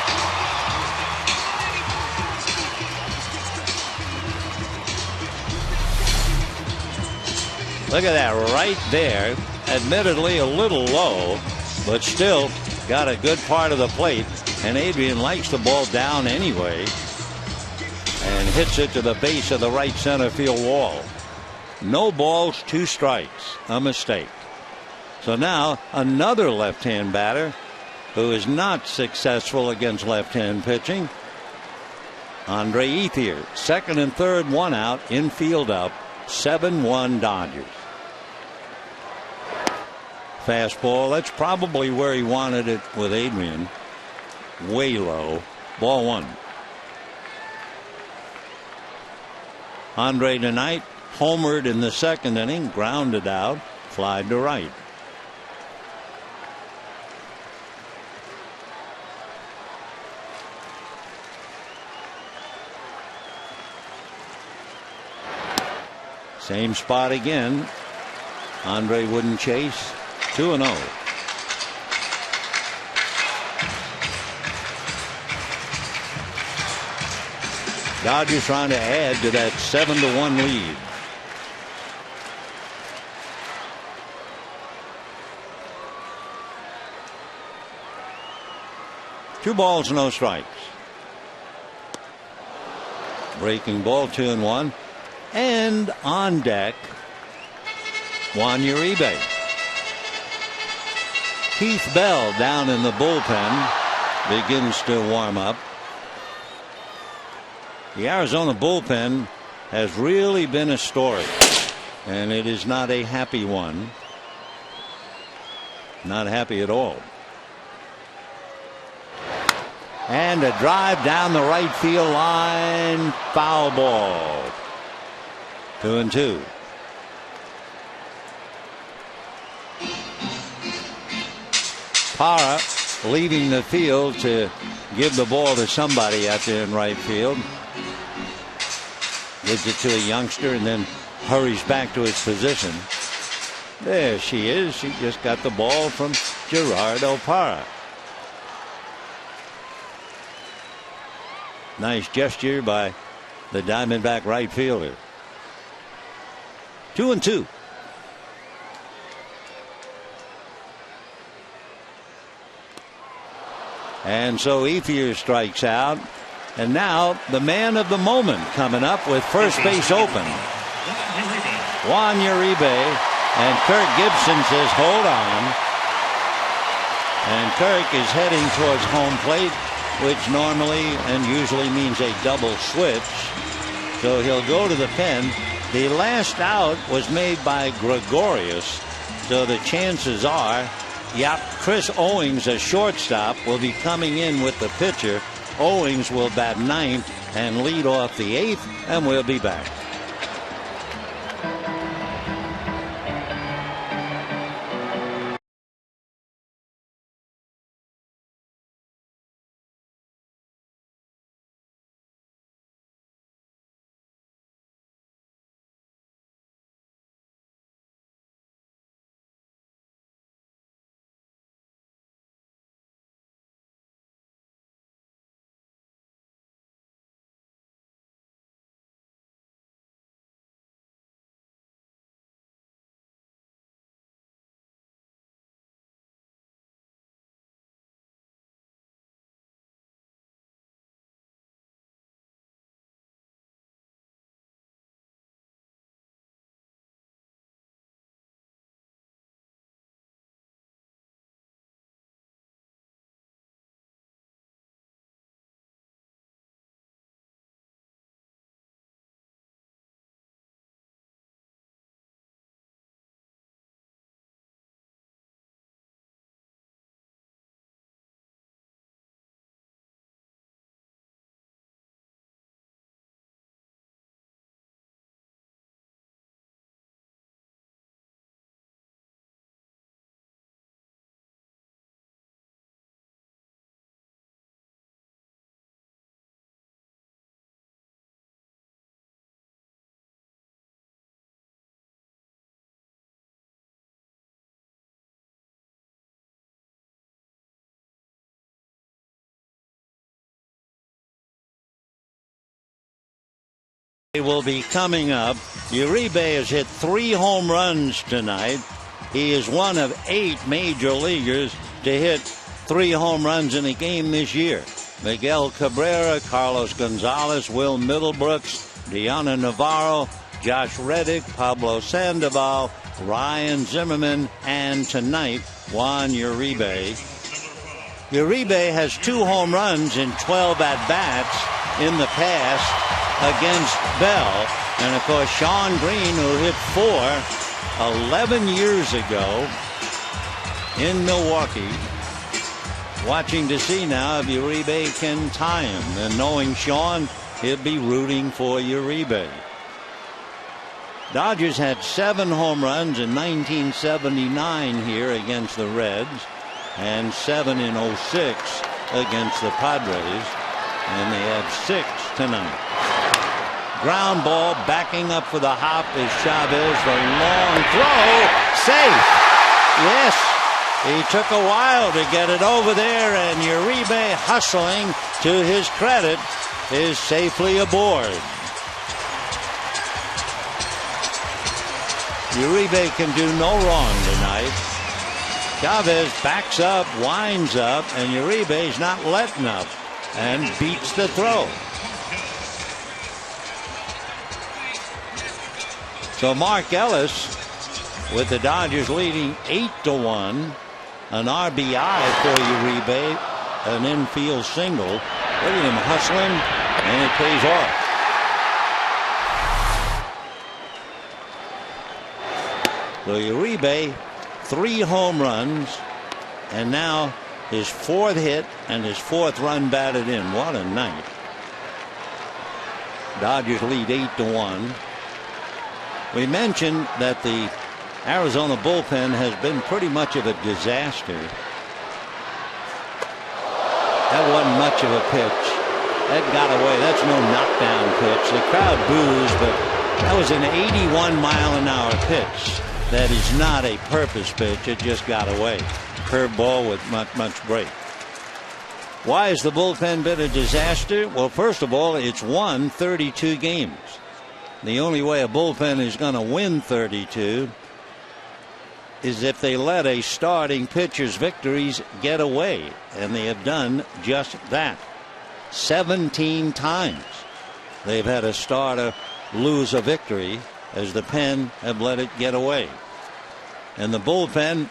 Look at that right there. Admittedly a little low, but still got a good part of the plate. And Adrian likes the ball down anyway and hits it to the base of the right center field wall. No balls, 2 strikes, a mistake. So now another left-hand batter who is not successful against left-hand pitching. Andre Ethier, second and third, 1 out, infield up, 7-1 Dodgers. Fastball, that's probably where he wanted it with Adrian. Way low, ball 1. Andre tonight homered in the second inning, grounded out, flied to right. Same spot again. Andre wouldn't chase. 2-0. Dodgers trying to add to that 7-1 lead. Two balls, no strikes. Breaking ball, 2-1. And on deck, Juan Uribe. Keith Bell down in the bullpen begins to warm up. The Arizona bullpen has really been a story, and it is not a happy one. Not happy at all. And a drive down the right field line, foul ball. 2-2. Parra leaving the field to give the ball to somebody out there in right field. Gives it to a youngster and then hurries back to his position. There she is. She just got the ball from Gerardo Parra. Nice gesture by the Diamondback right fielder. 2-2. And so Ethier strikes out. And now the man of the moment coming up with first base open. Juan Uribe. And Kirk Gibson says hold on. And Kirk is heading towards home plate, which normally and usually means a double switch. So he'll go to the pen. The last out was made by Gregorius. So the chances are, Chris Owings, a shortstop, will be coming in with the pitcher. Owings will bat 9th and lead off the 8th, and we'll be back. Will be coming up. Uribe has hit 3 home runs tonight. He is one of 8 major leaguers to hit 3 home runs in a game this year. Miguel Cabrera, Carlos Gonzalez, Will Middlebrooks, Deanna Navarro, Josh Reddick, Pablo Sandoval, Ryan Zimmerman, and tonight, Juan Uribe. Uribe has 2 home runs in 12 at-bats in the past against Bell. And, of course, Sean Green, who hit 4 11 years ago in Milwaukee. Watching to see now if Uribe can tie him. And knowing Sean, he'll be rooting for Uribe. Dodgers had 7 home runs in 1979 here against the Reds, and 7 in 06 against the Padres, and they have 6 tonight. Ground ball, backing up for the hop is Chavez. The long throw, safe. Yes, he took a while to get it over there, and Uribe, hustling to his credit, is safely aboard. Uribe can do no wrong tonight. Chavez backs up, winds up, and Uribe's not letting up and beats the throw. So Mark Ellis, with the Dodgers leading 8-1, an RBI for Uribe, an infield single. Look at him hustling, and it pays off. So Uribe, 3 home runs, and now his 4th hit and his 4th run batted in. What a night. Dodgers lead 8-1. We mentioned that the Arizona bullpen has been pretty much of a disaster. That wasn't much of a pitch. That got away. That's no knockdown pitch. The crowd boos, but that was an 81-mile-an-hour pitch. That is not a purpose pitch. It just got away. Curveball with much break. Why has the bullpen been a disaster? Well, first of all, it's won 32 games. The only way a bullpen is going to win 32 is if they let a starting pitcher's victories get away. And they have done just that. 17 times they've had a starter lose a victory as the pen have let it get away. And the bullpen,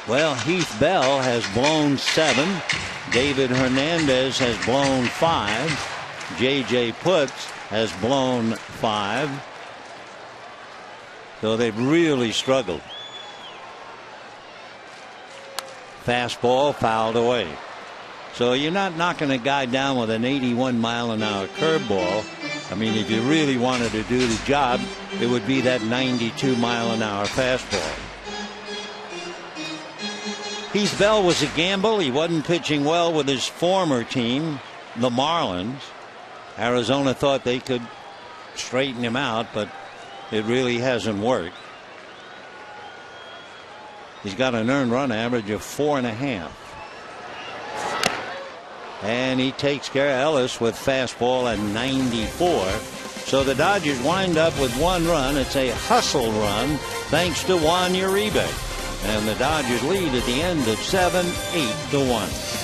well, Heath Bell has blown 7. David Hernandez has blown 5. J.J. Putz has blown 5. So they've really struggled. Fastball fouled away. So you're not knocking a guy down with an 81-mile-an-hour curveball. I mean, if you really wanted to do the job, it would be that 92-mile-an-hour fastball. Heath Bell was a gamble. He wasn't pitching well with his former team, the Marlins. Arizona thought they could straighten him out, but it really hasn't worked. He's got an earned run average of 4.5. And he takes care of Ellis with fastball at 94. So the Dodgers wind up with 1 run. It's a hustle run thanks to Juan Uribe. And the Dodgers lead at the end of 7, 8-1.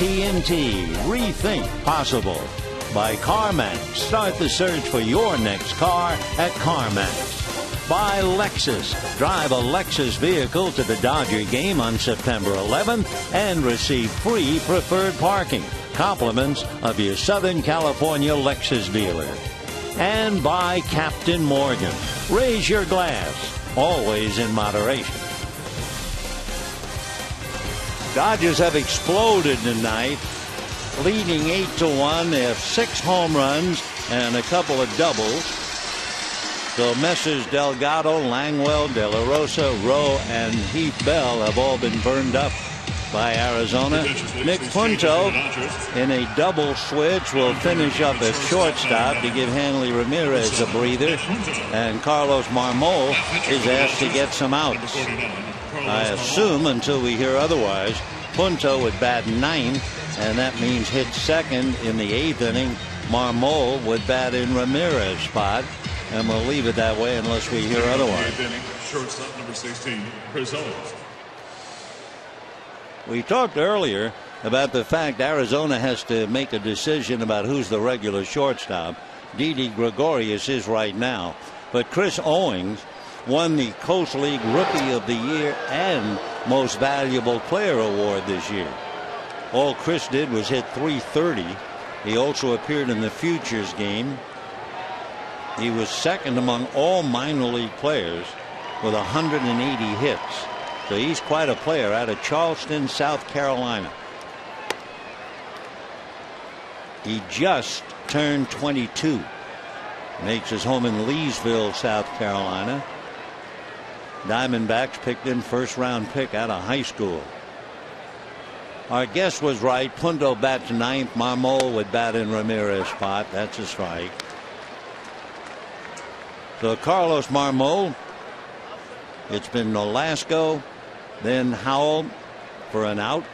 AT&T, rethink possible. By CarMax, start the search for your next car at CarMax. By Lexus, drive a Lexus vehicle to the Dodger game on September 11th and receive free preferred parking. Compliments of your Southern California Lexus dealer. And by Captain Morgan. Raise your glass, always in moderation. Dodgers have exploded tonight, leading 8-1. They have 6 home runs and a couple of doubles. So Messrs. Delgado, Langwell, De La Rosa, Rowe, and Heath Bell have all been burned up by Arizona. Nick Punto, in a double switch, will finish up at shortstop to give Hanley Ramirez a breather. And Carlos Marmol is asked to get some outs. I assume, until we hear otherwise, Punto would bat 9th, and that means hit second in the 8th inning. Marmol would bat in Ramirez's spot, and we'll leave it that way unless we hear otherwise. Shortstop number 16, Chris Owens. We talked earlier about the fact Arizona has to make a decision about who's the regular shortstop. Didi Gregorius is right now, but Chris Owens won the Coast League Rookie of the Year and Most Valuable Player award this year. All Chris did was hit .330. He also appeared in the Futures game. He was second among all minor league players with 180 hits. So he's quite a player out of Charleston, South Carolina. He just turned 22. Makes his home in Leesville, South Carolina. Diamondbacks picked in first-round pick out of high school. Our guess was right. Punto bats 9th. Marmol would bat in Ramirez's spot. That's a strike. So Carlos Marmol. It's been Nolasco, then Howell for an out.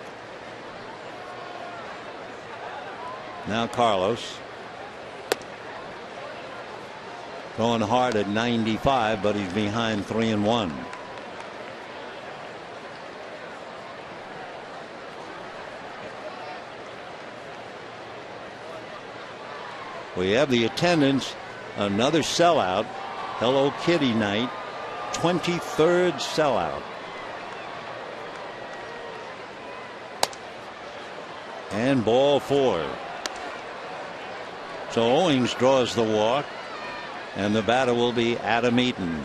Now Carlos. Going hard at 95, but he's behind 3-1. We have the attendance, another sellout. Hello Kitty night, 23rd sellout. And ball 4. So Owings draws the walk, and the batter will be Adam Eaton.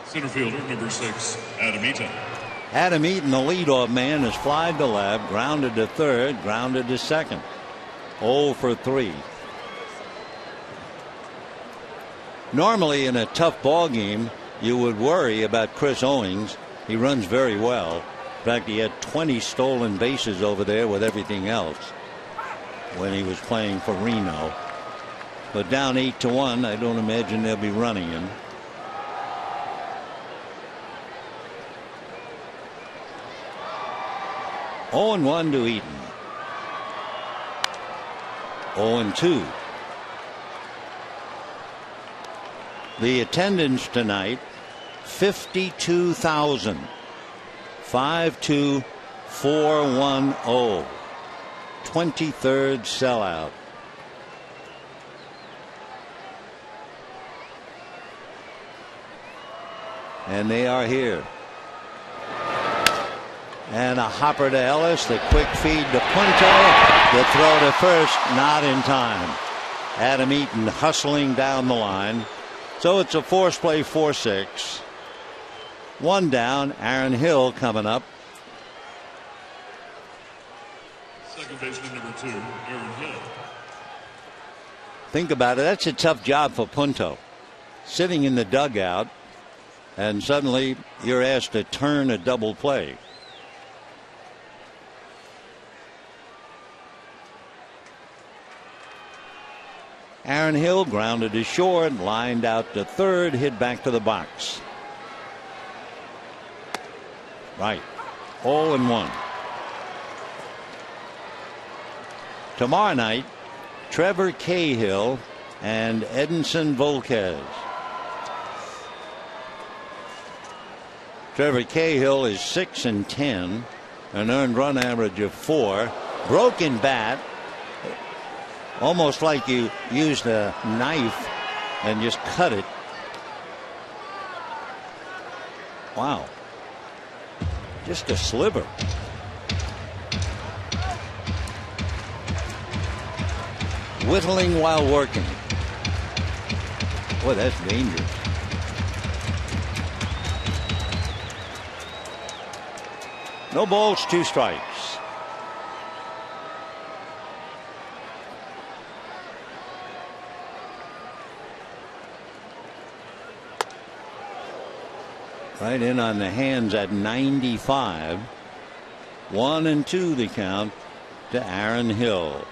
Center fielder number 6, Adam Eaton. Adam Eaton, the leadoff man, has flied to left, grounded to third, grounded to second. 0 for 3. Normally in a tough ball game, you would worry about Chris Owings. He runs very well. In fact, he had 20 stolen bases over there with everything else when he was playing for Reno. But down 8-1, I don't imagine they'll be running him. Oh, 0-1 to Eaton. 0-2. The attendance tonight, 52,000. 52410. 23rd sellout. And they are here. And a hopper to Ellis. The quick feed to Punto. The throw to first, not in time. Adam Eaton hustling down the line. So it's a force play, 4-6. 1 down. Aaron Hill coming up. Second baseman number 2, Aaron Hill. Think about it. That's a tough job for Punto. Sitting in the dugout, and suddenly you're asked to turn a double play. Aaron Hill grounded to short, lined out to third, hit back to the box. Right. 0-1. Tomorrow night, Trevor Cahill and Edinson Volquez. Trevor Cahill is 6-10. an earned run average of 4. Broken bat, almost like you used a knife and just cut it. Wow. Just a sliver. Whittling while working. Boy, that's dangerous. No balls, 2 strikes. Right in on the hands at 95. 1-2 the count to Aaron Hill.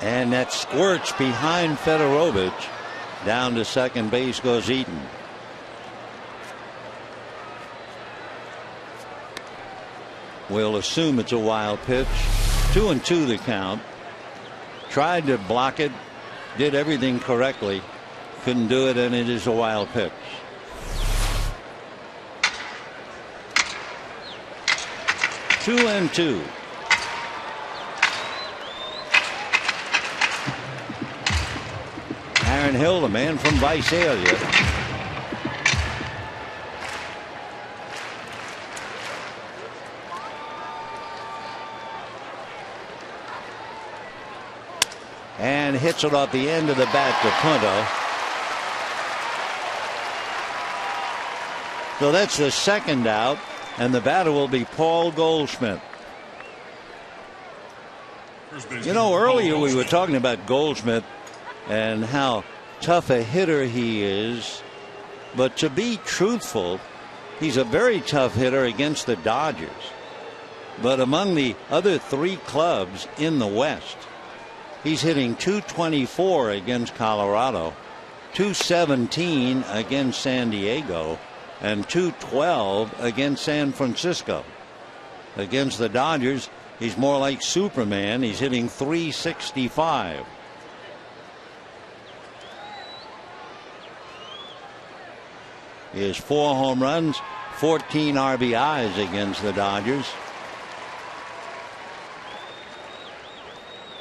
And that squirts behind Fedorovich. Down to second base goes Eaton. We'll assume it's a wild pitch. 2-2 the count. Tried to block it. Did everything correctly. Couldn't do it, and it is a wild pitch. Two and two. Aaron Hill, the man from Visalia. And hits it off the end of the bat to Punto. So that's the second out, and the batter will be Paul Goldschmidt. You know, earlier we were talking about Goldschmidt and how tough a hitter he is, but to be truthful, he's a very tough hitter against the Dodgers. But among the other 3 clubs in the West, he's hitting .224 against Colorado, .217 against San Diego, and .212 against San Francisco. Against the Dodgers, he's more like Superman. He's hitting .365. He has 4 home runs, 14 RBIs against the Dodgers.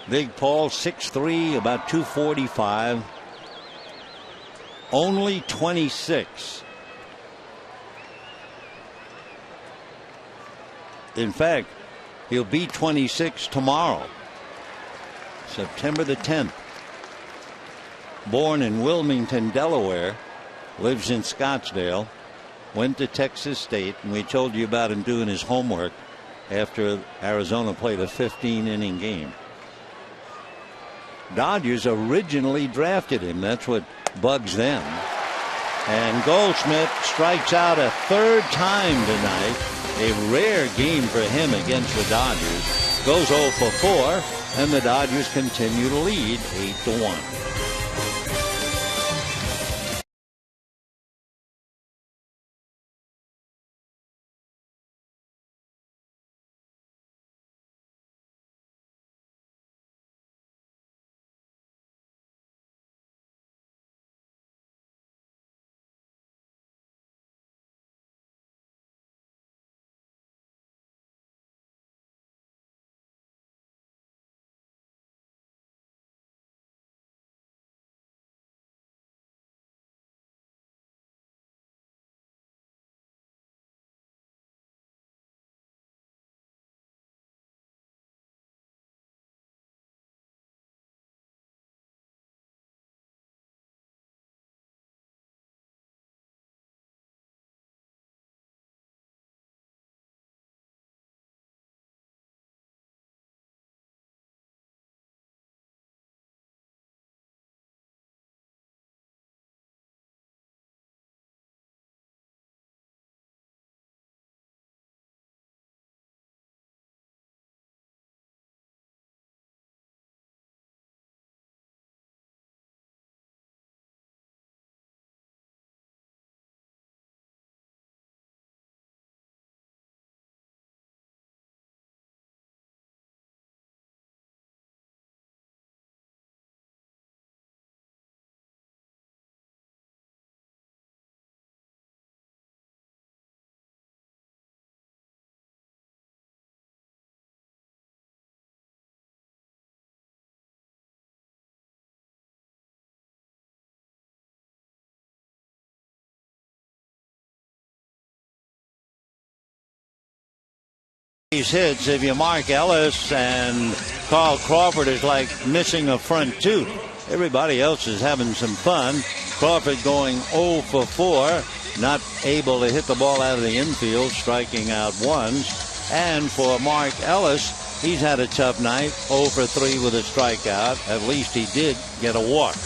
Big Paul, 6'3", about 245. Only 26. In fact, he'll be 26 tomorrow, September the 10th. Born in Wilmington, Delaware, lives in Scottsdale, went to Texas State, and we told you about him doing his homework after Arizona played a 15-inning game. Dodgers originally drafted him. That's what bugs them. And Goldschmidt strikes out a 3rd time tonight. A rare game for him against the Dodgers. Goes 0 for 4, and the Dodgers continue to lead 8-1. These hits, if you mark Ellis and Carl Crawford, is like missing a front tooth. Everybody else is having some fun. Crawford going 0 for 4, not able to hit the ball out of the infield, striking out once. And for Mark Ellis, he's had a tough night, 0 for 3 with a strikeout. At least he did get a walk.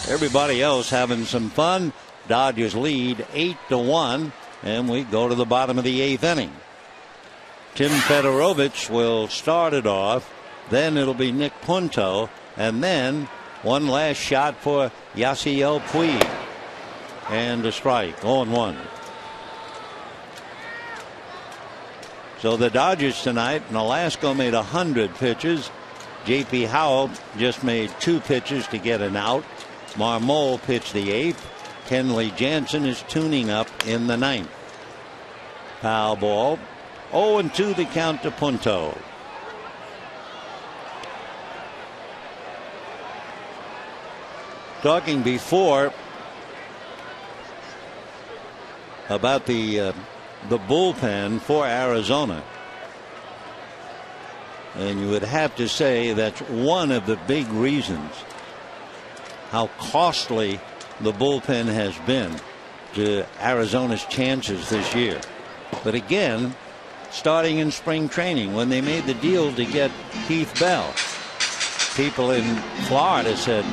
Everybody else having some fun. Dodgers lead 8-1, and we go to the bottom of the 8th inning. Tim Fedorovich will start it off. Then it'll be Nick Punto. And then one last shot for Yasiel Puig. And a strike, 0-1. So the Dodgers tonight, Nolasco made 100 pitches. J.P. Howell just made 2 pitches to get an out. Marmol pitched the 8th. Kenley Jansen is tuning up in the 9th. Foul ball. 0-2 the count to Punto. Talking before about the bullpen for Arizona, and you would have to say that's one of the big reasons how costly the bullpen has been to Arizona's chances this year. But again, starting in spring training, when they made the deal to get Heath Bell, people in Florida said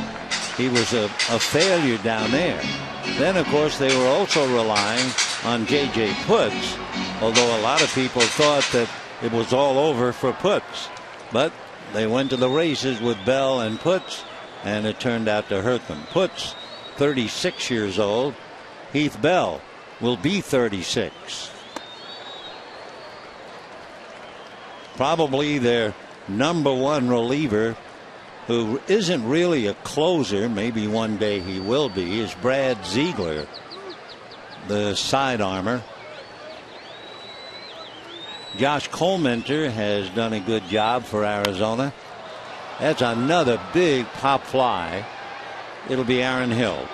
he was a failure down there. Then, of course, they were also relying on J.J. Putz, although a lot of people thought that it was all over for Putz. But they went to the races with Bell and Putz, and it turned out to hurt them. Putz, 36 years old. Heath Bell will be 36. Probably their number one reliever, who isn't really a closer, maybe one day he will be, is Brad Ziegler, the side armor. Josh Colmenter has done a good job for Arizona. That's another big pop fly. It'll be Aaron Hill.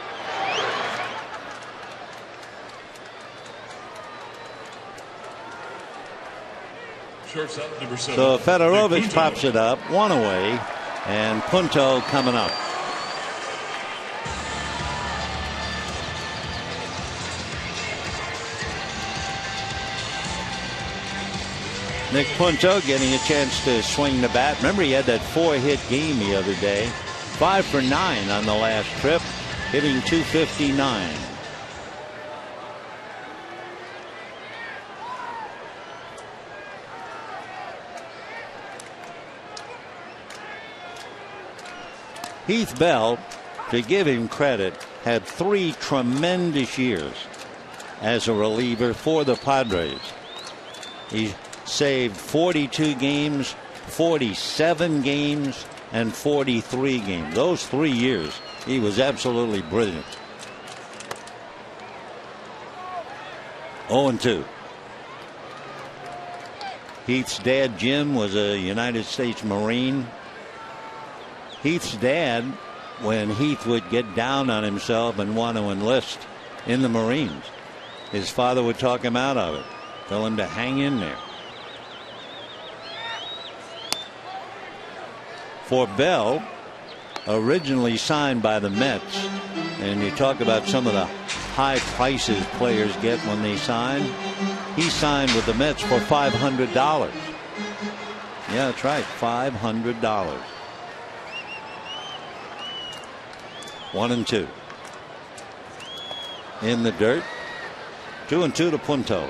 Shortstop, number 7. So Fedorovich pops it up, 1 away, and Punto coming up. Nick Punto getting a chance to swing the bat. Remember, he had that 4-hit game the other day. 5 for 9 on the last trip, hitting .259. Heath Bell, to give him credit, had 3 tremendous years as a reliever for the Padres. He saved 42 games, 47 games, and 43 games. Those 3 years, he was absolutely brilliant. 0-2. Heath's dad, Jim, was a United States Marine. Heath's dad, when Heath would get down on himself and want to enlist in the Marines, his father would talk him out of it, tell him to hang in there. For Bell, originally signed by the Mets, and you talk about some of the high prices players get when they sign, he signed with the Mets for $500. Yeah, that's right, $500. 1-2. In the dirt. 2-2 to Punto.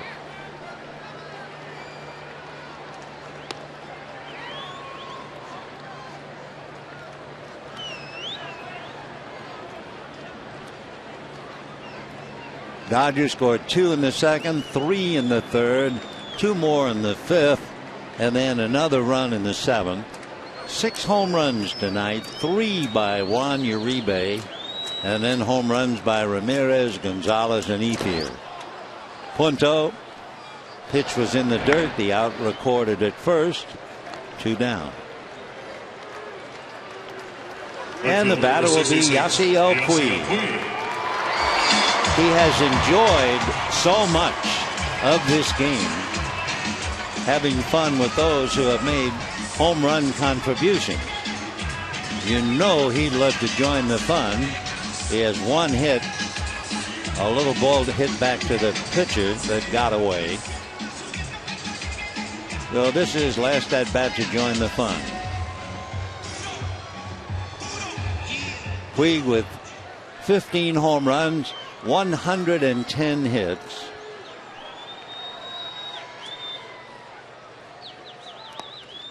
Dodgers scored 2 in the second, 3 in the third, 2 more in the fifth, and then another run in the seventh. 6 home runs tonight, 3 by Juan Uribe, and then home runs by Ramirez, Gonzalez, and Ethier. Punto, pitch was in the dirt, the out recorded at first, 2 down. And the batter will be Yasiel Puig. He has enjoyed so much of this game. having fun with those who have made home run contributions. You know he'd love to join the fun. He has one hit, a little ball to hit back to the pitcher that got away. So this is last at bat to join the fun. Puig with 15 home runs, 110 hits.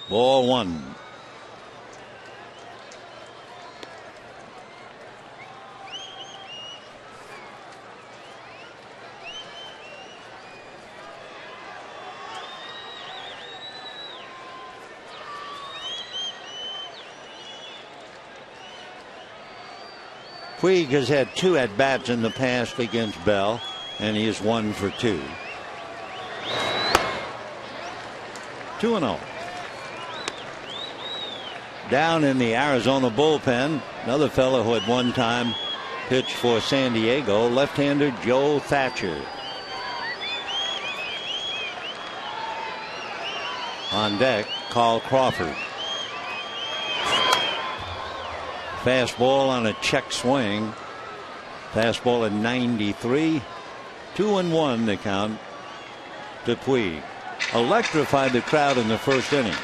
Ball one. Puig has had 2 at-bats in the past against Bell, and he is 1 for 2. 2-0. Down in the Arizona bullpen, another fellow who at one time pitched for San Diego, left-hander Joe Thatcher. On deck, Carl Crawford. Fastball on a check swing. Fastball at 93. 2-1 the count to Puig. Electrified the crowd in the first inning.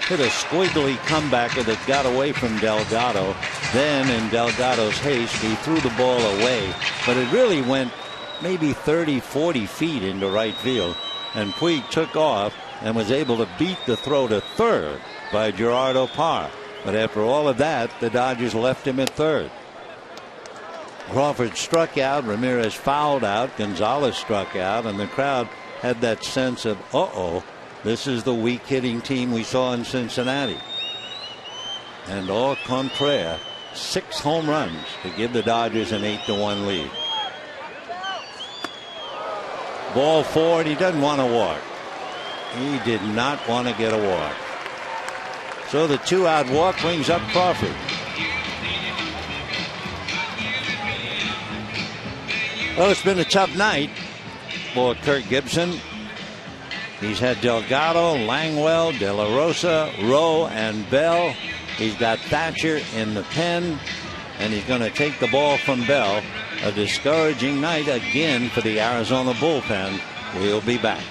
Hit a squiggly comebacker that got away from Delgado. Then in Delgado's haste, he threw the ball away. But it really went maybe 30-40 feet into right field. And Puig took off and was able to beat the throw to third by Gerardo Parr. But after all of that, the Dodgers left him at third. Crawford struck out. Ramirez fouled out. Gonzalez struck out. And the crowd had that sense of, uh-oh, this is the weak hitting team we saw in Cincinnati. And au contraire, 6 home runs to give the Dodgers an 8-1 lead. Ball 4, and he doesn't want to walk. He did not want to get a walk. So the 2-out walk brings up Crawford. Well, it's been a tough night for Kirk Gibson. He's had Delgado, Langwell, De La Rosa, Rowe, and Bell. He's got Thatcher in the pen, and he's going to take the ball from Bell. A discouraging night again for the Arizona bullpen. We'll be back.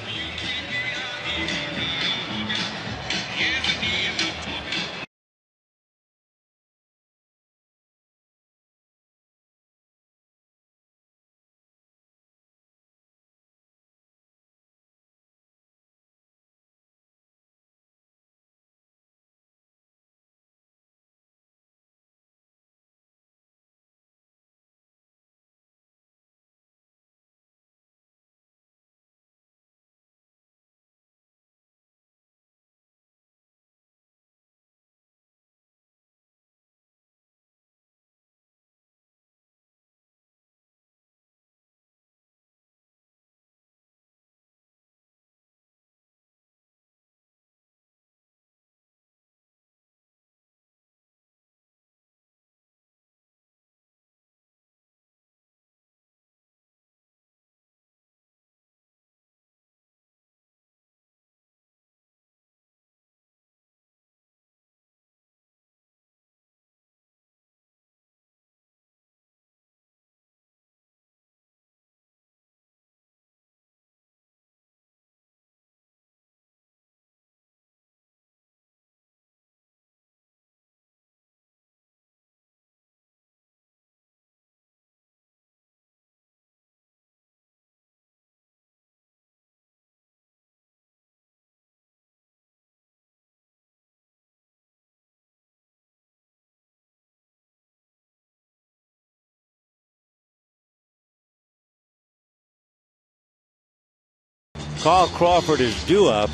Carl Crawford is due up.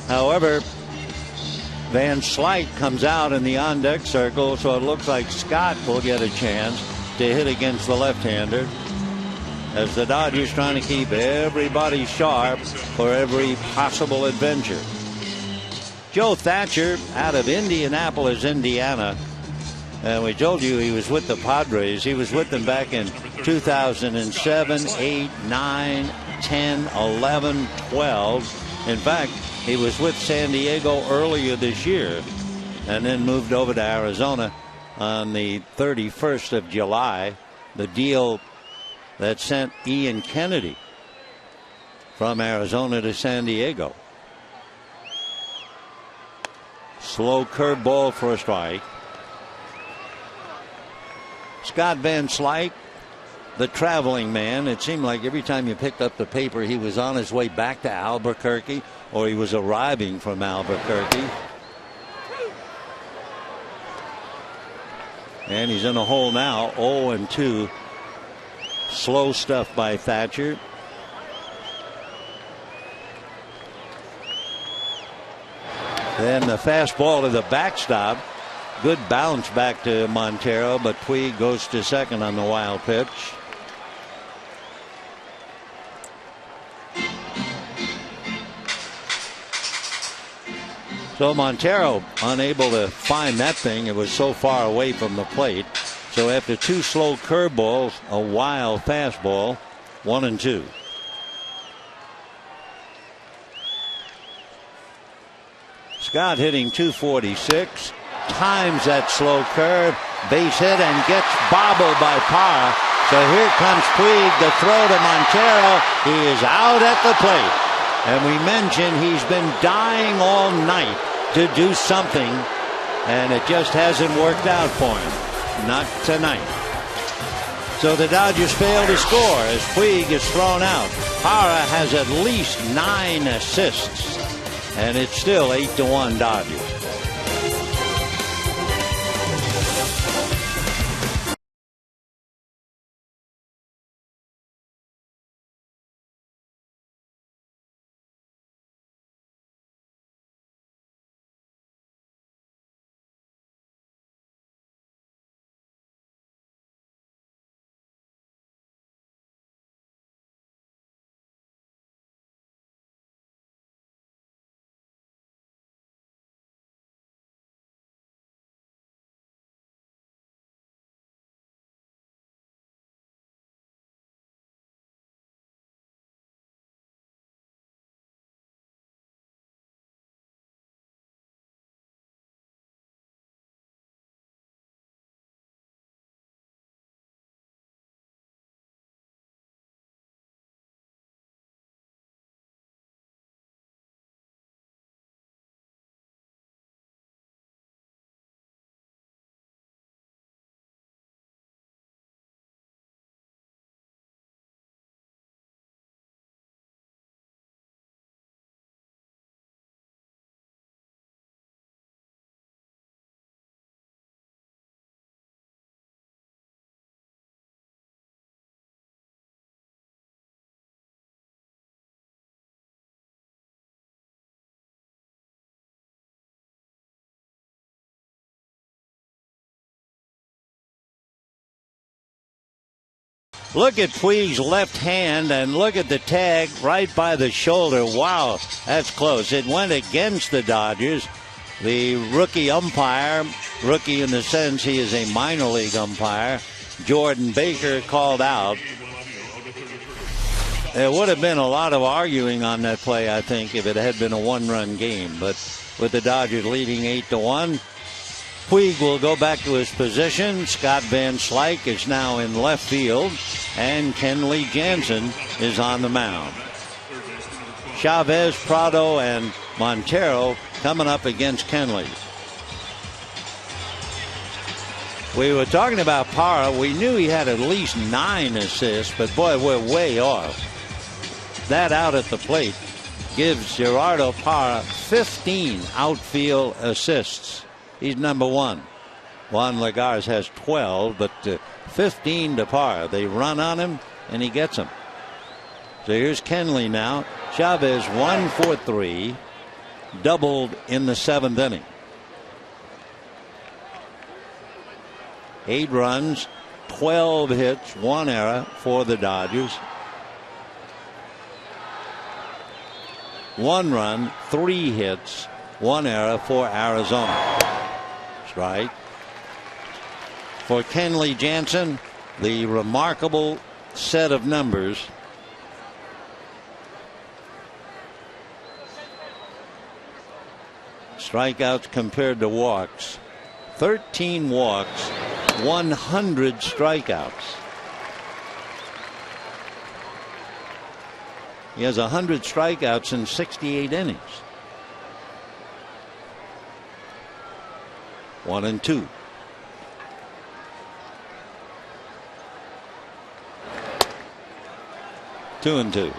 However, Van Slyke comes out in the on-deck circle, so it looks like Scott will get a chance to hit against the left-hander, as the Dodgers trying to keep everybody sharp for every possible adventure. Joe Thatcher out of Indianapolis, Indiana. And we told you he was with the Padres. He was with them back in 2007, 8, 9, 10, 11, 12. In fact, he was with San Diego earlier this year and then moved over to Arizona on the 31st of July. The deal that sent Ian Kennedy from Arizona to San Diego. Slow curveball for a strike. Scott Van Slyke, the traveling man. It seemed like every time you picked up the paper, he was on his way back to Albuquerque or he was arriving from Albuquerque. And he's in a hole now, 0-2. Slow stuff by Thatcher. Then the fastball to the backstop. Good bounce back to Montero, but Puig goes to second on the wild pitch. So Montero unable to find that thing. It was so far away from the plate. So after two slow curveballs, a wild fastball, 1-2. Scott hitting .246. Times that slow curve, base hit, and gets bobbled by Parra. So here comes Puig, the throw to Montero. He is out at the plate. And we mentioned he's been dying all night to do something, and it just hasn't worked out for him. Not tonight. So the Dodgers fail to score as Puig is thrown out. Parra has at least 9 assists, and it's still 8-1 Dodgers. Look at Puig's left hand and look at the tag right by the shoulder. Wow, that's close. It went against the Dodgers. The rookie umpire, rookie in the sense he is a minor league umpire, Jordan Baker, called out. There would have been a lot of arguing on that play, I think, if it had been a one-run game. But with the Dodgers leading 8-1, Puig will go back to his position. Scott Van Slyke is now in left field, and Kenley Jansen is on the mound. Chavez, Prado, and Montero coming up against Kenley. We were talking about Parra. We knew he had at least 9 assists, but boy, we're way off. That out at the plate gives Gerardo Parra 15 outfield assists. He's number 1. Juan Lagares has 12, but 15 to Parra. They run on him, and he gets them. So here's Kenley now. Chavez 1 for 3, doubled in the 7th inning. 8 runs, 12 hits, 1 error for the Dodgers. 1 run, 3 hits, 1 error for Arizona. Strike. For Kenley Jansen, the remarkable set of numbers. Strikeouts compared to walks. 13 walks, 100 strikeouts. He has 100 strikeouts in 68 innings. 1-2. Two and two.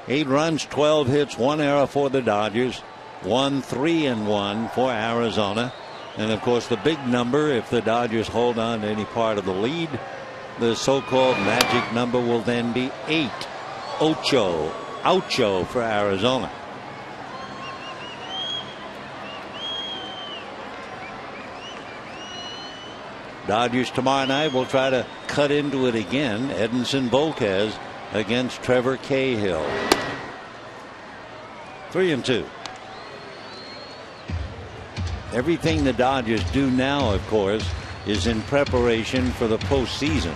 Eight runs, 12 hits, 1 error for the Dodgers. 3-1 for Arizona. And of course, the big number, if the Dodgers hold on to any part of the lead, the so-called magic number will then be 8. Ocho for Arizona. Dodgers tomorrow night will try to cut into it again. Edinson Volquez against Trevor Cahill. 3-2. Everything the Dodgers do now, of course, is in preparation for the postseason.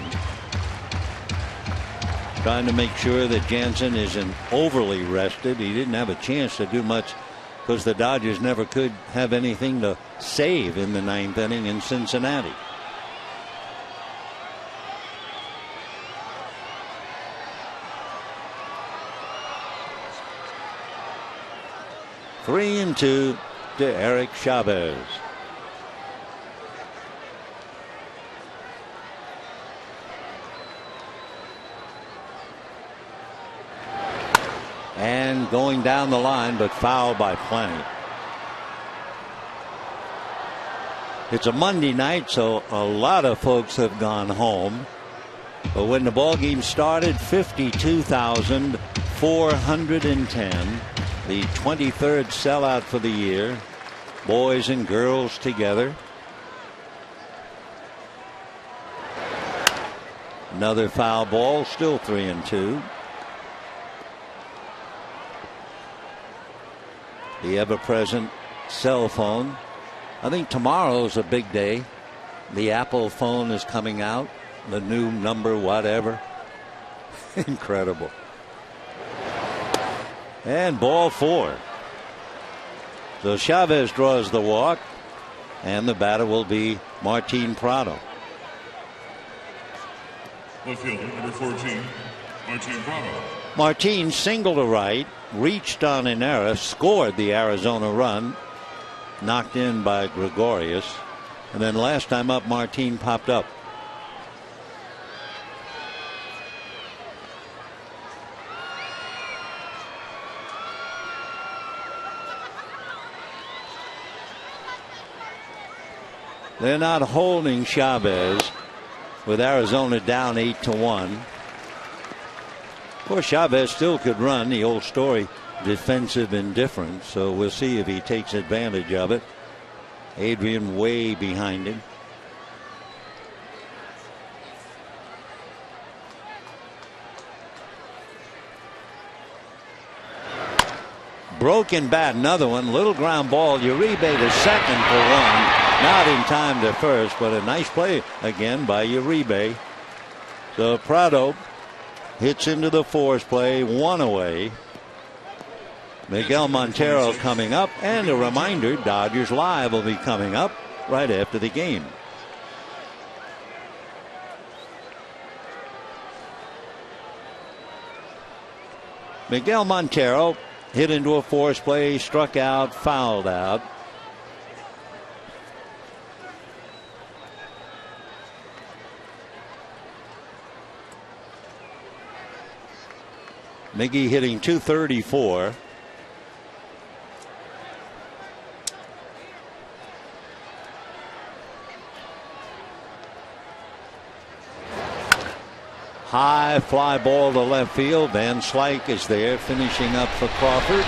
Trying to make sure that Jansen isn't overly rested. He didn't have a chance to do much because the Dodgers never could have anything to save in the 9th inning in Cincinnati. Three and two to Eric Chavez. And going down the line, but fouled by plenty. It's a Monday night, so a lot of folks have gone home. But when the ball game started, 52,410. The 23rd sellout for the year. Boys and girls together. Another foul ball, still 3-2. The ever-present cell phone. I think tomorrow's a big day. The Apple phone is coming out. The new number, whatever. Incredible. And ball 4. So Chavez draws the walk, and the batter will be Martin Prado. Left fielder, number 14, Martin Prado. Martin singled to right, reached on an error, scored the Arizona run, knocked in by Gregorius, and then last time up, Martin popped up. They're not holding Chavez with Arizona down 8-1. Of course, Chavez still could run. The old story, defensive indifference. So we'll see if he takes advantage of it. Adrian way behind him. Broken bat, another one. Little ground ball. Uribe to second for one. Not in time to first, but a nice play again by Uribe. So Prado hits into the force play, 1 away. Miguel Montero coming up, and a reminder, Dodgers Live will be coming up right after the game. Miguel Montero hit into a force play, struck out, fouled out. Miggy hitting .234. High fly ball to left field. Van Slyke is there finishing up for Crawford.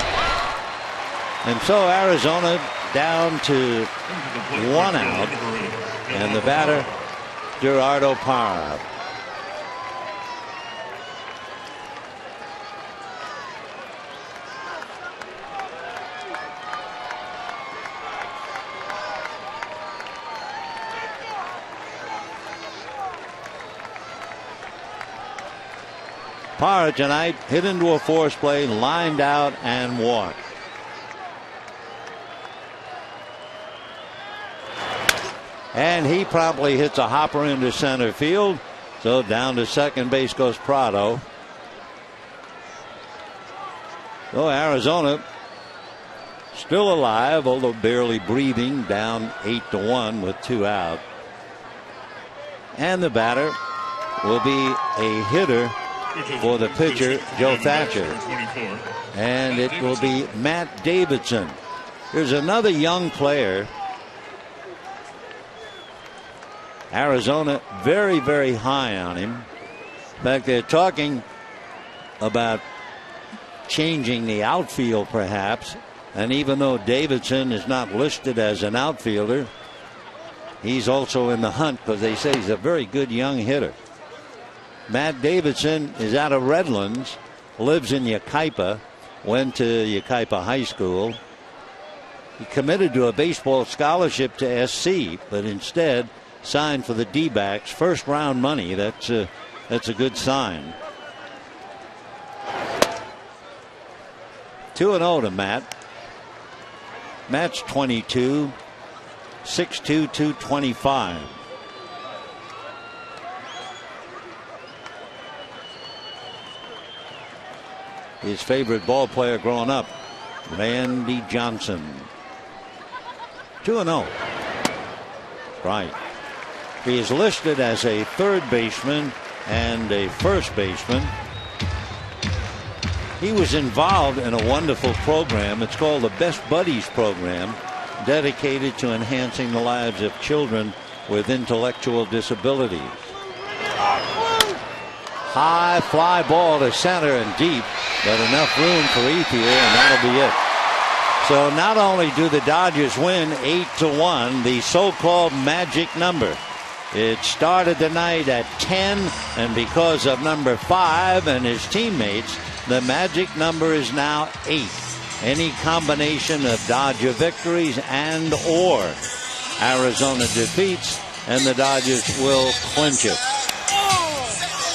And so Arizona down to 1 out. And the batter, Gerardo Parra. Parra tonight hit into a force play, lined out, and walked. And he promptly hits a hopper into center field. So down to second base goes Prado. So Arizona still alive, although barely breathing, down 8-1 with 2 out. And the batter will be a hitter for the pitcher, Joe Thatcher. And it will be Matt Davidson. Here's another young player. Arizona very, very high on him. In fact, they're talking about changing the outfield perhaps. And even though Davidson is not listed as an outfielder, he's also in the hunt because they say he's a very good young hitter. Matt Davidson is out of Redlands, lives in Yucaipa, went to Yucaipa High School. He committed to a baseball scholarship to SC, but instead signed for the D-backs. First round money. That's a good sign. 2-0 to Matt. Matt's 22, 6'2", 225. His favorite ball player growing up, Randy Johnson. 2-0. Right. He is listed as a third baseman and a first baseman. He was involved in a wonderful program. It's called the Best Buddies program, dedicated to enhancing the lives of children with intellectual disabilities. High fly ball to center and deep, but enough room for Ethier, and that'll be it. So not only do the Dodgers win 8-1, the so-called magic number. It started the night at 10, and because of number 5 and his teammates, the magic number is now 8. Any combination of Dodger victories and or Arizona defeats, and the Dodgers will clinch it.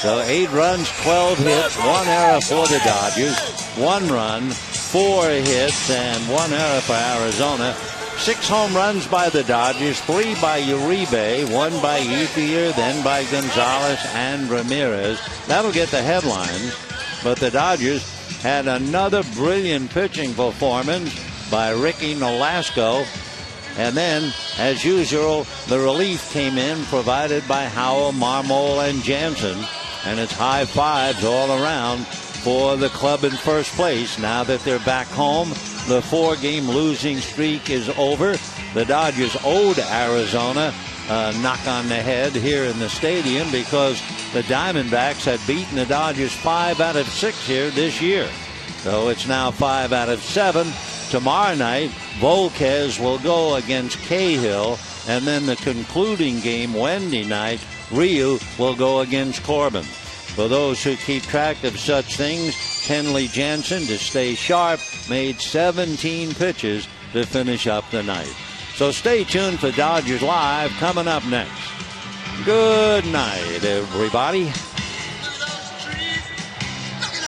So 8 runs, 12 hits, 1 error for the Dodgers, 1 run, 4 hits, and 1 error for Arizona. 6 home runs by the Dodgers, 3 by Uribe, 1 by Ethier, then by Gonzalez and Ramirez. That'll get the headlines. But the Dodgers had another brilliant pitching performance by Ricky Nolasco. And then, as usual, the relief came in provided by Howell, Marmol, and Jansen. And it's high fives all around for the club in first place. Now that they're back home, the 4-game losing streak is over. The Dodgers owed Arizona a knock on the head here in the stadium because the Diamondbacks had beaten the Dodgers 5 out of 6 here this year. So it's now 5 out of 7. Tomorrow night, Volquez will go against Cahill, and then the concluding game Wednesday night, Ryu will go against Corbin. For those who keep track of such things, Kenley Jansen, to stay sharp, made 17 pitches to finish up the night. So stay tuned for Dodgers Live coming up next. Good night, everybody.